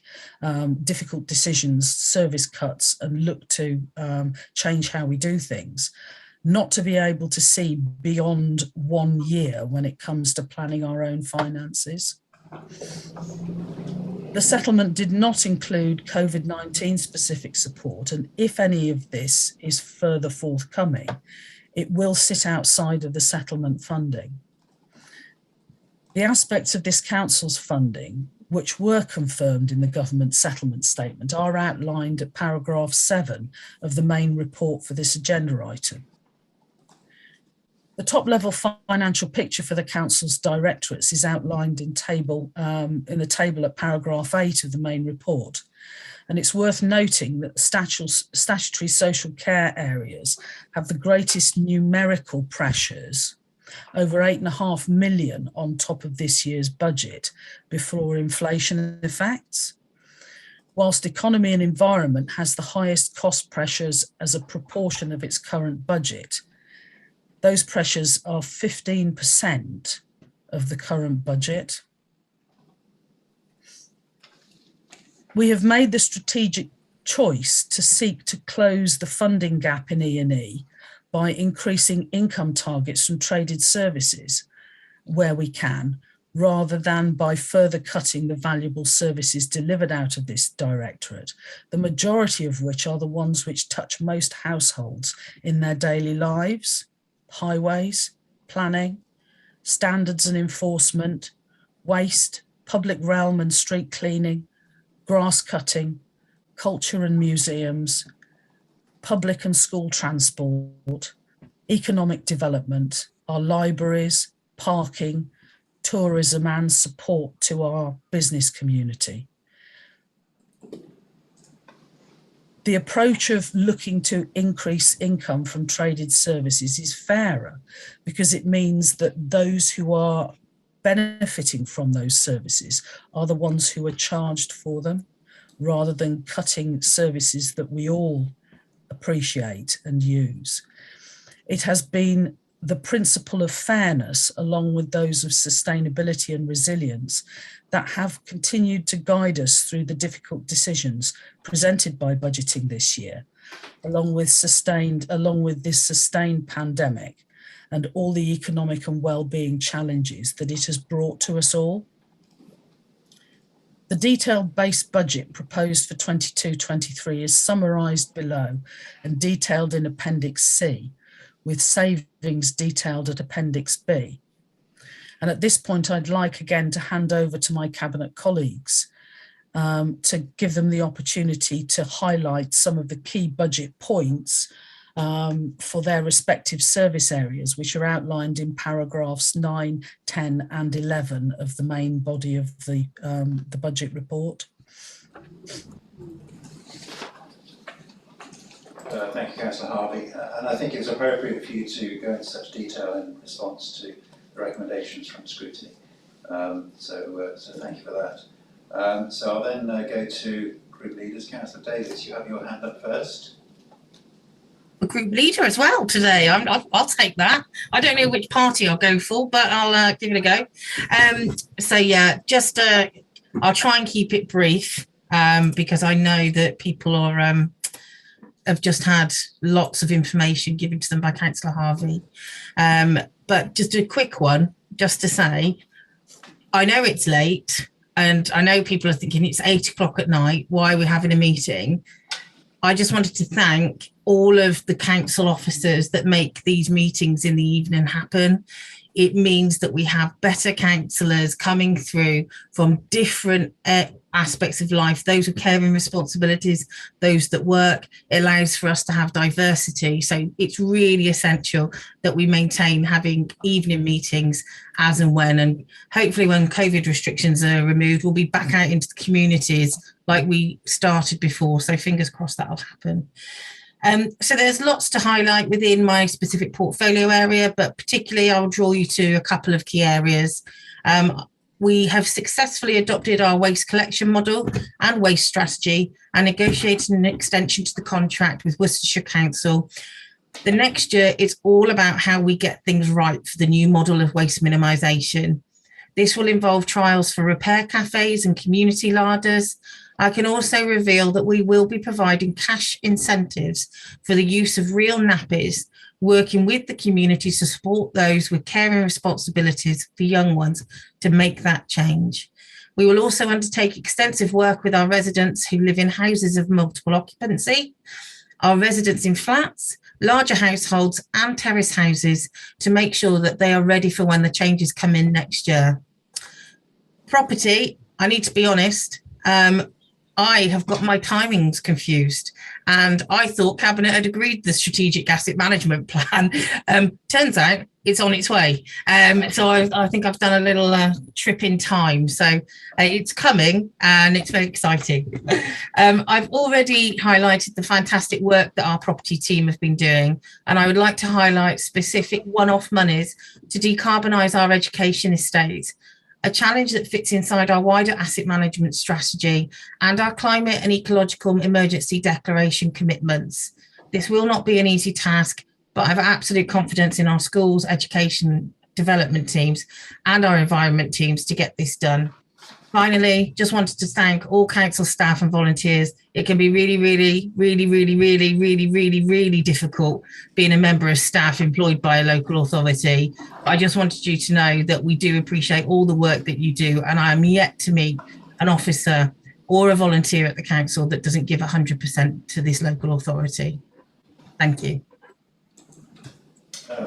Speaker 2: difficult decisions, service cuts, and look to change how we do things, not to be able to see beyond 1 year when it comes to planning our own finances. The settlement did not include COVID-19 specific support, and if any of this is further forthcoming, it will sit outside of the settlement funding. The aspects of this council's funding, which were confirmed in the government settlement statement, are outlined at paragraph 7 of the main report for this agenda item. The top level financial picture for the council's directorates is outlined in the table at paragraph 8 of the main report. And it's worth noting that statutory social care areas have the greatest numerical pressures, over 8.5 million on top of this year's budget before inflation effects, whilst economy and environment has the highest cost pressures as a proportion of its current budget. Those pressures are 15% of the current budget. We have made the strategic choice to seek to close the funding gap in E&E by increasing income targets from traded services where we can, rather than by further cutting the valuable services delivered out of this directorate, the majority of which are the ones which touch most households in their daily lives: highways, planning, standards and enforcement, waste, public realm and street cleaning, grass cutting, culture and museums, public and school transport, economic development, our libraries, parking, tourism and support to our business community. The approach of looking to increase income from traded services is fairer because it means that those who are benefiting from those services are the ones who are charged for them, rather than cutting services that we all appreciate and use. It has been the principle of fairness, along with those of sustainability and resilience, that have continued to guide us through the difficult decisions presented by budgeting this year, along with this sustained pandemic and all the economic and well-being challenges that it has brought to us all. The detailed base budget proposed for 22-23 is summarised below and detailed in Appendix C, with savings detailed at Appendix B. And at this point, I'd like again to hand over to my Cabinet colleagues to give them the opportunity to highlight some of the key budget points for their respective service areas, which are outlined in paragraphs 9, 10 and 11 of the main body of the budget report.
Speaker 1: Thank you, Councillor Harvey. And I think it was appropriate for you to go into such detail in response to the recommendations from scrutiny. So thank you for that. So I'll then go to group leaders. Councillor Davis, you have your hand up first.
Speaker 5: a group leader as well today. I'll take that. I don't know which party I'll go for, but I'll give it a go. So yeah, just I'll try and keep it brief because I know that people are have just had lots of information given to them by Councillor Harvey. But just a quick one, just to say, I know it's late and I know people are thinking it's 8 o'clock at night. Why are we having a meeting? I just wanted to thank all of the council officers that make these meetings in the evening happen. It means that we have better councillors coming through from different aspects of life, those with caring responsibilities, those that work. It allows for us to have diversity. So it's really essential that we maintain having evening meetings as and when, and hopefully when COVID restrictions are removed, we'll be back out into the communities like we started before. So fingers crossed that'll happen. So there's lots to highlight within my specific portfolio area, but particularly I'll draw you to a couple of key areas. We have successfully adopted our waste collection model and waste strategy and negotiated an extension to the contract with Worcestershire Council. The next year is all about how we get things right for the new model of waste minimisation. This will involve trials for repair cafes and community larders. I can also reveal that we will be providing cash incentives for the use of real nappies, working with the community to support those with caring responsibilities for young ones to make that change. We will also undertake extensive work with our residents who live in houses of multiple occupancy, our residents in flats, larger households and terrace houses to make sure that they are ready for when the changes come in next year. Property, I need to be honest, I have got my timings confused and I thought Cabinet had agreed the strategic asset management plan. Turns out it's on its way. So I think I've done a little trip in time. So it's coming and it's very exciting. I've already highlighted the fantastic work that our property team have been doing. And I would like to highlight specific one-off monies to decarbonise our education estate, a challenge that fits inside our wider asset management strategy and our climate and ecological emergency declaration commitments. This will not be an easy task, but I have absolute confidence in our schools, education development teams and our environment teams to get this done. Finally, just wanted to thank all council staff and volunteers. It can be really difficult being a member of staff employed by a local authority. I just wanted you to know that we do appreciate all the work that you do, and I am yet to meet an officer or a volunteer at the council that doesn't give 100% to this local authority. Thank you.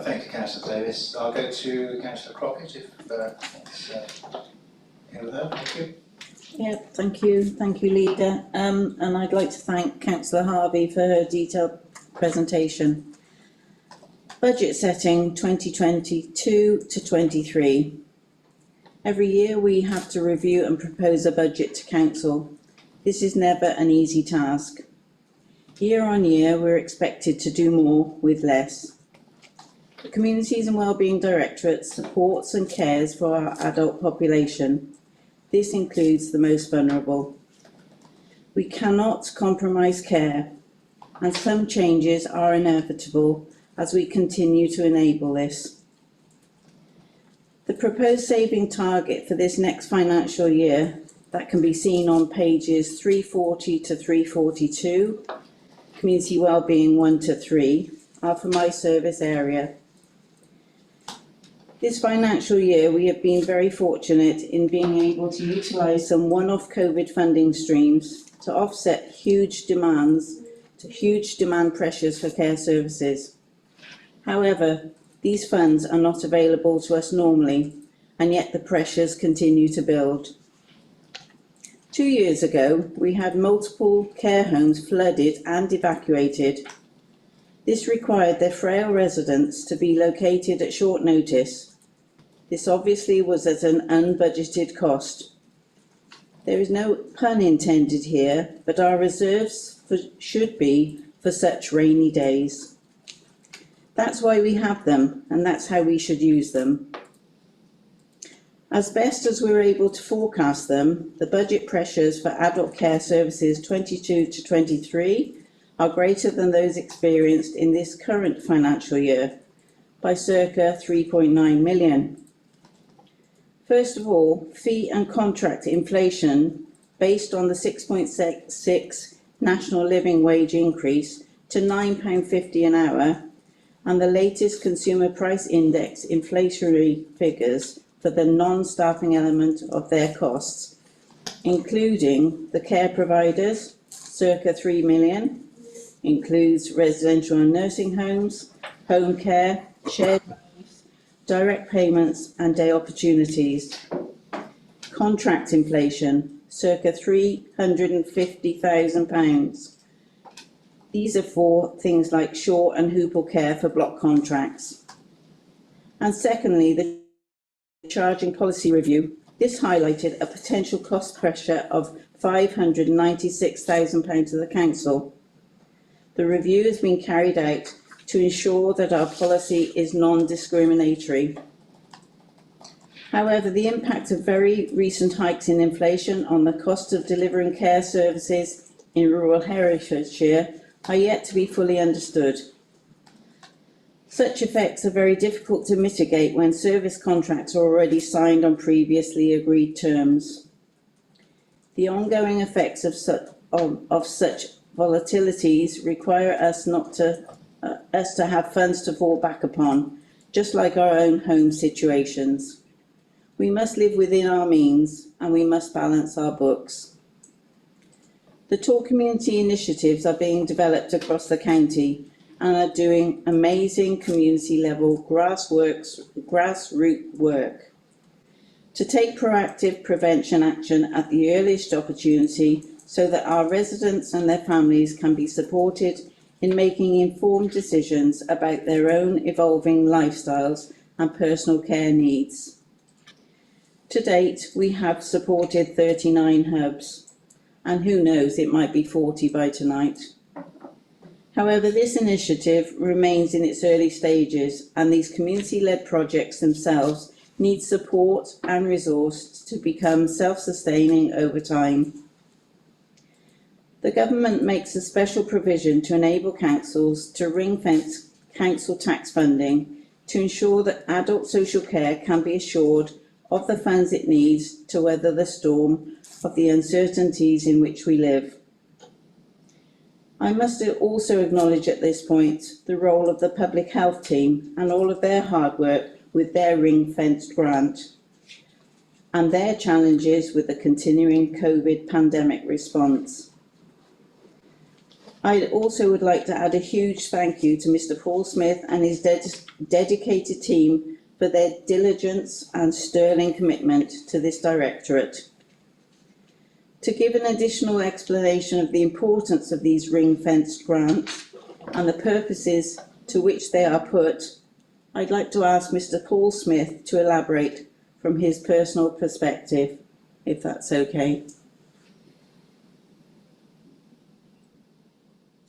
Speaker 1: Thank you, Councillor Davis. I'll go to Councillor Crockett if that's here with her. Thank you.
Speaker 10: Yeah, thank you, Leader. And I'd like to thank Councillor Harvey for her detailed presentation. Budget setting 2022 to 23. Every year we have to review and propose a budget to Council. This is never an easy task. Year on year, we're expected to do more with less. The Communities and Wellbeing Directorate supports and cares for our adult population. This includes the most vulnerable. We cannot compromise care, and some changes are inevitable as we continue to enable this. The proposed saving target for this next financial year, that can be seen on pages 340 to 342, Community Wellbeing 1 to 3, are for my service area. This financial year, we have been very fortunate in being able to utilise some one-off COVID funding streams to offset huge demand pressures for care services. However, these funds are not available to us normally, and yet the pressures continue to build. 2 years ago, we had multiple care homes flooded and evacuated. This required their frail residents to be located at short notice. This obviously was at an unbudgeted cost. There is no pun intended here, but our reserves should be for such rainy days. That's why we have them, and that's how we should use them. As best as we're able to forecast them, the budget pressures for adult care services 22 to 23 are greater than those experienced in this current financial year by circa 3.9 million. First of all, fee and contract inflation based on the 6.6 national living wage increase to £9.50 an hour and the latest consumer price index inflationary figures for the non-staffing element of their costs, including the care providers, circa 3 million, includes residential and nursing homes, home care, shared homes, direct payments and day opportunities. Contract inflation, circa £350,000. These are for things like Shaw and Hoople Care for block contracts. And secondly, the charging policy review. This highlighted a potential cost pressure of £596,000 to the council. The review has been carried out to ensure that our policy is non-discriminatory. However, the impact of very recent hikes in inflation on the cost of delivering care services in rural Herefordshire are yet to be fully understood. Such effects are very difficult to mitigate when service contracts are already signed on previously agreed terms. The ongoing effects of such volatilities require us to have funds to fall back upon, just like our own home situations. We must live within our means and we must balance our books. The Tor community initiatives are being developed across the county and are doing amazing community level grassroots work. To take proactive prevention action at the earliest opportunity so that our residents and their families can be supported in making informed decisions about their own evolving lifestyles and personal care needs. To date, we have supported 39 hubs, and who knows, it might be 40 by tonight. However, this initiative remains in its early stages, and these community-led projects themselves need support and resource to become self-sustaining over time. The government makes a special provision to enable councils to ring-fence council tax funding to ensure that adult social care can be assured of the funds it needs to weather the storm of the uncertainties in which we live. I must also acknowledge at this point the role of the public health team and all of their hard work with their ring-fenced grant and their challenges with the continuing COVID pandemic response. I also would like to add a huge thank you to Mr. Paul Smith and his dedicated team for their diligence and sterling commitment to this directorate. To give an additional explanation of the importance of these ring-fenced grants and the purposes to which they are put, I'd like to ask Mr. Paul Smith to elaborate from his personal perspective, if that's okay.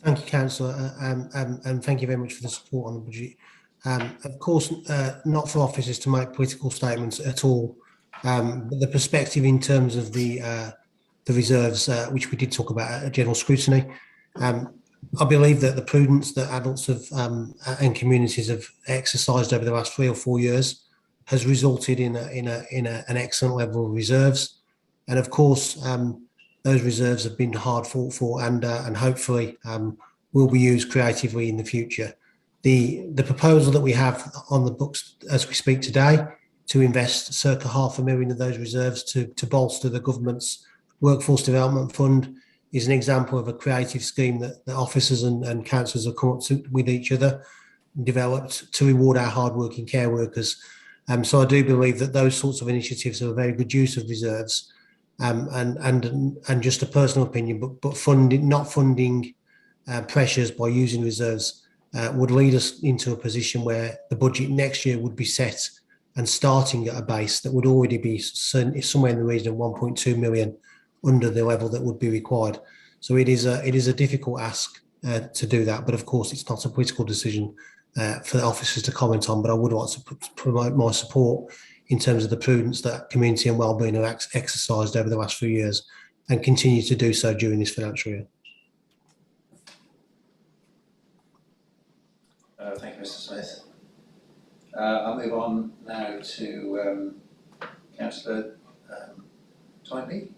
Speaker 8: Thank you, Councillor, and thank you very much for the support on the budget. Of course, not for office is to make political statements at all, but the perspective in terms of the reserves, which we did talk about at general scrutiny. I believe that the prudence that adults have and communities have exercised over the last 3 or 4 years has resulted in an excellent level of reserves, and of course those reserves have been hard fought for and hopefully will be used creatively in the future. The proposal that we have on the books as we speak today to invest circa £500,000 of those reserves to bolster the government's Workforce Development Fund is an example of a creative scheme that officers and councillors have come up with each other and developed to reward our hard-working care workers. So I do believe that those sorts of initiatives are a very good use of reserves, and just a personal opinion, but not funding pressures by using reserves would lead us into a position where the budget next year would be set and starting at a base that would already be somewhere in the region of 1.2 million under the level that would be required. So it is a difficult ask to do that, but of course it's not a political decision for the officers to comment on, but I would like to promote my support in terms of the prudence that community and wellbeing have exercised over the last few years and continue to do so during this financial year.
Speaker 1: Thank you, Mr. Smith. I'll move on now to Councillor Toynbee.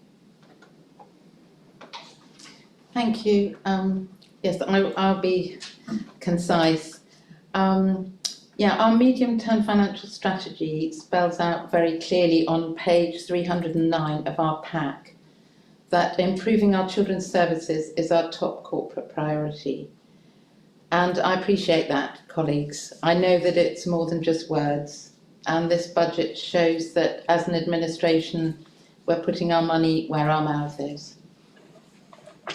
Speaker 13: Thank you. Yes, I'll be concise. Yeah, our medium-term financial strategy spells out very clearly on page 309 of our pack that improving our children's services is our top corporate priority. And I appreciate that, colleagues. I know that it's more than just words, and this budget shows that as an administration, we're putting our money where our mouth is.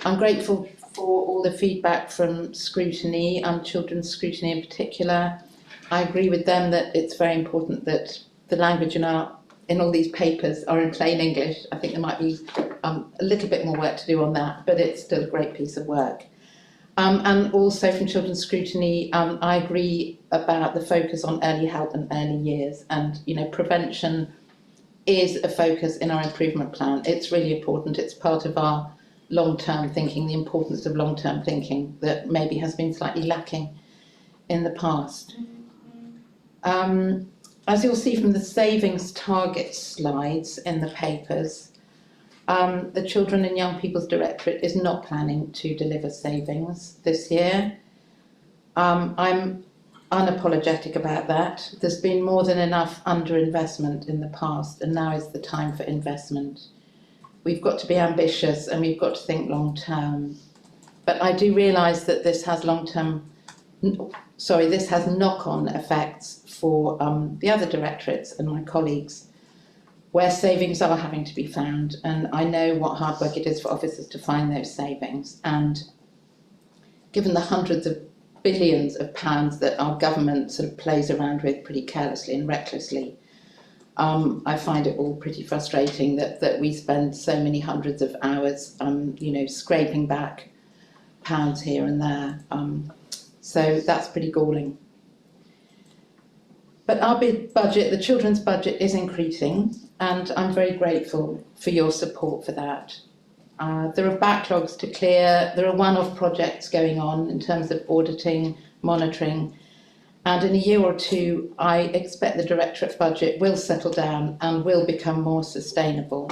Speaker 13: I'm grateful for all the feedback from scrutiny, children's scrutiny in particular. I agree with them that it's very important that the language in all these papers are in plain English. I think there might be a little bit more work to do on that, but it's still a great piece of work. And also from children's scrutiny, I agree about the focus on early help and early years, and prevention is a focus in our improvement plan. It's really important. It's part of our long-term thinking, the importance of long-term thinking that maybe has been slightly lacking in the past. As you'll see from the savings target slides in the papers, the Children and Young People's Directorate is not planning to deliver savings this year. I'm unapologetic about that. There's been more than enough underinvestment in the past, and now is the time for investment. We've got to be ambitious and we've got to think long term. But I do realise that this has knock-on effects for the other directorates and my colleagues, where savings are having to be found. And I know what hard work it is for officers to find those savings. And given the hundreds of billions of pounds that our government sort of plays around with pretty carelessly and recklessly, I find it all pretty frustrating that we spend so many hundreds of hours, scraping back pounds here and there. So that's pretty galling. But our big budget, the children's budget, is increasing, and I'm very grateful for your support for that. There are backlogs to clear, there are one-off projects going on in terms of auditing, monitoring, and in a year or two, I expect the Directorate budget will settle down and will become more sustainable.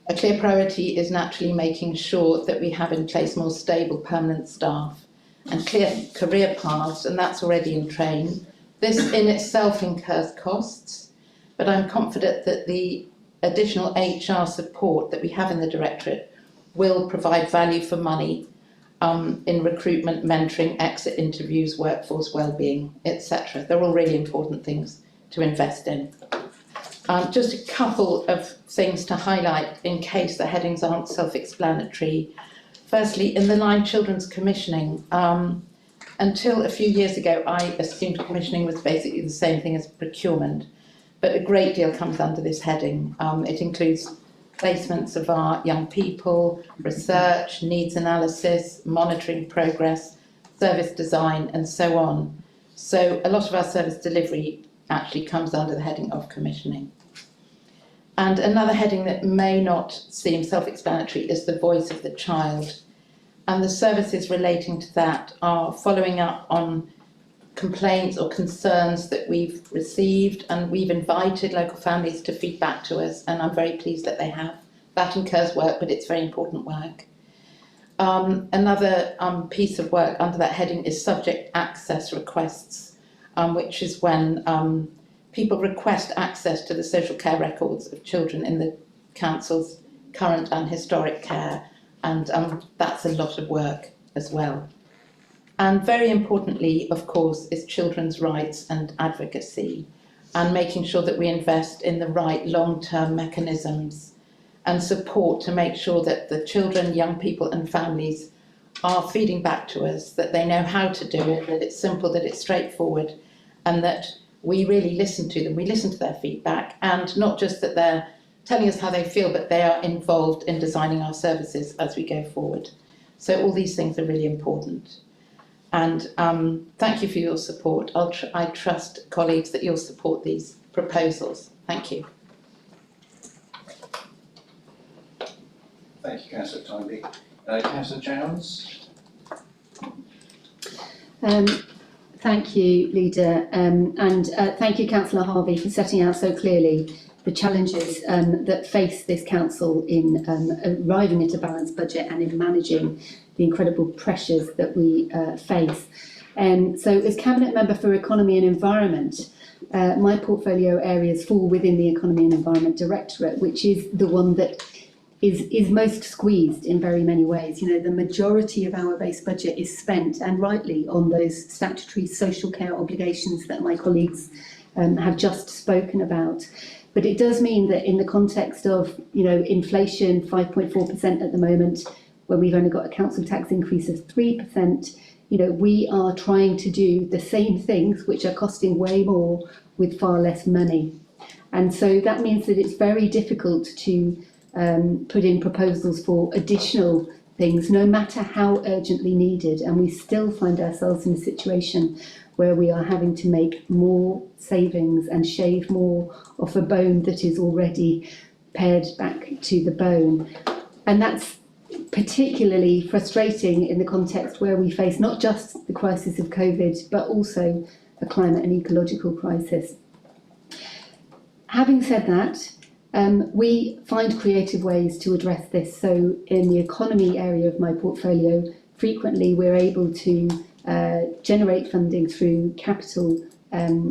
Speaker 13: A clear priority is naturally making sure that we have in place more stable permanent staff and clear career paths, and that's already in train. This in itself incurs costs, but I'm confident that the additional HR support that we have in the Directorate will provide value for money in recruitment, mentoring, exit interviews, workforce wellbeing, etc. They're all really important things to invest in. Just a couple of things to highlight in case the headings aren't self-explanatory. Firstly, in the line children's commissioning, until a few years ago, I assumed commissioning was basically the same thing as procurement, but a great deal comes under this heading. It includes placements of our young people, research, needs analysis, monitoring progress, service design, and so on. So a lot of our service delivery actually comes under the heading of commissioning. And another heading that may not seem self-explanatory is the voice of the child. And the services relating to that are following up on complaints or concerns that we've received, and we've invited local families to feed back to us, and I'm very pleased that they have. That incurs work, but it's very important work. Another piece of work under that heading is subject access requests, which is when people request access to the social care records of children in the council's current and historic care, and that's a lot of work as well. And very importantly, of course, is children's rights and advocacy, and making sure that we invest in the right long-term mechanisms and support to make sure that the children, young people and families are feeding back to us, that they know how to do it, that it's simple, that it's straightforward, and that we really listen to them. We listen to their feedback, and not just that they're telling us how they feel, but they are involved in designing our services as we go forward. So all these things are really important. And thank you for your support. I trust, colleagues, that you'll support these proposals. Thank you.
Speaker 1: Thank you, Councillor Toynbee. Councillor Jones?
Speaker 11: Thank you, Leader, and thank you, Councillor Harvey, for setting out so clearly the challenges that face this council in arriving at a balanced budget and in managing the incredible pressures that we face. So as Cabinet Member for Economy and Environment, my portfolio areas fall within the Economy and Environment Directorate, which is the one that is most squeezed in very many ways. You know, the majority of our base budget is spent, and rightly, on those statutory social care obligations that my colleagues have just spoken about. But it does mean that in the context of, you know, inflation, 5.4% at the moment, when we've only got a council tax increase of 3%, you know, we are trying to do the same things which are costing way more with far less money. And so that means that it's very difficult to put in proposals for additional things, no matter how urgently needed. And we still find ourselves in a situation where we are having to make more savings and shave more off a bone that is already pared back to the bone. And that's particularly frustrating in the context where we face not just the crisis of COVID, but also a climate and ecological crisis. Having said that, we find creative ways to address this. So in the economy area of my portfolio, frequently we're able to generate funding through capital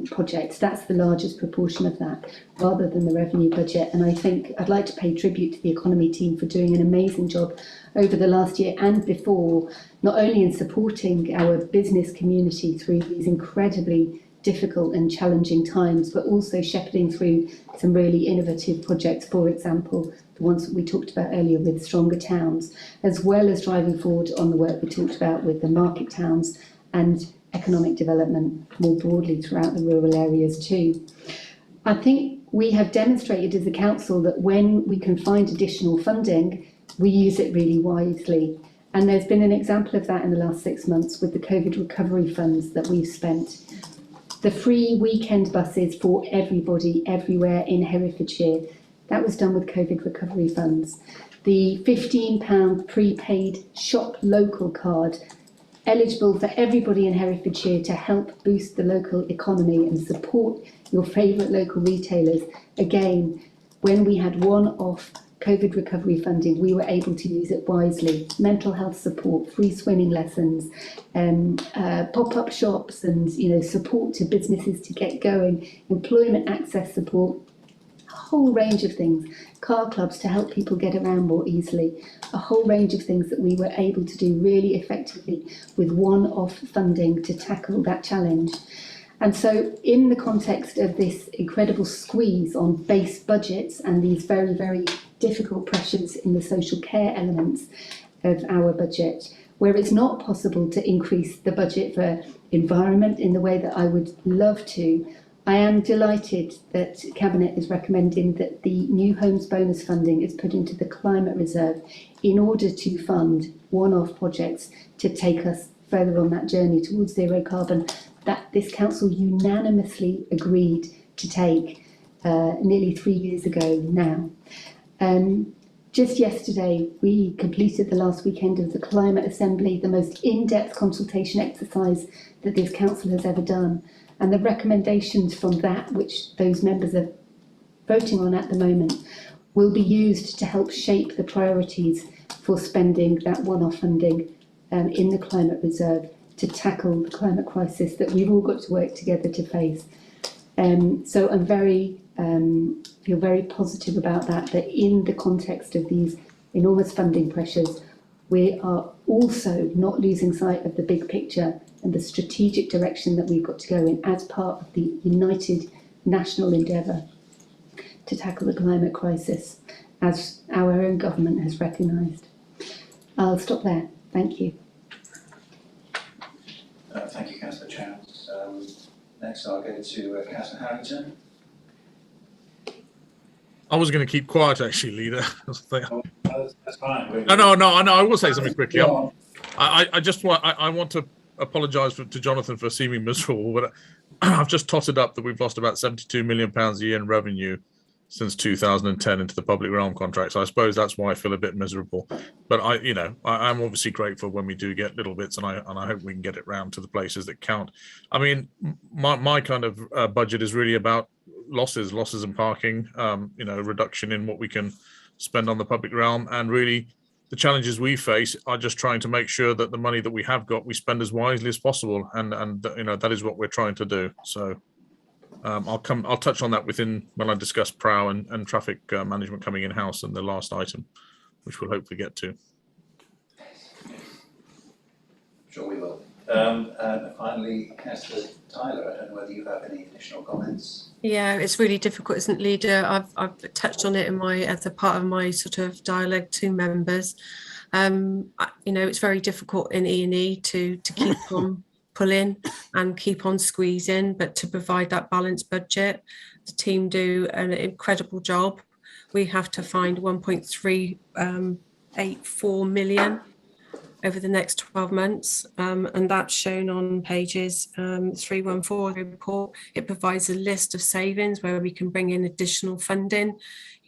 Speaker 11: projects. That's the largest proportion of that, rather than the revenue budget. And I think I'd like to pay tribute to the economy team for doing an amazing job over the last year and before, not only in supporting our business community through these incredibly difficult and challenging times, but also shepherding through some really innovative projects, for example, the ones that we talked about earlier with Stronger Towns, as well as driving forward on the work we talked about with the market towns and economic development more broadly throughout the rural areas too. I think we have demonstrated as a council that when we can find additional funding, we use it really wisely. And there's been an example of that in the last 6 months with the COVID recovery funds that we've spent. The free weekend buses for everybody, everywhere in Herefordshire, that was done with COVID recovery funds. The £15 prepaid shop local card, eligible for everybody in Herefordshire to help boost the local economy and support your favourite local retailers. Again, when we had one-off COVID recovery funding, we were able to use it wisely. Mental health support, free swimming lessons, pop-up shops and, you know, support to businesses to get going, employment access support, a whole range of things, car clubs to help people get around more easily, a whole range of things that we were able to do really effectively with one-off funding to tackle that challenge. And so in the context of this incredible squeeze on base budgets and these very, very difficult pressures in the social care elements of our budget, where it's not possible to increase the budget for environment in the way that I would love to, I am delighted that Cabinet is recommending that the New Homes bonus funding is put into the climate reserve in order to fund one-off projects to take us further on that journey towards zero carbon that this council unanimously agreed to take nearly 3 years ago now. Just yesterday, we completed the last weekend of the Climate Assembly, the most in-depth consultation exercise that this council has ever done. And the recommendations from that, which those members are voting on at the moment, will be used to help shape the priorities for spending that one-off funding in the Climate Reserve to tackle the climate crisis that we've all got to work together to face. So I'm feel very positive about that in the context of these enormous funding pressures, we are also not losing sight of the big picture and the strategic direction that we've got to go in as part of the united national endeavour to tackle the climate crisis, as our own government has recognised. I'll stop there. Thank you.
Speaker 1: Thank you, Councillor Chowns. Next I'll go to Councillor Harrington.
Speaker 3: I was going to keep quiet, actually, Leader.
Speaker 1: That's fine.
Speaker 3: No, I will say something quickly. I just want to apologise to Jonathan for seeming miserable, but I've just totted up that we've lost about £72 million a year in revenue since 2010 into the public realm contract. So I suppose that's why I feel a bit miserable. But I'm obviously grateful when we do get little bits, and I hope we can get it round to the places that count. I mean, my kind of budget is really about losses and parking, reduction in what we can spend on the public realm, and really the challenges we face are just trying to make sure that the money that we have got, we spend as wisely as possible, and that is what we're trying to do. So I'll touch on that when I discuss PROW and traffic management coming in house, and the last item, which we'll hopefully get to.
Speaker 1: Sure we will. And finally, Councillor Tyler, I don't know whether you have any additional comments.
Speaker 4: Yeah, it's really difficult, isn't it, Leader? I've touched on it as a part of my sort of dialogue to members. It's very difficult in E&E to keep on pulling and keep on squeezing, but to provide that balanced budget, the team do an incredible job. We have to find 1.384 million over the next 12 months, and that's shown on pages 314 of the report. It provides a list of savings where we can bring in additional funding.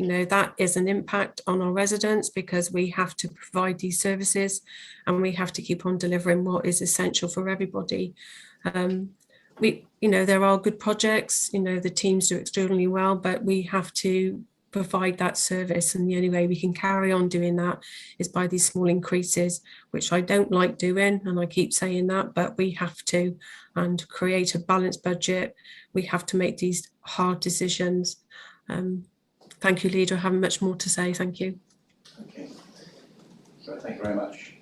Speaker 4: That is an impact on our residents, because we have to provide these services and we have to keep on delivering what is essential for everybody. There are good projects, the teams do extremely well, but we have to provide that service, and the only way we can carry on doing that is by these small increases, which I don't like doing, and I keep saying that, but we have to, and create a balanced budget. We have to make these hard decisions. Thank you, Leader. I haven't much more to say. Thank you.
Speaker 1: Okay, so thank you very much.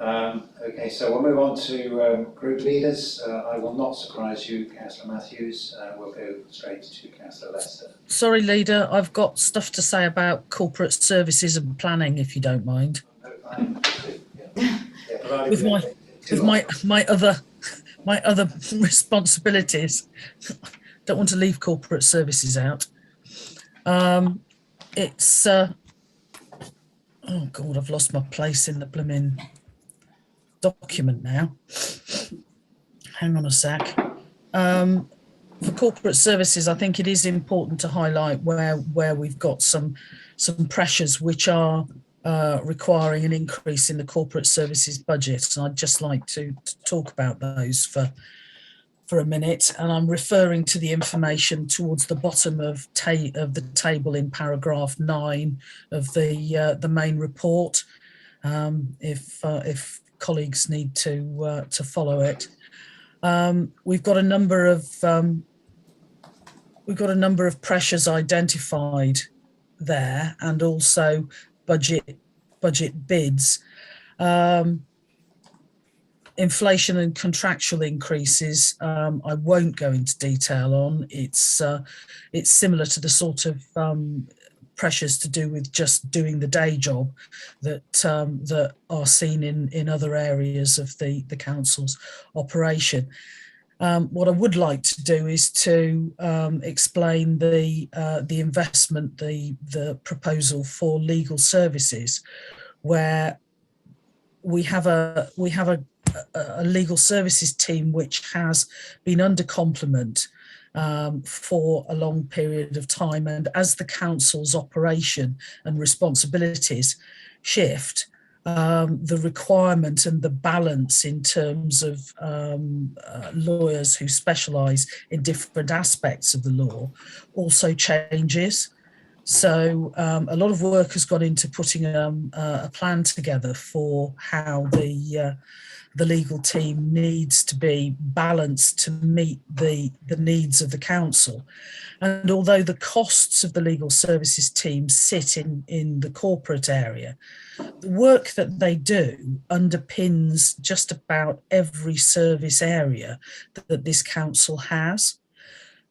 Speaker 1: Okay, so we'll move on to group leaders. I will not surprise you, Councillor Matthews. We'll go straight to Councillor Lester.
Speaker 2: Sorry, Leader, I've got stuff to say about corporate services and planning, if you don't mind. With my other responsibilities. Don't want to leave corporate services out. It's oh God, I've lost my place in the blooming document now. Hang on a sec. For corporate services, I think it is important to highlight where we've got some pressures which are requiring an increase in the corporate services budget, and I'd just like to talk about those for a minute. And I'm referring to the information towards the bottom of the table in paragraph 9 of the main report. If colleagues need to follow it, we've got a number of pressures identified there, and also budget bids. Inflation and contractual increases, I won't go into detail on. It's similar to the sort of pressures to do with just doing the day job that are seen in other areas of the council's operation. What I would like to do is to explain the investment, the proposal for legal services, where we have a legal services team which has been under complement for a long period of time, and as the council's operation and responsibilities shift, the requirement and the balance in terms of lawyers who specialise in different aspects of the law also changes. So a lot of work has gone into putting a plan together for how the legal team needs to be balanced to meet the needs of the council. And although the costs of the legal services team sit in the corporate area, the work that they do underpins just about every service area that this council has.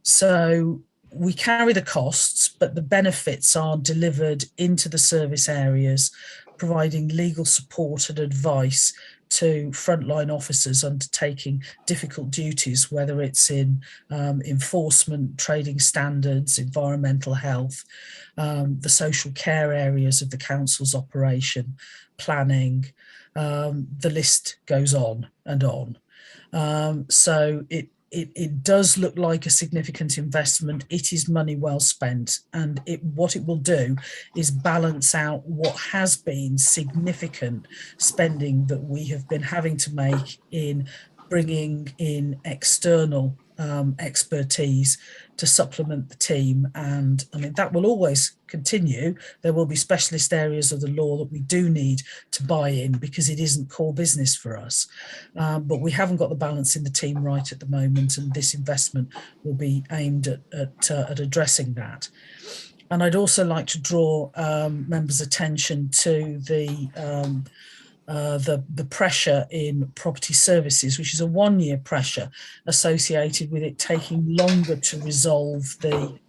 Speaker 2: So we carry the costs, but the benefits are delivered into the service areas, providing legal support and advice to frontline officers undertaking difficult duties, whether it's in enforcement, trading standards, environmental health, the social care areas of the council's operation, planning, the list goes on and on. So it does look like a significant investment. It is money well spent, and what it will do is balance out what has been significant spending that we have been having to make in bringing in external expertise to supplement the team. And I mean, that will always continue. There will be specialist areas of the law that we do need to buy in because it isn't core business for us. But we haven't got the balance in the team right at the moment, and this investment will be aimed at addressing that. And I'd also like to draw members' attention to the pressure in property services, which is a one-year pressure associated with it taking longer to resolve the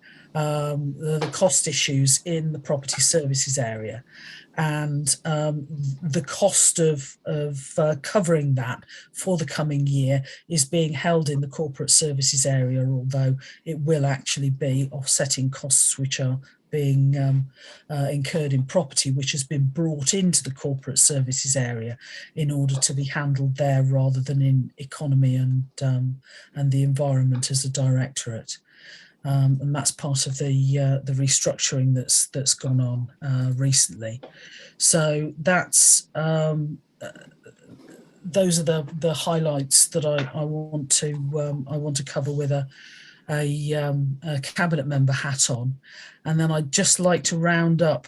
Speaker 2: cost issues in the property services area. And the cost of covering that for the coming year is being held in the corporate services area, although it will actually be offsetting costs which are being incurred in property, which has been brought into the corporate services area in order to be handled there rather than in economy and the environment as a directorate. And that's part of the restructuring that's gone on recently. So that's those are the highlights that I want to cover with a cabinet member hat on. And then I'd just like to round up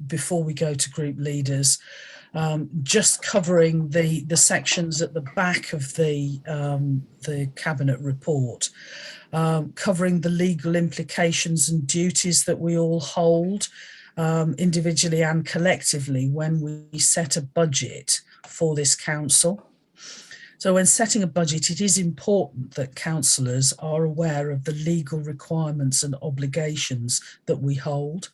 Speaker 2: before we go to group leaders, just covering the sections at the back of the cabinet report, covering the legal implications and duties that we all hold individually and collectively when we set a budget for this council. So when setting a budget, it is important that councillors are aware of the legal requirements and obligations that we hold.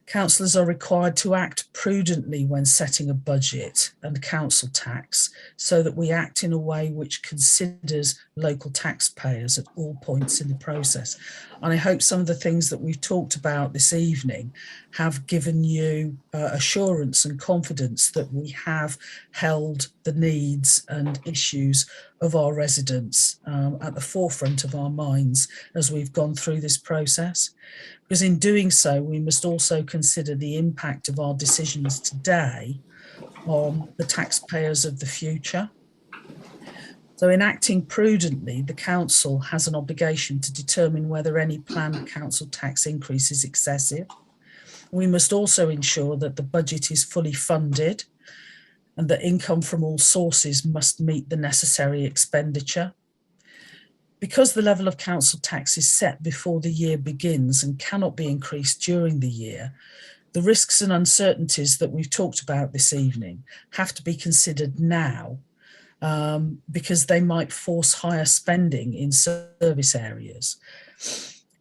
Speaker 2: Councillors are required to act prudently when setting a budget and council tax, so that we act in a way which considers local taxpayers at all points in the process. And I hope some of the things that we've talked about this evening have given you assurance and confidence that we have held the needs and issues of our residents at the forefront of our minds as we've gone through this process. Because in doing so, we must also consider the impact of our decisions today on the taxpayers of the future. So in acting prudently, the council has an obligation to determine whether any planned council tax increase is excessive. We must also ensure that the budget is fully funded and that income from all sources must meet the necessary expenditure. Because the level of council tax is set before the year begins and cannot be increased during the year, the risks and uncertainties that we've talked about this evening have to be considered now, because they might force higher spending in service areas.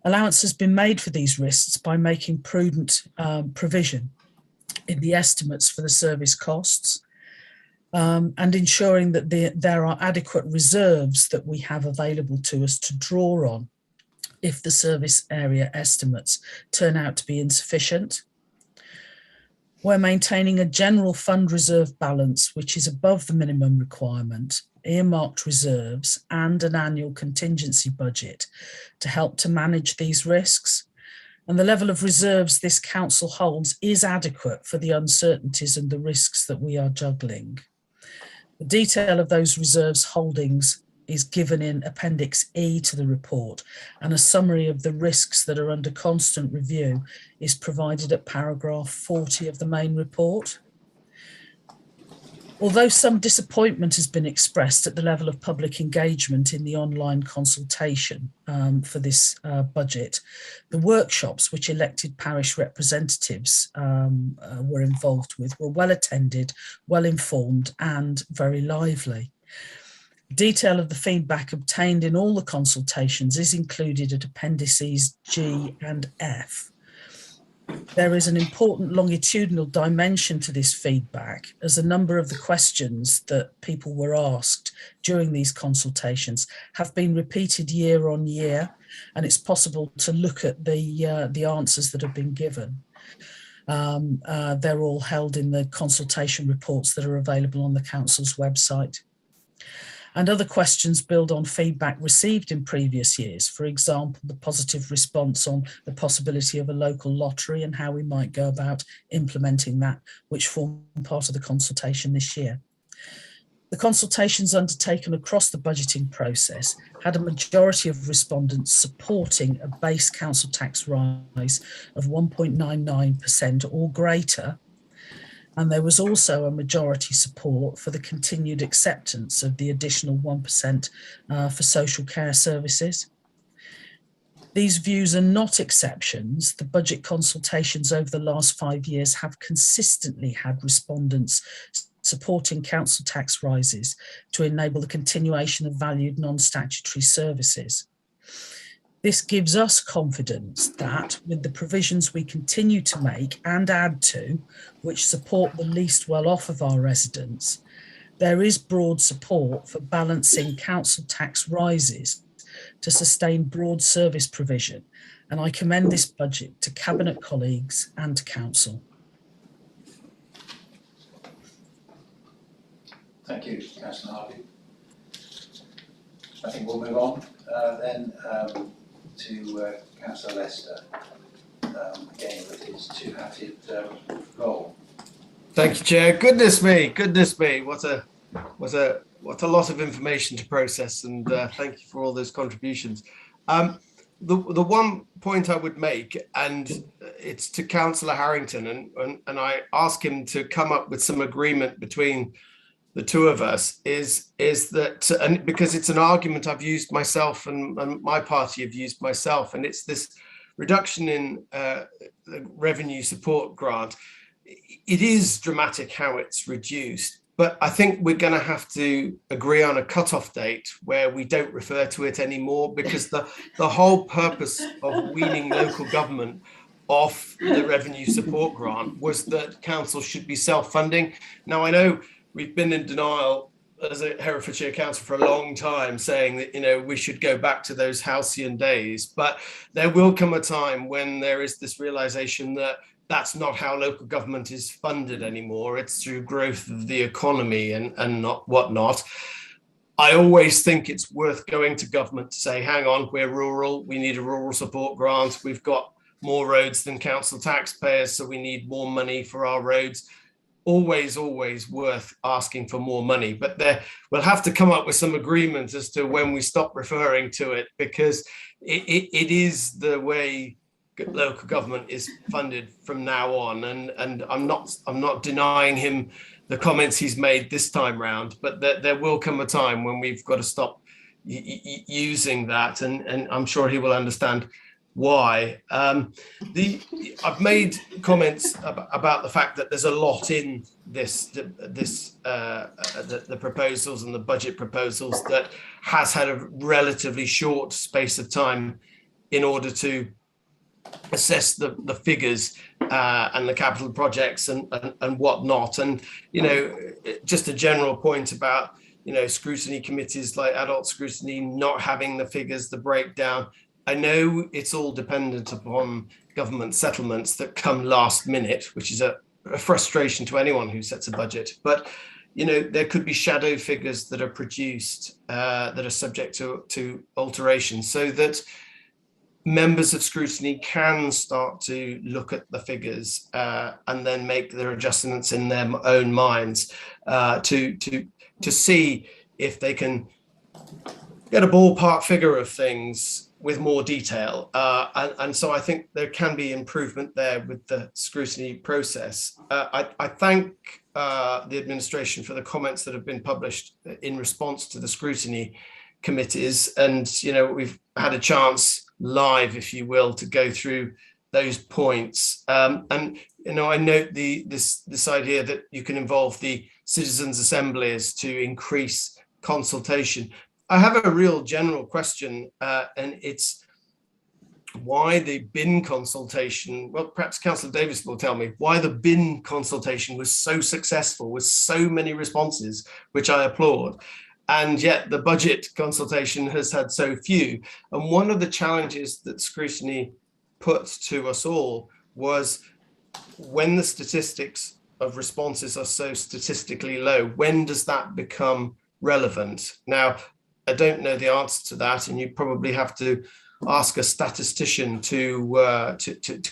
Speaker 2: Allowance has been made for these risks by making prudent provision in the estimates for the service costs, and ensuring that there are adequate reserves that we have available to us to draw on if the service area estimates turn out to be insufficient. We're maintaining a general fund reserve balance, which is above the minimum requirement, earmarked reserves and an annual contingency budget to help to manage these risks. And the level of reserves this council holds is adequate for the uncertainties and the risks that we are juggling. The detail of those reserves holdings is given in Appendix E to the report, and a summary of the risks that are under constant review is provided at paragraph 40 of the main report. Although some disappointment has been expressed at the level of public engagement in the online consultation for this budget, the workshops which elected parish representatives were involved with were well attended, well informed and very lively. Detail of the feedback obtained in all the consultations is included at Appendices G and F. There is an important longitudinal dimension to this feedback, as a number of the questions that people were asked during these consultations have been repeated year on year, and it's possible to look at the answers that have been given. They're all held in the consultation reports that are available on the council's website. And other questions build on feedback received in previous years. For example, the positive response on the possibility of a local lottery and how we might go about implementing that, which formed part of the consultation this year. The consultations undertaken across the budgeting process had a majority of respondents supporting a base council tax rise of 1.99% or greater. And there was also a majority support for the continued acceptance of the additional 1% for social care services. These views are not exceptions. The budget consultations over the last 5 years have consistently had respondents supporting council tax rises to enable the continuation of valued non-statutory services. This gives us confidence that with the provisions we continue to make and add to, which support the least well off of our residents, there is broad support for balancing council tax rises to sustain broad service provision. And I commend this budget to Cabinet colleagues and to Council.
Speaker 1: Thank you, Councillor Harvey. I think we'll move on then to Councillor Lester, again with his two-hatted role.
Speaker 12: Thank you, Chair. Goodness me, what a lot of information to process, and thank you for all those contributions. The one point I would make, and it's to Councillor Harrington, and I ask him to come up with some agreement between the two of us, is that, and because it's an argument I've used myself and my party have used myself, and it's this reduction in the revenue support grant. It is dramatic how it's reduced, but I think we're going to have to agree on a cutoff date where we don't refer to it anymore, because the whole purpose of weaning local government off the revenue support grant was that council should be self-funding. Now, I know we've been in denial as a Herefordshire council for a long time, saying that, you know, we should go back to those halcyon days, but there will come a time when there is this realization that that's not how local government is funded anymore. It's through growth of the economy and not whatnot. I always think it's worth going to government to say, hang on, we're rural, we need a rural support grant. We've got more roads than council taxpayers, so we need more money for our roads. Always worth asking for more money, but we'll have to come up with some agreement as to when we stop referring to it, because it is the way local government is funded from now on, and I'm not denying him the comments he's made this time round, but there will come a time when we've got to stop using that, and I'm sure he will understand why. I've made comments about the fact that there's a lot in the proposals and the budget proposals that has had a relatively short space of time in order to assess the figures and the capital projects and whatnot. And, you know, just a general point about, you know, scrutiny committees like adult scrutiny not having the figures, the breakdown. I know it's all dependent upon government settlements that come last minute, which is a frustration to anyone who sets a budget. But, you know, there could be shadow figures that are produced that are subject to alteration, so that members of scrutiny can start to look at the figures and then make their adjustments in their own minds to see if they can get a ballpark figure of things with more detail. And so I think there can be improvement there with the scrutiny process. I thank the administration for the comments that have been published in response to the scrutiny committees. And, you know, we've had a chance live, if you will, to go through those points. And, you know, I note this idea that you can involve the citizens' assemblies to increase consultation. I have a real general question, and it's why the bin consultation, well, perhaps Councillor Davis will tell me, why the bin consultation was so successful with so many responses, which I applaud, and yet the budget consultation has had so few. And one of the challenges that scrutiny put to us all was, when the statistics of responses are so statistically low, when does that become relevant. Now, I don't know the answer to that, and you probably have to ask a statistician to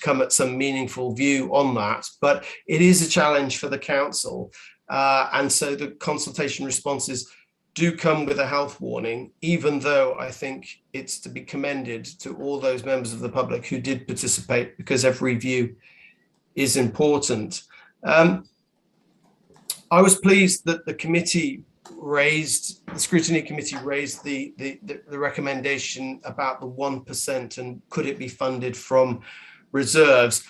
Speaker 12: come at some meaningful view on that. But it is a challenge for the council, and so the consultation responses do come with a health warning, even though I think it's to be commended to all those members of the public who did participate, because every view is important. I was pleased that the scrutiny committee raised the recommendation about the 1% and could it be funded from reserves.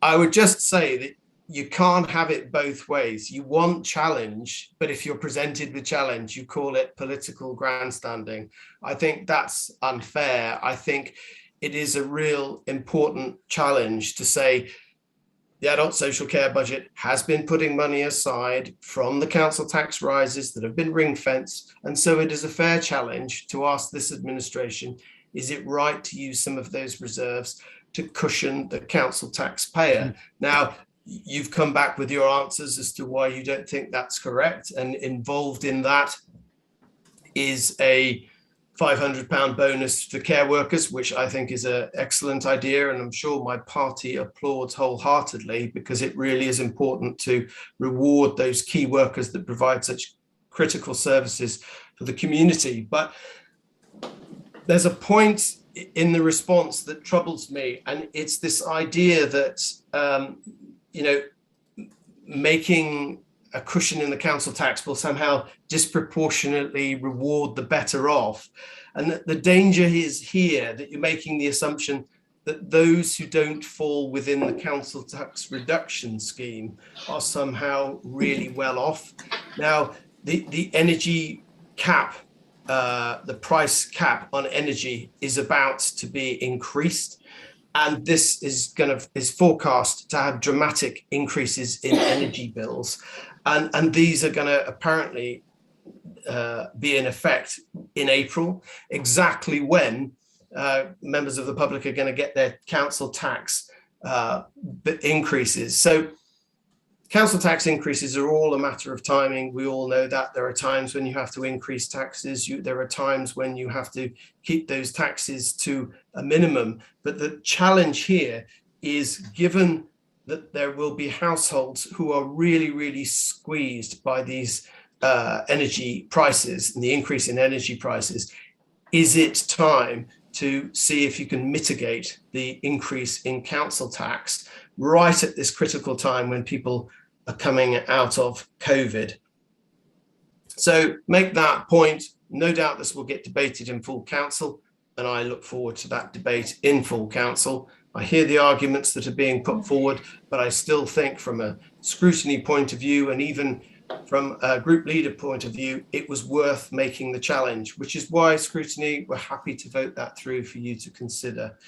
Speaker 12: I would just say that you can't have it both ways. You want challenge, but if you're presented with challenge, you call it political grandstanding. I think that's unfair. I think it is a real important challenge to say the adult social care budget has been putting money aside from the council tax rises that have been ring fenced. And so it is a fair challenge to ask this administration, is it right to use some of those reserves to cushion the council taxpayer? Now, you've come back with your answers as to why you don't think that's correct. And involved in that is a £500 bonus for care workers, which I think is an excellent idea. And I'm sure my party applauds wholeheartedly, because it really is important to reward those key workers that provide such critical services for the community. But there's a point in the response that troubles me, and it's this idea that making a cushion in the council tax will somehow disproportionately reward the better off. And the danger is here that you're making the assumption that those who don't fall within the council tax reduction scheme are somehow really well off. Now, the energy cap, the price cap on energy is about to be increased. And this is forecast to have dramatic increases in energy bills. And these are going to apparently be in effect in April, exactly when members of the public are going to get their council tax increases. So council tax increases are all a matter of timing. We all know that. There are times when you have to increase taxes. There are times when you have to keep those taxes to a minimum. But the challenge here is, given that there will be households who are really, really squeezed by these energy prices and the increase in energy prices, is it time to see if you can mitigate the increase in council tax right at this critical time when people are coming out of COVID? So make that point. No doubt this will get debated in full council, and I look forward to that debate in full council. I hear the arguments that are being put forward, but I still think from a scrutiny point of view, and even from a group leader point of view, it was worth making the challenge, which is why scrutiny were happy to vote that through for you to consider.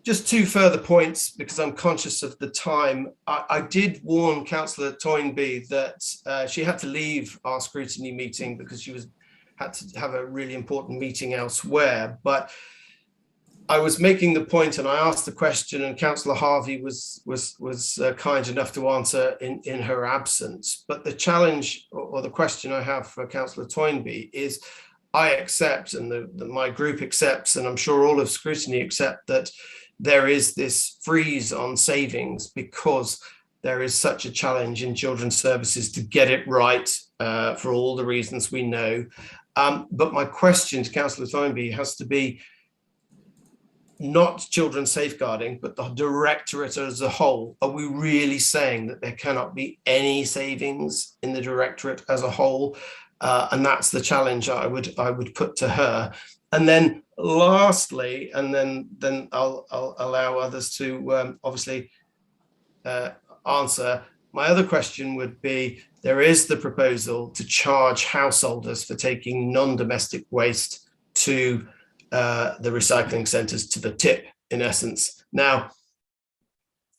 Speaker 12: Just two further points, because I'm conscious of the time. I did warn Councillor Toynbee that she had to leave our scrutiny meeting because she had to have a really important meeting elsewhere. But I was making the point, and I asked the question, and Councillor Harvey was kind enough to answer in her absence. But the challenge or the question I have for Councillor Toynbee is, I accept, and my group accepts, and I'm sure all of scrutiny accept, that there is this freeze on savings because there is such a challenge in children's services to get it right for all the reasons we know. But my question to Councillor Toynbee has to be not children's safeguarding, but the directorate as a whole. Are we really saying that there cannot be any savings in the directorate as a whole? And that's the challenge I would put to her. And then lastly, and then I'll allow others to obviously answer. My other question would be, there is the proposal to charge householders for taking non-domestic waste to the recycling centres, to the tip, in essence. Now,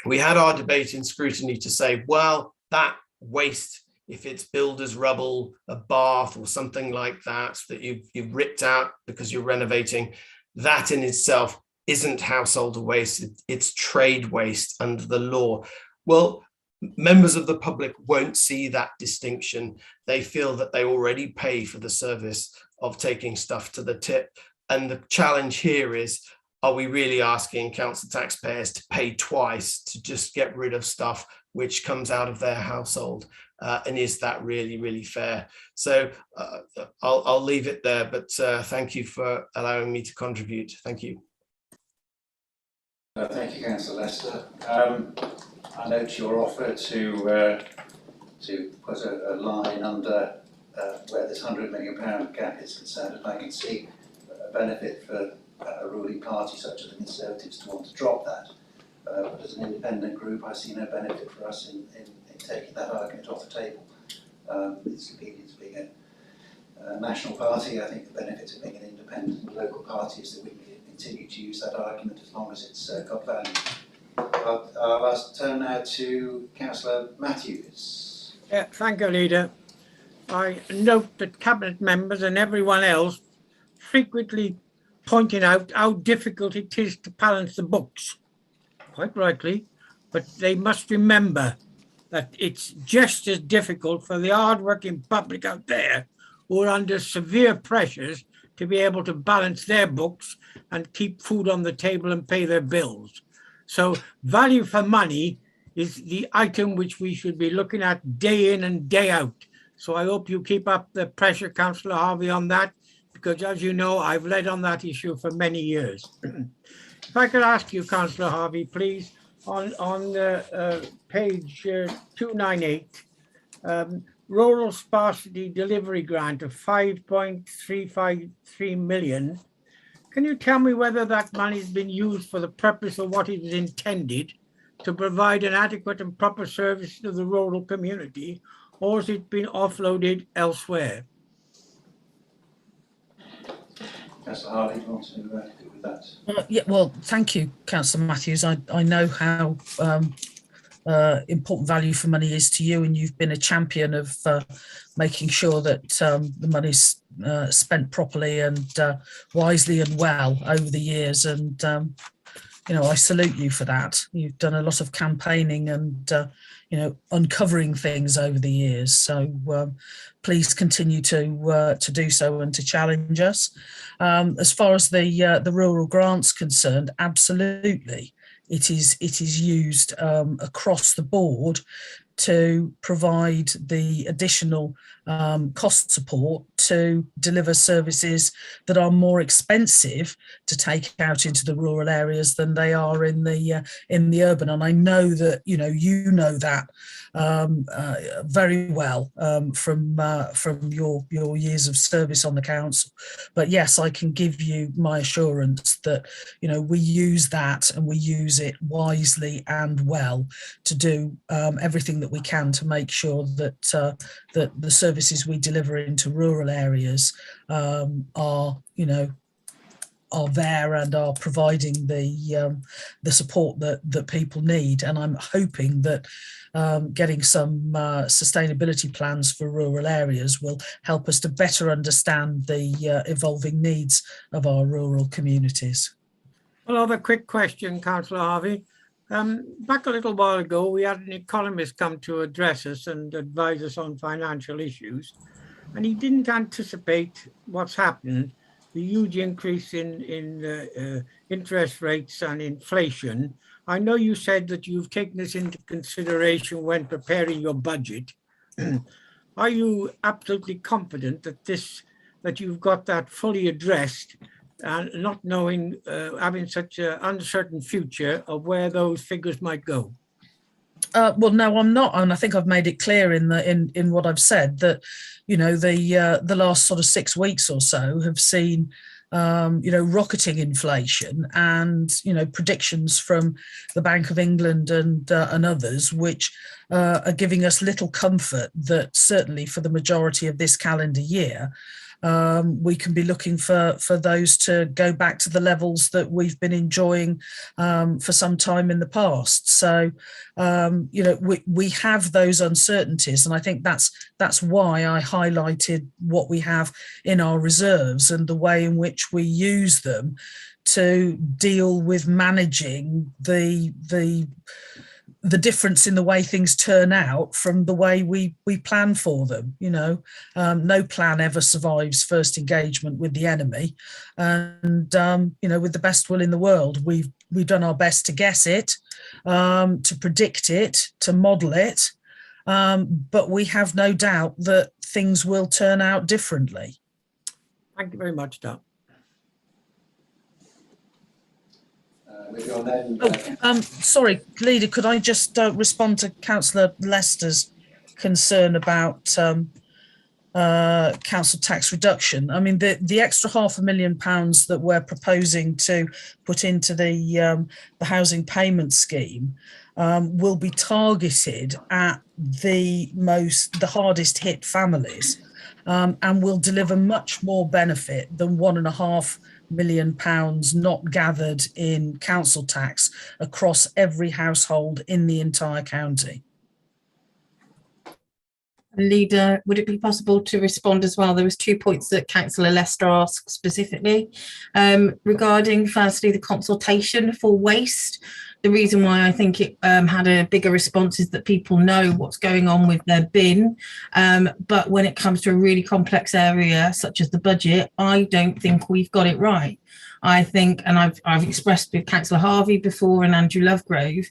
Speaker 12: we had our debate in scrutiny to say, well, that waste, if it's builder's rubble, a bath or something like that, that you've ripped out because you're renovating, that in itself isn't household waste, it's trade waste under the law. Well, members of the public won't see that distinction. They feel that they already pay for the service of taking stuff to the tip. And the challenge here is, are we really asking council taxpayers to pay twice to just get rid of stuff which comes out of their household? And is that really, really fair? So I'll leave it there, but thank you for allowing me to contribute. Thank you.
Speaker 1: Thank you, Councillor Lester. I note your offer to put a line under where this £100 million gap is concerned, and I can see a benefit for a ruling party such as the Conservatives to want to drop that. But as an independent group, I see no benefit for us in taking that argument off the table. It's convenient to being a national party. I think the benefit of being an independent local party is that we can continue to use that argument as long as it's got value. I'll turn now to Councillor Matthews.
Speaker 6: Yeah, thank you, Leader. I note that Cabinet members and everyone else frequently pointing out how difficult it is to balance the books, quite rightly, but they must remember that it's just as difficult for the hard-working public out there who are under severe pressures to be able to balance their books and keep food on the table and pay their bills. So value for money is the item which we should be looking at day in and day out. So I hope you keep up the pressure, Councillor Harvey, on that, because as you know, I've led on that issue for many years. If I could ask you, Councillor Harvey, please, on page 298, rural sparsity delivery grant of 5.353 million. Can you tell me whether that money has been used for the purpose of what it is intended, to provide an adequate and proper service to the rural community, or has it been offloaded elsewhere?
Speaker 1: Councillor Harvey, do you want to deal with that?
Speaker 2: Yeah, well, thank you, Councillor Matthews. I know how important value for money is to you, and you've been a champion of making sure that the money's spent properly and wisely and well over the years. And you know, I salute you for that. You've done a lot of campaigning and you know, uncovering things over the years. So please continue to do so and to challenge us. As far as the rural grants concerned, absolutely, it is used across the board to provide the additional cost support to deliver services that are more expensive to take out into the rural areas than they are in the urban. And I know that you know that very well from your years of service on the council. But yes, I can give you my assurance that we use that and we use it wisely and well to do everything that we can to make sure that that the services we deliver into rural areas are there and are providing the support that people need. And I'm hoping that getting some sustainability plans for rural areas will help us to better understand the evolving needs of our rural communities.
Speaker 6: Another quick question, Councillor Harvey. Back a little while ago, we had an economist come to address us and advise us on financial issues, and he didn't anticipate what's happened, the huge increase in interest rates and inflation. I know you said that you've taken this into consideration when preparing your budget. Are you absolutely confident that that you've got that fully addressed, and not knowing, having such an uncertain future of where those figures might go?
Speaker 2: Well, no, I'm not, and I think I've made it clear in what I've said that the last sort of 6 weeks or so have seen rocketing inflation and predictions from the Bank of England and others, which are giving us little comfort that certainly for the majority of this calendar year we can be looking for those to go back to the levels that we've been enjoying for some time in the past. So we have those uncertainties, and I think that's why I highlighted what we have in our reserves and the way in which we use them to deal with managing the the difference in the way things turn out from the way we plan for them. No plan ever survives first engagement with the enemy, and with the best will in the world, we've done our best to guess it, to predict it, to model it, but we have no doubt that things will turn out differently.
Speaker 6: Thank you very much, Doug.
Speaker 1: Moving on then.
Speaker 2: Sorry, Leader, could I just respond to Councillor Lester's concern about council tax reduction? I mean, the extra £500,000 that we're proposing to put into the housing payment scheme will be targeted at the hardest hit families, and will deliver much more benefit than £1.5 million not gathered in council tax across every household in the entire county.
Speaker 5: Leader, would it be possible to respond as well? There was 2 points that Councillor Lester asked specifically regarding, firstly, the consultation for waste. The reason why I think it had a bigger response is that people know what's going on with their bin. But when it comes to a really complex area such as the budget, I don't think we've got it right. I think, and I've expressed with Councillor Harvey before and Andrew Lovegrove,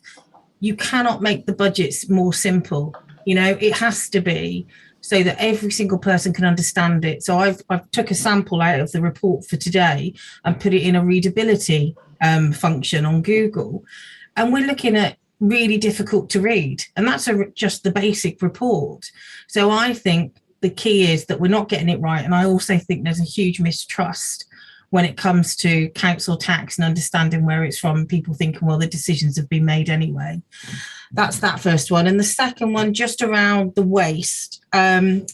Speaker 5: you cannot make the budgets more simple. It has to be so that every single person can understand it. So I've took a sample out of the report for today and put it in a readability function on Google. And we're looking at really difficult to read. And that's just the basic report. So I think the key is that we're not getting it right. And I also think there's a huge mistrust when it comes to council tax and understanding where it's from. People thinking, well, the decisions have been made anyway. That's that first one. And the second one, just around the waste and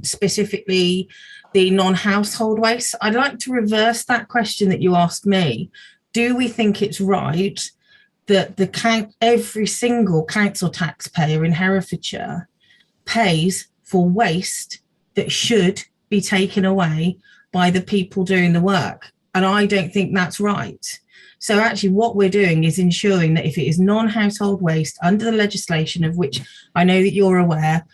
Speaker 5: specifically the non-household waste. I'd like to reverse that question that you asked me. Do we think it's right that every single council taxpayer in Herefordshire pays for waste that should be taken away by the people doing the work? And I don't think that's right. So actually what we're doing is ensuring that if it is non-household waste under the legislation, of which I know that you're aware,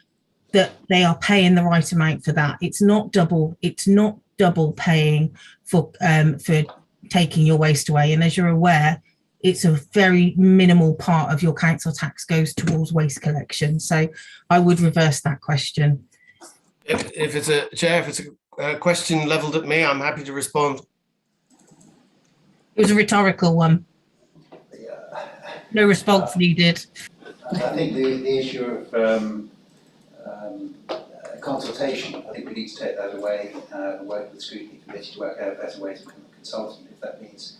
Speaker 5: that they are paying the right amount for that. It's not double paying for taking your waste away. And as you're aware, it's a very minimal part of your council tax goes towards waste collection. So I would reverse that question.
Speaker 12: If it's a question levelled at me, I'm happy to respond.
Speaker 5: It was a rhetorical one. No response needed.
Speaker 1: I think the issue of consultation, I think we need to take that away and work with the scrutiny committee to work out a better way to consulting. If that means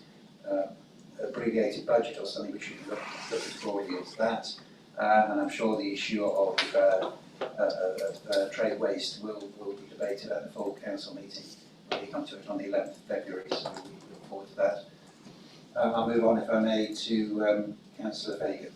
Speaker 1: abbreviated budget or something, we should be looking forward to that. And I'm sure the issue of trade waste will be debated at the full council meeting when we come to it on the 11th of February, so we look forward to that. I'll move on, if I may, to Councillor Fagan.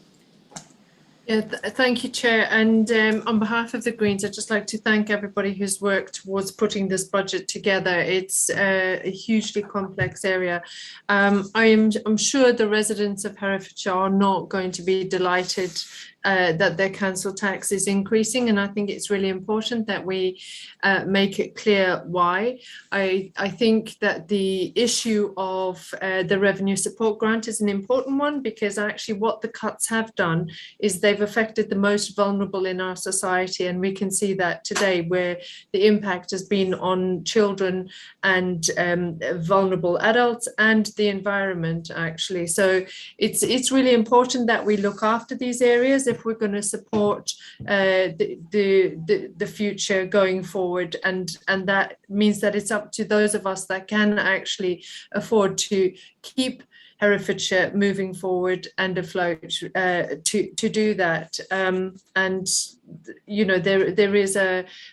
Speaker 4: Yeah, thank you, Chair. And on behalf of the Greens, I'd just like to thank everybody who's worked towards putting this budget together. It's a hugely complex area. I'm sure the residents of Herefordshire are not going to be delighted that their council tax is increasing, and I think it's really important that we make it clear why. I think that the issue of the revenue support grant is an important one, because actually what the cuts have done is they've affected the most vulnerable in our society, and we can see that today, where the impact has been on children and vulnerable adults and the environment, actually. So it's really important that we look after these areas if we're going to support the future going forward, and that means that it's up to those of us that can actually afford to keep Herefordshire moving forward and afloat to do that. And you know, there is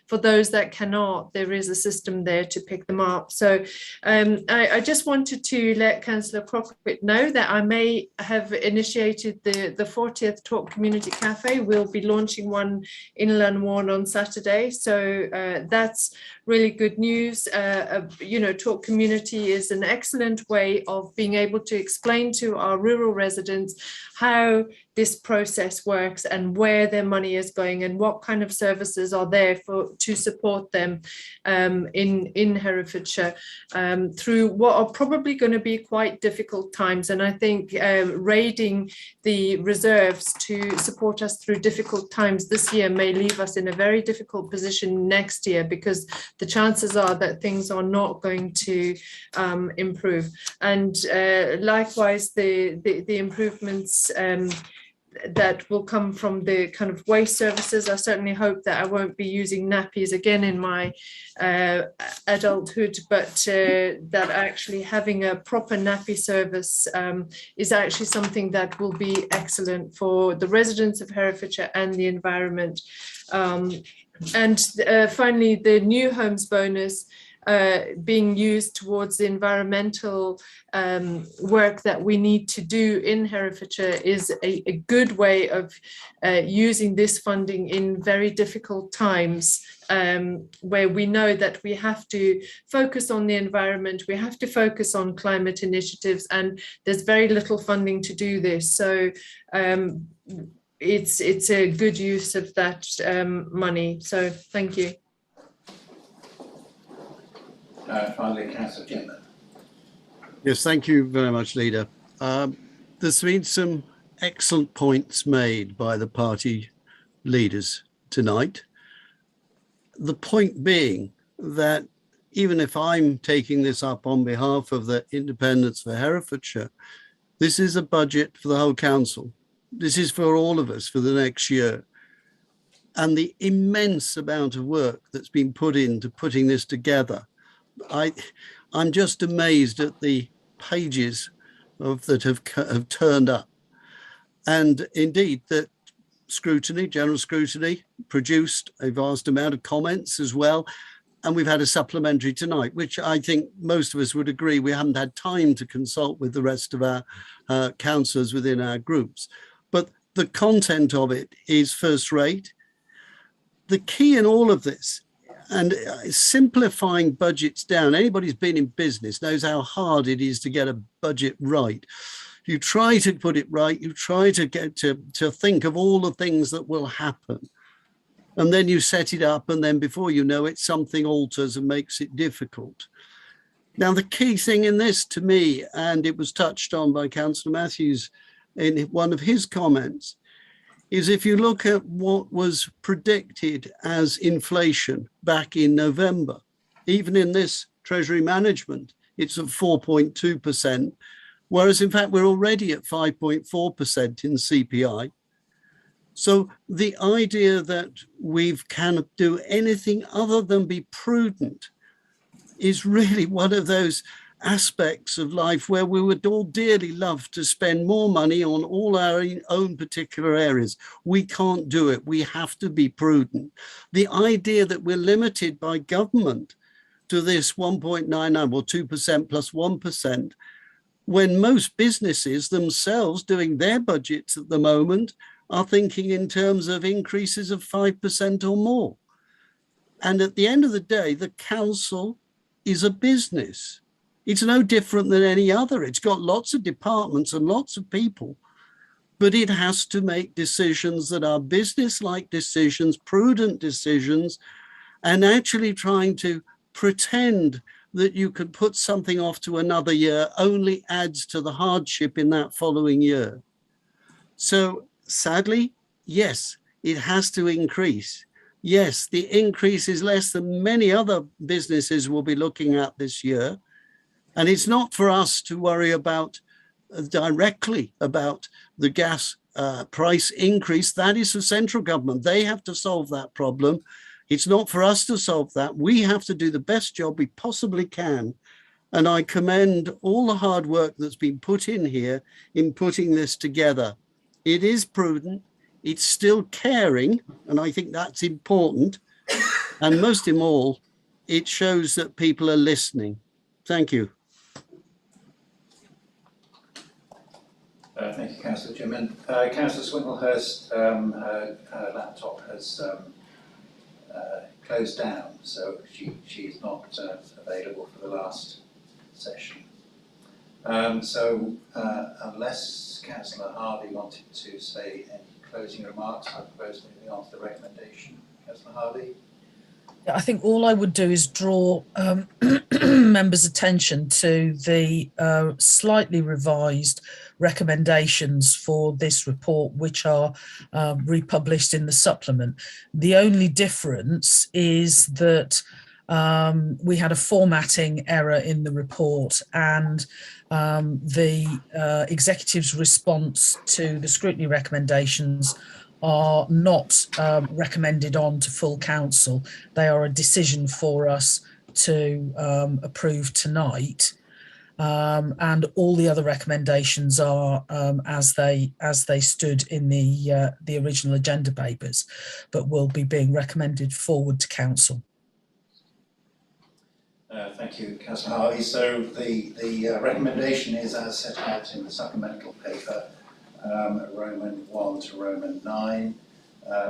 Speaker 4: for those that cannot, there is a system there to pick them up. So I just wanted to let Councillor Crockett know that I may have initiated the 40th Talk Community Cafe. We'll be launching one in Llanwarn on Saturday, so that's really good news. You know, Talk Community is an excellent way of being able to explain to our rural residents how this process works and where their money is going and what kind of services are there to support them in Herefordshire through what are probably going to be quite difficult times. And I think raiding the reserves to support us through difficult times this year may leave us in a very difficult position next year, because the chances are that things are not going to improve. And likewise, the improvements that will come from the kind of waste services. I certainly hope that I won't be using nappies again in my adulthood, but that actually having a proper nappy service is actually something that will be excellent for the residents of Herefordshire and the environment. And finally, the new homes bonus being used towards the environmental work that we need to do in Herefordshire is a good way of using this funding in very difficult times, where we know that we have to focus on the environment, we have to focus on climate initiatives, and there's very little funding to do this. So it's a good use of that money. So thank you.
Speaker 1: Finally, Councillor Jinman.
Speaker 7: Yes, thank you very much, Leader. There's been some excellent points made by the party leaders tonight. The point being that even if I'm taking this up on behalf of the Independents for Herefordshire, this is a budget for the whole council. This is for all of us for the next year. And the immense amount of work that's been put into putting this together, I'm just amazed at the pages that have turned up. And indeed, that scrutiny, general scrutiny, produced a vast amount of comments as well. And we've had a supplementary tonight, which I think most of us would agree we haven't had time to consult with the rest of our councillors within our groups. But the content of it is first rate. The key in all of this, and simplifying budgets down, anybody who's been in business knows how hard it is to get a budget right. You try to put it right, you try to get to think of all the things that will happen. And then you set it up, and then before you know it, something alters and makes it difficult. Now, the key thing in this to me, and it was touched on by Councillor Matthews in one of his comments, is if you look at what was predicted as inflation back in November, even in this Treasury management, it's at 4.2%, whereas in fact we're already at 5.4% in CPI. So the idea that we cannot do anything other than be prudent is really one of those aspects of life where we would all dearly love to spend more money on all our own particular areas. We can't do it. We have to be prudent. The idea that we're limited by government to this 1.99 or 2% plus 1%, when most businesses themselves doing their budgets at the moment are thinking in terms of increases of 5% or more. And at the end of the day, the council is a business. It's no different than any other. It's got lots of departments and lots of people, but it has to make decisions that are business-like decisions, prudent decisions, and actually trying to pretend that you could put something off to another year only adds to the hardship in that following year. So sadly, yes, it has to increase. Yes, the increase is less than many other businesses will be looking at this year. And it's not for us to worry about directly about the gas price increase. That is the central government. They have to solve that problem. It's not for us to solve that. We have to do the best job we possibly can. And I commend all the hard work that's been put in here in putting this together. It is prudent. It's still caring. And I think that's important. And most of all, it shows that people are listening. Thank you.
Speaker 1: Thank you, Councillor Jinman. Councillor Swinglehurst, her laptop has closed down, so she's not available for the last session. So unless Councillor Harvey wanted to say any closing remarks. I propose moving on to the recommendation. Councillor Harvey?
Speaker 2: I think all I would do is draw members' attention to the slightly revised recommendations for this report, which are republished in the supplement. The only difference is that we had a formatting error in the report, and the executive's response to the scrutiny recommendations are not recommended on to full council. They are a decision for us to approve tonight, and all the other recommendations are as they stood in the original agenda papers, but will be being recommended forward to council.
Speaker 1: Thank you, Councillor Harvey. So the recommendation is as set out in the supplemental paper, Roman 1 to Roman 9,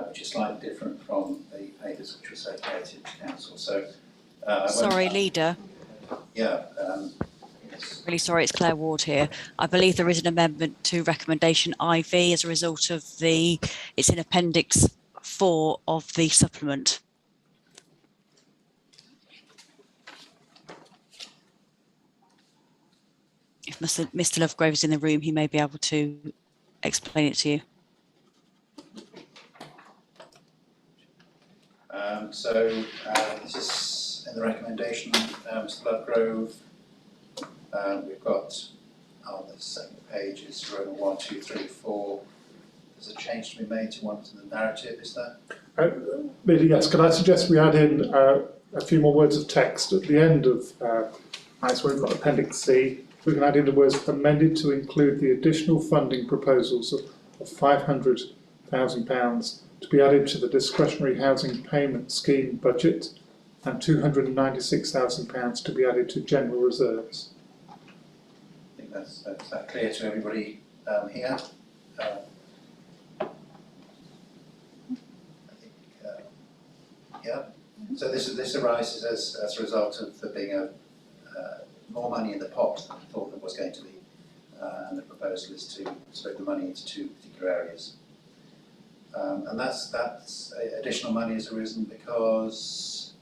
Speaker 1: which is slightly different from the papers which were circulated to council. So,
Speaker 15: sorry, Leader.
Speaker 1: Yeah.
Speaker 15: Yes. Really sorry, it's Claire Ward here. I believe there is an amendment to recommendation IV as a result of it's in Appendix 4 of the supplement. If Mr. Lovegrove is in the room, he may be able to explain it to you.
Speaker 1: This is in the recommendation, Mr. Lovegrove. We've got on the second page is Roman 1, 2, 3, 4. There's a change to be made to one to the narrative, is there?
Speaker 16: Yes, could I suggest we add in a few more words of text at the end of, so we've got Appendix C. We can add in the words amended to include the additional funding proposals of £500,000 to be added to the discretionary housing payment scheme budget and £296,000 to be added to general reserves.
Speaker 1: I think that's clear to everybody here. Yeah. So this arises as a result of there being more money in the pot than I thought there was going to be, and the proposal is to split the money into two particular areas. And that's additional money has arisen because...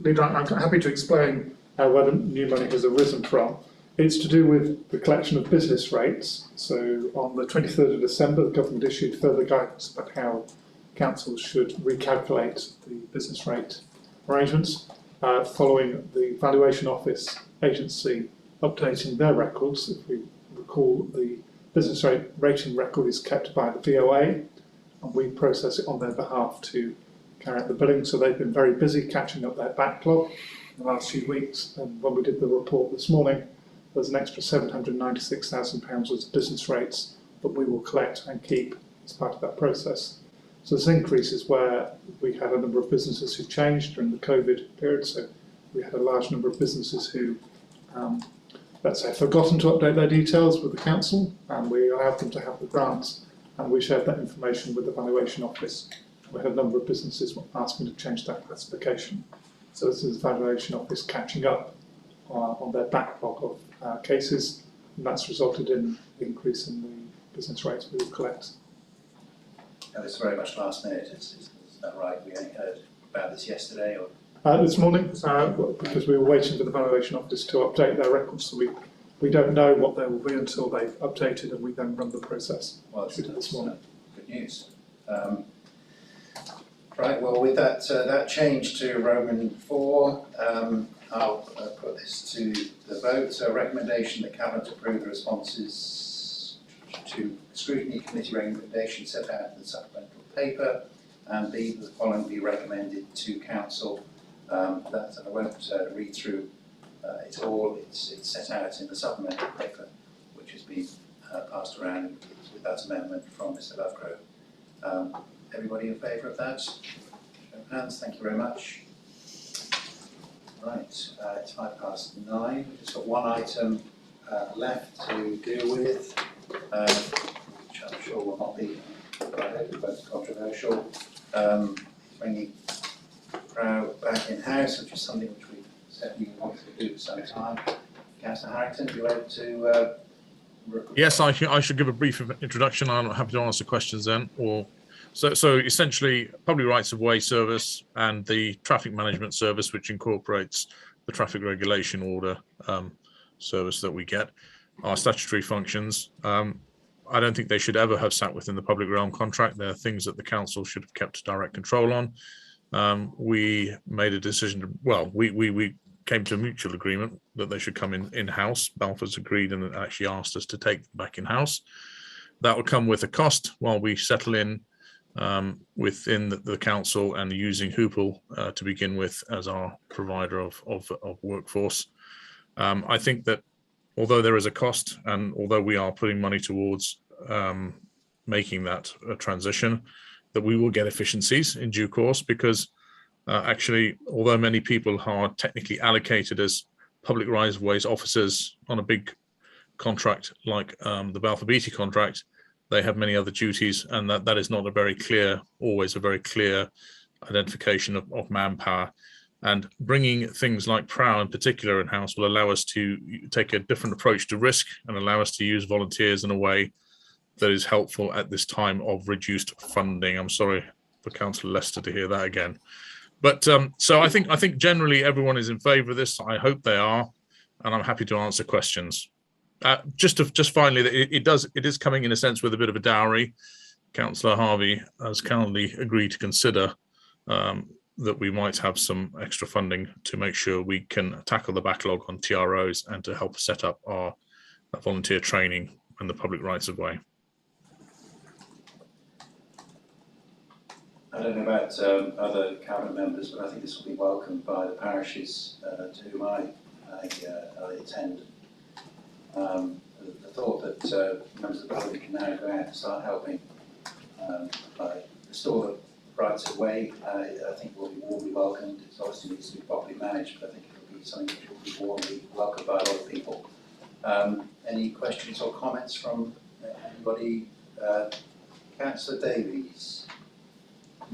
Speaker 16: Leader, I'm happy to explain where the new money has arisen from. It's to do with the collection of business rates. So on the 23rd of December, the government issued further guidance about how councils should recalculate the business rate arrangements, following the Valuation Office agency updating their records. If we recall, the business rate rating record is kept by the VOA, and we process it on their behalf to carry out the billing. So they've been very busy catching up their backlog in the last few weeks. And when we did the report this morning, there's an extra £796,000 worth of business rates that we will collect and keep as part of that process. So this increase is where we had a number of businesses who changed during the COVID period. So we had a large number of businesses who, let's say, forgotten to update their details with the council, and we allowed them to have the grants, and we shared that information with the Valuation Office. We had a number of businesses asking to change that classification. So this is the Valuation Office catching up on their backlog of cases, and that's resulted in an increase in the business rates we will collect.
Speaker 1: And it's very much last minute, is that right? We only heard about this yesterday, or?
Speaker 16: This morning, because we were waiting for the Valuation Office to update their records, so we don't know what they will be until they've updated, and we then run the process.
Speaker 1: Well, that's this morning. Good news. Right, well, with that change to Roman 4, I'll put this to the vote. So a recommendation that Cabinet approve the responses to scrutiny committee recommendations set out in the supplemental paper, and B, the following be recommended to council. That I won't read through it all. It's set out in the supplemental paper, which has been passed around with that amendment from Mr. Lovegrove. Everybody in favour of that? Show of hands. Thank you very much. Right, it's 9:05. We've just got one item left to deal with, which I'm sure will not be controversial. Bringing Crow back in-house, which is something which we certainly wanted to do for some time. Councillor Harrington, are you able to
Speaker 3: Yes, I should give a brief introduction. I'm happy to answer questions then. So essentially, public rights of way service and the traffic management service, which incorporates the traffic regulation order service that we get, are statutory functions. I don't think they should ever have sat within the public realm contract. They're things that the council should have kept direct control on. We made a decision we came to a mutual agreement that they should come in-house. Balfour's agreed and actually asked us to take them back in-house. That will come with a cost while we settle in within the council and using Hoople to begin with as our provider of workforce. I think that although there is a cost, and although we are putting money towards making that a transition, that we will get efficiencies in due course, because actually, although many people are technically allocated as public rights of ways officers on a big contract like the Balfour Beatty contract, they have many other duties, and that is not always a very clear identification of manpower. And bringing things like PROW in particular in-house will allow us to take a different approach to risk and allow us to use volunteers in a way that is helpful at this time of reduced funding. I'm sorry for Councillor Lester to hear that again. But so I think generally everyone is in favour of this. I hope they are, and I'm happy to answer questions. Just finally, it is coming in a sense with a bit of a dowry. Councillor Harvey has kindly agreed to consider that we might have some extra funding to make sure we can tackle the backlog on TROs and to help set up our volunteer training and the public rights of way.
Speaker 1: I don't know about other cabinet members, but I think this will be welcomed by the parishes to whom I attend. The thought that members of the public can now go out and start helping restore the rights of way, I think will be warmly welcomed. It obviously needs to be properly managed, but I think it will be something which will be warmly welcomed by a lot of people. Any questions or comments from anybody? Councillor Davies.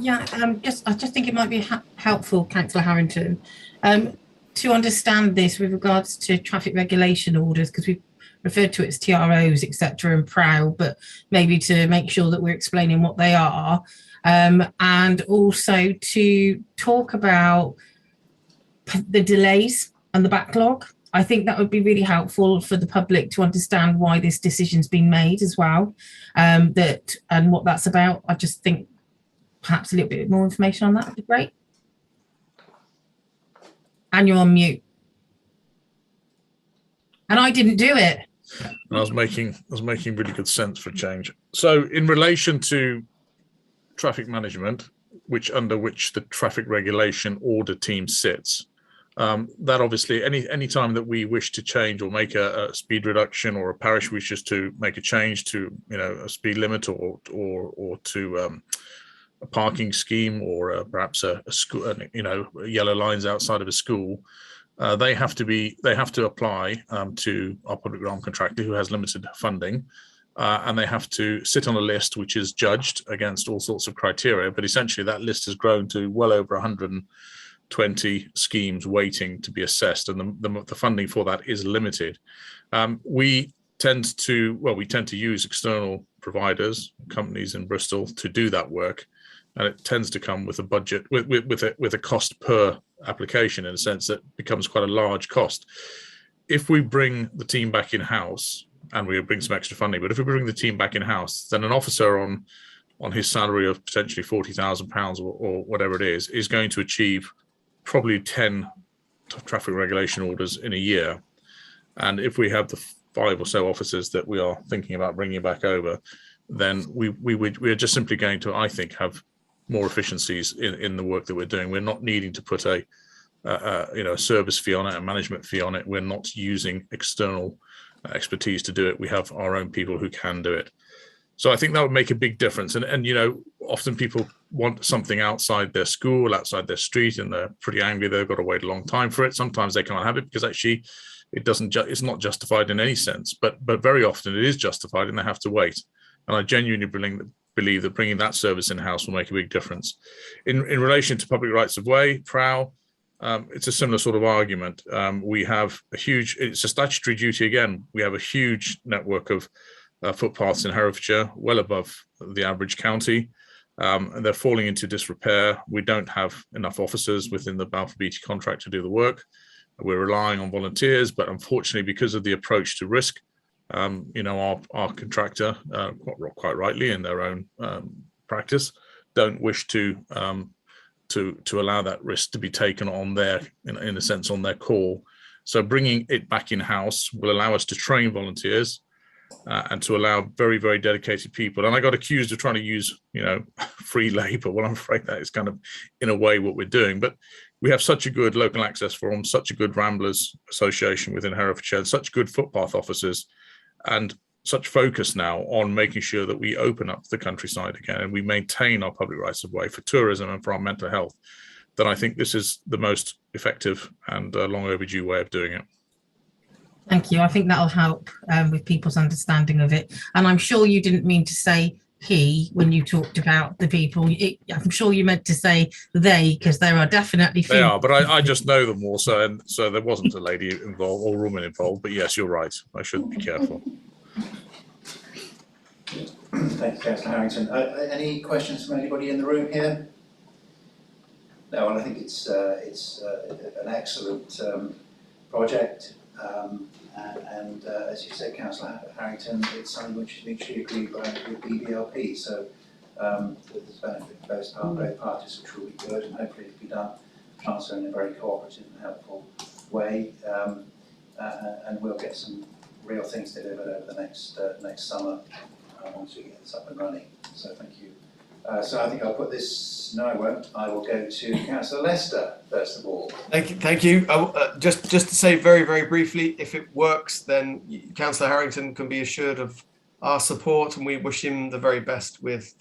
Speaker 5: Yeah, I just think it might be helpful, Councillor Harrington, to understand this with regards to traffic regulation orders, because we've referred to it as TROs, etc., and PROW, but maybe to make sure that we're explaining what they are, and also to talk about the delays and the backlog. I think that would be really helpful for the public to understand why this decision's been made as well, and what that's about. I just think perhaps a little bit more information on that would be great. And you're on mute. And I didn't do it.
Speaker 3: I was making really good sense for a change. So in relation to traffic management, under which the traffic regulation order team sits, that obviously any time that we wish to change or make a speed reduction, or a parish wishes to make a change to a speed limit or to a parking scheme, or perhaps a school, yellow lines outside of a school, they have to apply to our public realm contractor, who has limited funding, and they have to sit on a list which is judged against all sorts of criteria. But essentially, that list has grown to well over 120 schemes waiting to be assessed, and the funding for that is limited. We tend to use external providers, companies in Bristol, to do that work, and it tends to come with a budget with a cost per application, in a sense that becomes quite a large cost. If we bring the team back in-house, and we bring some extra funding, but if we bring the team back in-house, then an officer on his salary of potentially £40,000 or whatever it is going to achieve probably 10 traffic regulation orders in a year. And if we have the 5 or so officers that we are thinking about bringing back over, then we're just simply going to, I think, have more efficiencies in the work that we're doing. We're not needing to put a service fee on it, a management fee on it. We're not using external expertise to do it. We have our own people who can do it. So I think that would make a big difference. And often people want something outside their school, outside their street, and they're pretty angry they've got to wait a long time for it. Sometimes they can't have it because actually it's not justified in any sense, but very often it is justified and they have to wait. And I genuinely believe that bringing that service in-house will make a big difference. In relation to public rights of way, PROW, it's a similar sort of argument. We have it's a statutory duty again. We have a huge network of footpaths in Herefordshire, well above the average county. And they're falling into disrepair. We don't have enough officers within the Balfour Beatty contract to do the work. We're relying on volunteers, but unfortunately, because of the approach to risk, our contractor, quite rightly in their own practice, don't wish to allow that risk to be taken on their, in a sense, on their call. So bringing it back in-house will allow us to train volunteers and to allow very, very dedicated people. And I got accused of trying to use, free labor. Well, I'm afraid that is kind of, in a way, what we're doing. But we have such a good local access forum, such a good Ramblers Association within Herefordshire, such good footpath officers, and such focus now on making sure that we open up the countryside again and we maintain our public rights of way for tourism and for our mental health, that I think this is the most effective and long overdue way of doing it.
Speaker 5: Thank you. I think that'll help with people's understanding of it. And I'm sure you didn't mean to say he when you talked about the people. I'm sure you meant to say they, because there are definitely
Speaker 3: they are, but I just know them all, so there wasn't a lady involved or woman involved. But yes, you're right. I should be careful.
Speaker 1: Thank you, Councillor Harrington. Any questions from anybody in the room here? No, well, I think it's an excellent project, and as you said, Councillor Harrington, it's something which is mutually agreed by with BBLP. So there's benefit for both parties, which will be good, and hopefully it'll be done, Chancellor, in a very cooperative and helpful way, and we'll get some real things delivered over the next summer. Once we get this up and running. So thank you. So I think I'll put this, no I won't, I will go to Councillor Lester first of all.
Speaker 12: Thank you. Just to say very, very briefly, if it works, then Councillor Harrington can be assured of our support, and we wish him the very best with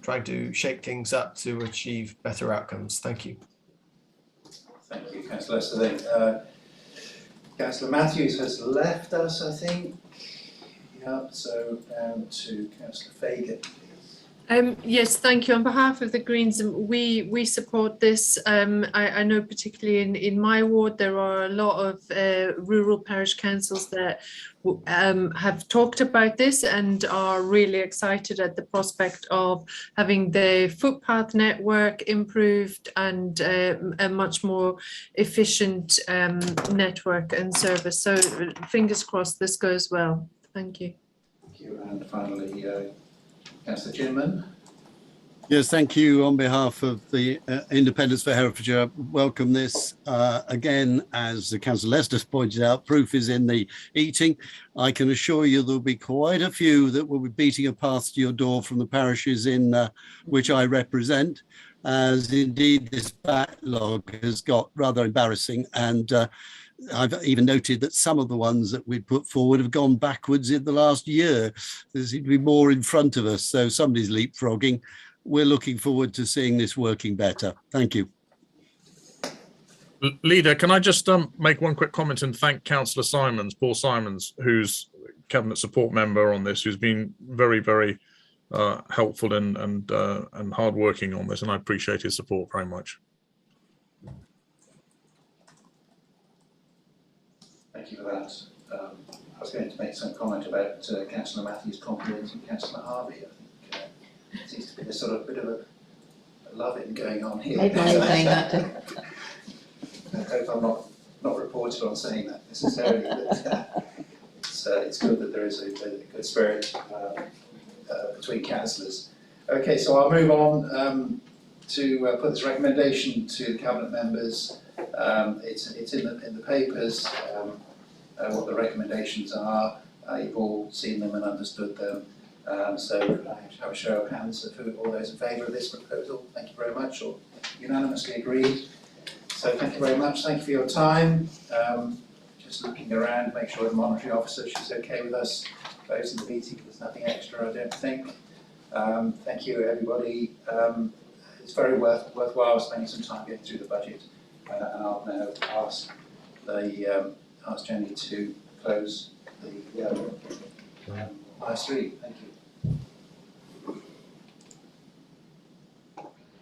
Speaker 12: trying to shake things up to achieve better outcomes. Thank you.
Speaker 1: Thank you, Councillor Lester. Then Councillor Matthews has left us, I think. Yeah, so down to Councillor Fagan.
Speaker 4: Yes, thank you. On behalf of the Greens, we support this. I know particularly in my ward there are a lot of rural parish councils that have talked about this and are really excited at the prospect of having the footpath network improved and a much more efficient network and service. So fingers crossed this goes well. Thank you.
Speaker 1: Thank you. And finally, Councillor Jinman.
Speaker 7: Yes, thank you. On behalf of the Independents for Herefordshire, welcome this. Again, as Councillor Lester's pointed out, proof is in the eating. I can assure you there'll be quite a few that will be beating a path to your door from the parishes in which I represent, as indeed this backlog has got rather embarrassing, and I've even noted that some of the ones that we'd put forward have gone backwards in the last year. There seems to be more in front of us, so somebody's leapfrogging. We're looking forward to seeing this working better. Thank you.
Speaker 3: Leader, can I just make one quick comment and thank Councillor Simons, Paul Simons, who's Cabinet support member on this, who's been very, very helpful and hardworking on this, and I appreciate his support very much.
Speaker 1: Thank you for that. I was going to make some comment about Councillor Matthews complimenting Councillor Harvey. I think there seems to be a sort of bit of a loving going on here.
Speaker 13: Maybe I'm saying that too.
Speaker 1: I hope I'm not reported on saying that necessarily, but it's good that there is a good spirit between councillors. Okay, so I'll move on to put this recommendation to the Cabinet members. It's in the papers what the recommendations are. You've all seen them and understood them. So I have a show of hands of all those in favour of this proposal. Thank you very much. All unanimously agreed. So thank you very much. Thank you for your time. Just looking around, make sure the monitoring officer, she's okay with us closing the meeting. There's nothing extra, I don't think. Thank you, everybody. It's very worthwhile spending some time getting through the budget. And I'll now ask Jenny to close the live stream. Thank you.